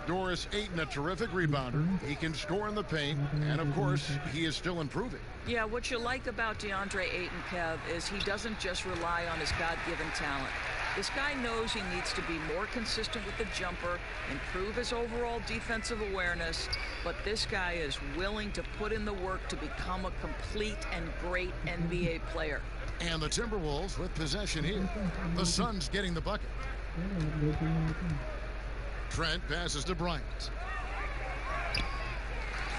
Doris Ayton, a terrific rebounder. He can score in the paint, and of course, he is still improving. Yeah, what you like about DeAndre Ayton, Kev, is he doesn't just rely on his God-given talent. This guy knows he needs to be more consistent with the jumper, improve his overall defensive awareness, but this guy is willing to put in the work to become a complete and great NBA player. And the Timberwolves with possession here. The Suns getting the bucket. Trent passes to Bryant.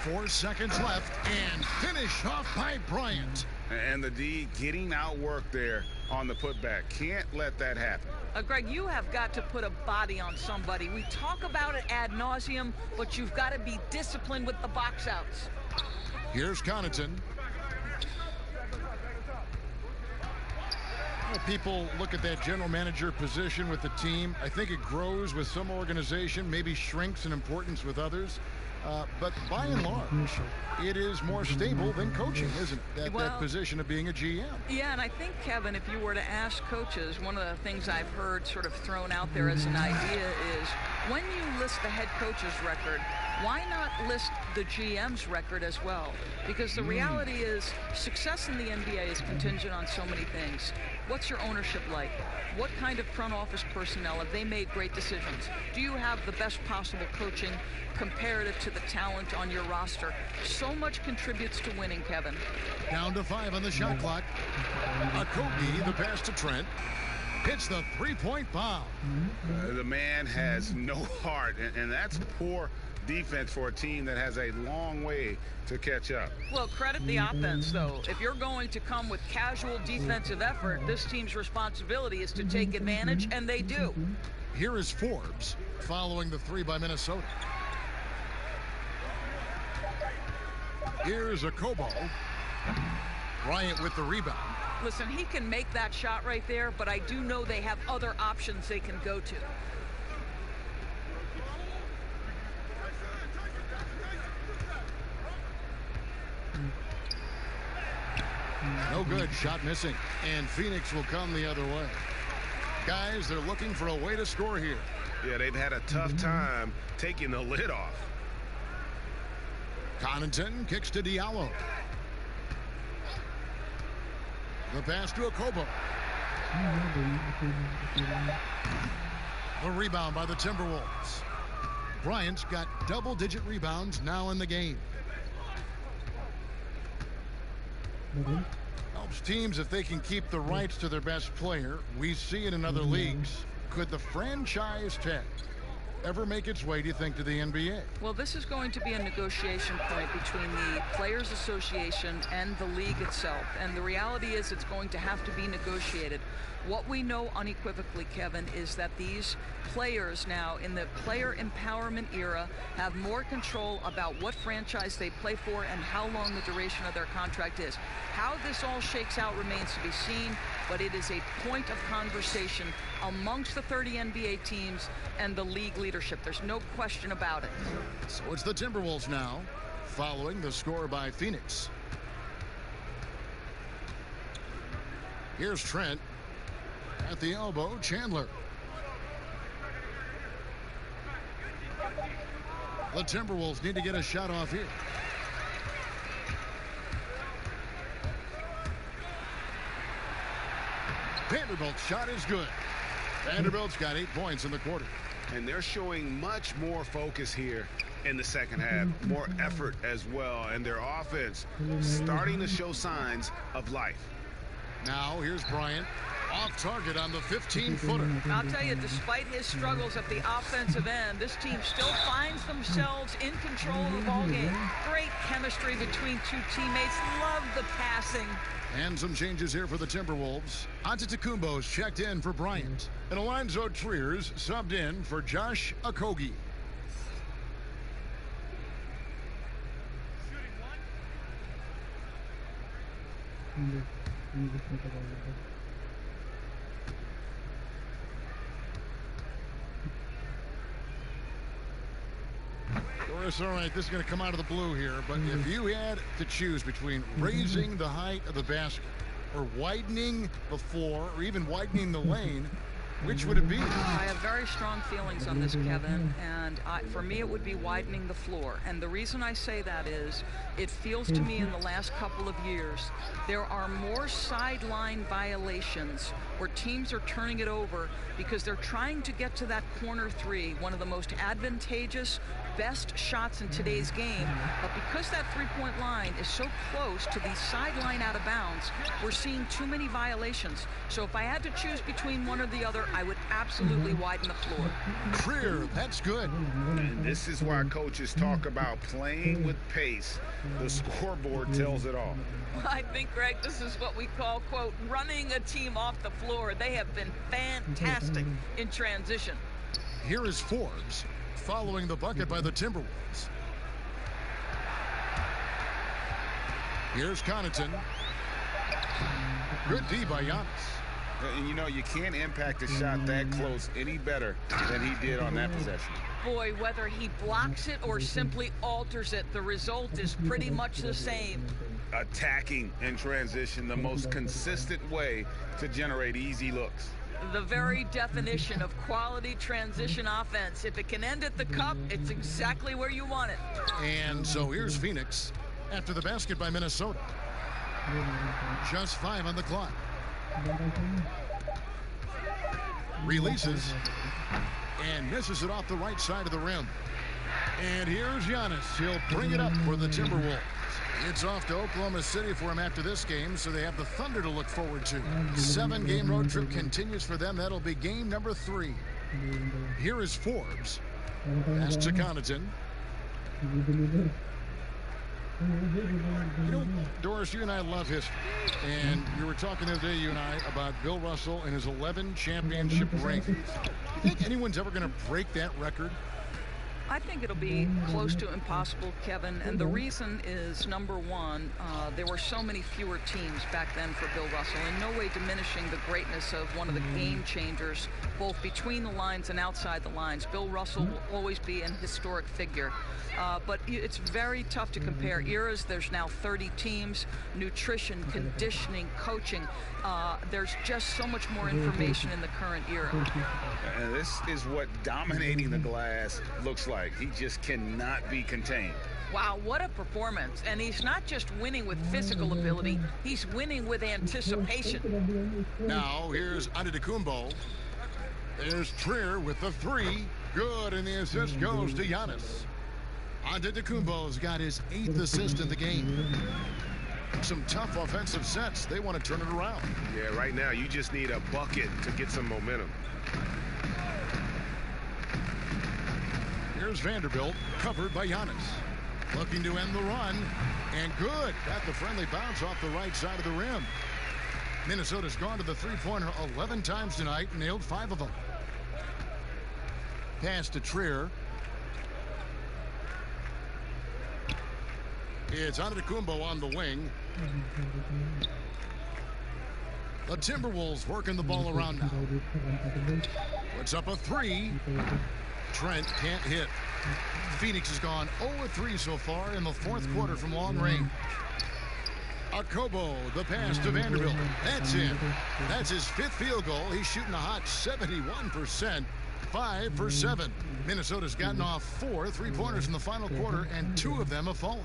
4 seconds left, and finish off by Bryant. And the D getting outworked there on the putback. Can't let that happen. Greg, you have got to put a body on somebody. We talk about it ad nauseum, but you've got to be disciplined with the box outs. Here's Connaughton. People look at that general manager position with the team. I think it grows with some organization, maybe shrinks in importance with others. But by and large, it is more stable than coaching, isn't it? That position of being a GM. Yeah, and I think, Kevin, if you were to ask coaches, one of the things I've heard sort of thrown out there as an idea is when you list the head coach's record, why not list the GM's record as well? Because the reality is success in the NBA is contingent on so many things. What's your ownership like? What kind of front office personnel? Have they made great decisions? Do you have the best possible coaching comparative to the talent on your roster? So much contributes to winning, Kevin. Down to 5 on the shot clock. Okogie, the pass to Trent. Hits the three-point bomb. The man has no heart, and that's poor defense for a team that has a long way to catch up. Well, credit the offense, though. If you're going to come with casual defensive effort, this team's responsibility is to take advantage, and they do. Here is Forbes following the 3 by Minnesota. Here's a Kobo. Bryant with the rebound. Listen, he can make that shot right there, but I do know they have other options they can go to. No good. Shot missing. And Phoenix will come the other way. Guys, they're looking for a way to score here. Yeah, they've had a tough time taking the lid off. Connaughton kicks to Diallo. The pass to Okobo. The rebound by the Timberwolves. Bryant's got double-digit rebounds now in the game. Helps teams if they can keep the rights to their best player. We see it in other leagues. Could the franchise tag ever make its way, do you think, to the NBA? Well, this is going to be a negotiation point between the Players Association and the league itself. And the reality is it's going to have to be negotiated. What we know unequivocally, Kevin, is that these players now in the player empowerment era have more control about what franchise they play for and how long the duration of their contract is. How this all shakes out remains to be seen, but it is a point of conversation amongst the 30 NBA teams and the league leadership. There's no question about it. So it's the Timberwolves now, following the score by Phoenix. Here's Trent. At the elbow, Chandler. The Timberwolves need to get a shot off here. Vanderbilt's shot is good. Vanderbilt's got 8 points in the quarter. And they're showing much more focus here in the second half. More effort as well. And their offense starting to show signs of life. Now here's Bryant. Off target on the 15-footer. I'll tell you, despite his struggles at the offensive end, this team still finds themselves in control of the ball game. Great chemistry between two teammates. Love the passing. And some changes here for the Timberwolves. Antetokounmpo's checked in for Bryant. And Lonzo Trier's subbed in for Josh Okogie. Doris, all right, this is going to come out of the blue here, but if you had to choose between raising the height of the basket or widening the floor or even widening the lane, which would it be? I have very strong feelings on this, Kevin, and for me it would be widening the floor. And the reason I say that is it feels to me in the last couple of years there are more sideline violations where teams are turning it over because they're trying to get to that corner three, one of the most advantageous, best shots in today's game. But because that three-point line is so close to the sideline out of bounds, we're seeing too many violations. So if I had to choose between one or the other, I would absolutely widen the floor. Trier, that's good. And this is why coaches talk about playing with pace. The scoreboard tells it all. I think, Greg, this is what we call, quote, running a team off the floor. They have been fantastic in transition. Here is Forbes following the bucket by the Timberwolves. Here's Connaughton. Good D by Giannis. And you know, you can't impact a shot that close any better than he did on that possession. Boy, whether he blocks it or simply alters it, the result is pretty much the same. Attacking in transition, the most consistent way to generate easy looks. The very definition of quality transition offense. If it can end at the cup, it's exactly where you want it. And so here's Phoenix after the basket by Minnesota. Just 5 on the clock. Releases and misses it off the right side of the rim. And here's Giannis. He'll bring it up for the Timberwolves. It's off to Oklahoma City for him after this game, so they have the Thunder to look forward to. 7-game road trip continues for them. That'll be game number 3. Here is Forbes. Pass to Connaughton. You know, Doris, you and I love history. And we were talking the other day, you and I, about Bill Russell and his 11 championship rings. Do you think anyone's ever going to break that record? I think it'll be close to impossible, Kevin, and the reason is, number one, there were so many fewer teams back then for Bill Russell, in no way diminishing the greatness of one of the game changers, both between the lines and outside the lines. Bill Russell will always be an historic figure. But it's very tough to compare eras. There's now 30 teams, nutrition, conditioning, coaching. There's just so much more information in the current era. And this is what dominating the glass looks like. He just cannot be contained. Wow, what a performance. And he's not just winning with physical ability, he's winning with anticipation. Now, here's Antetokounmpo. There's Trier with the 3. Good, and the assist goes to Giannis. Antetokounmpo's got his 8th assist in the game. Some tough offensive sets. They want to turn it around. Yeah, right now you just need a bucket to get some momentum. Here's Vanderbilt, covered by Giannis. Looking to end the run, and good. Got the friendly bounce off the right side of the rim. Minnesota's gone to the three-pointer 11 times tonight, nailed 5 of them. Pass to Trier. It's Antetokounmpo on the wing. The Timberwolves working the ball around now. Puts up a 3. Trent can't hit. Phoenix has gone 0-3 so far in the 4th quarter from long range. Akobo, the pass to Vanderbilt. That's in. That's his 5th field goal. He's shooting a hot 71%. 5 for 7. Minnesota's gotten off 4 3-pointers in the final quarter, and 2 of them have fallen.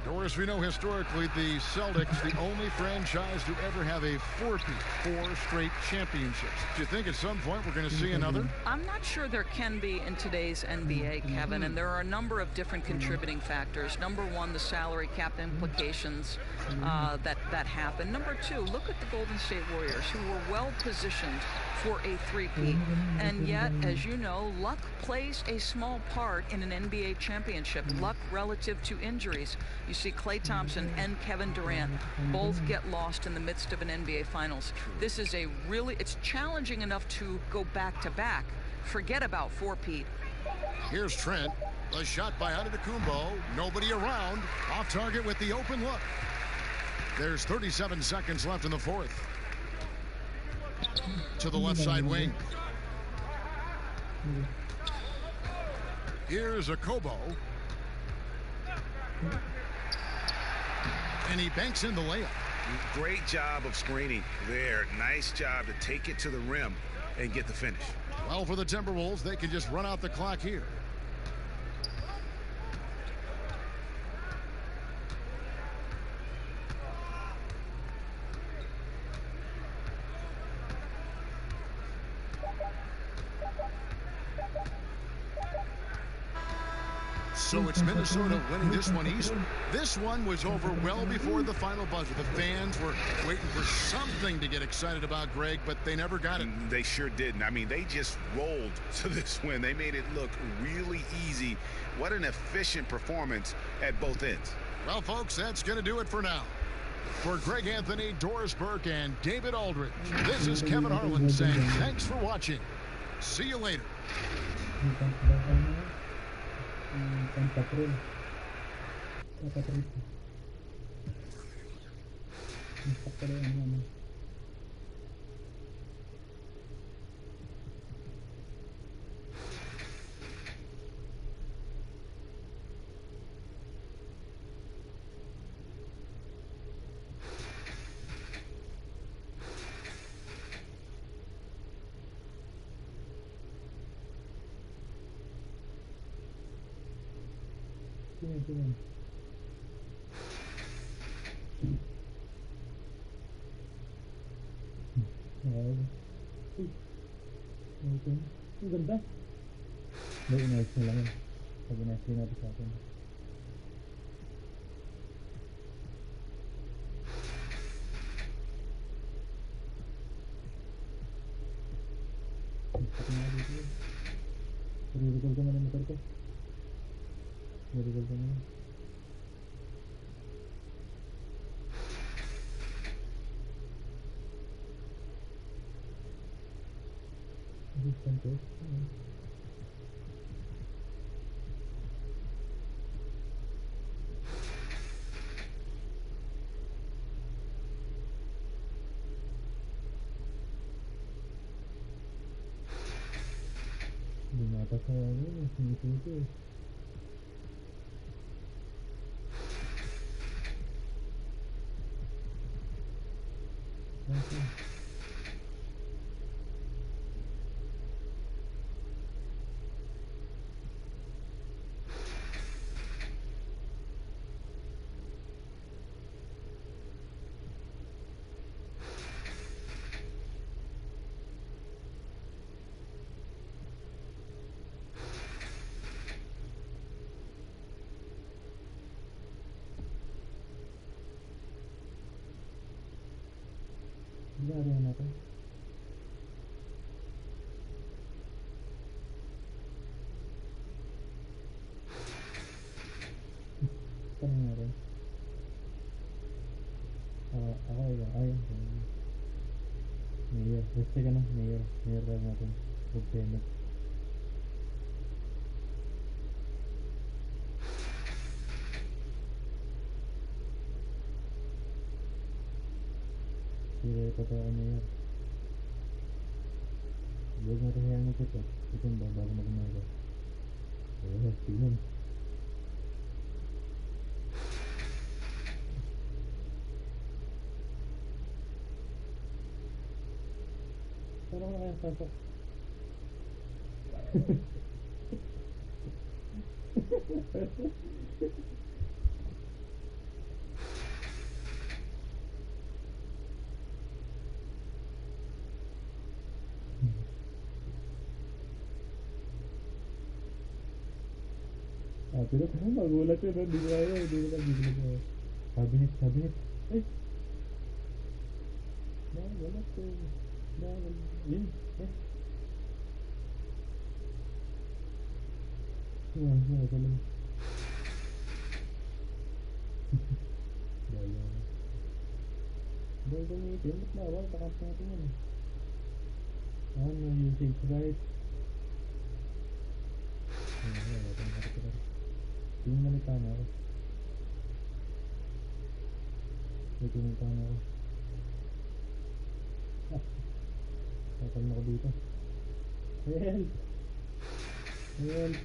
Doris, we know historically the Celtics, the only franchise to ever have a four-peat, 4 straight championships. Do you think at some point we're going to see another? I'm not sure there can be in today's NBA, Kevin, and there are a number of different contributing factors. Number one, the salary cap implications that happen. Number two, look at the Golden State Warriors, who were well positioned for a three-peat. And yet, as you know, luck plays a small part in an NBA championship. Luck relative to injuries. You see Klay Thompson and Kevin Durant both get lost in the midst of an NBA Finals. This is it's challenging enough to go back-to-back. Forget about four-peat. Here's Trent. The shot by Antetokounmpo. Nobody around. Off target with the open look. There's 37 seconds left in the fourth. To the left side wing. Here's a Kobo. And he banks in the layup. Great job of screening there. Nice job to take it to the rim and get the finish. Well, for the Timberwolves, they can just run out the clock here. So it's Minnesota winning this one easily. This one was over well before the final buzzer. The fans were waiting for something to get excited about, Greg, but they never got it. They sure didn't. I mean, they just rolled to this win. They made it look really easy. What an efficient performance at both ends. Well, folks, that's going to do it for now. For Greg Anthony, Doris Burke, and David Aldridge, this is Kevin Harlan saying thanks for watching. See you later. Ganda. Very nice na lang. Pag nice natin sa atin. Re-recall ko na ng motor ko. Re-recall ko na. Hindi nata sa sinisi. Okay. Ada yang apa? Apa? Ayah. Nih ya, pasti kan nih ya natin. Problema. Tidak kataannya ya. Belum ada yang itu tuh. Itu baru mana. Oh, bingung. Tolong ayah sosok. Pero magulat yun, hindi ko kaya, hindi ko kaya. Cabinet. Ay! Wala ko. Yun, eh. Salam. Dahil gamitin, ba't bawal? Takas natin yun. Ano, usage right? Pinalita na ako. Pinalita na ako. Tatal na ako dito. Help!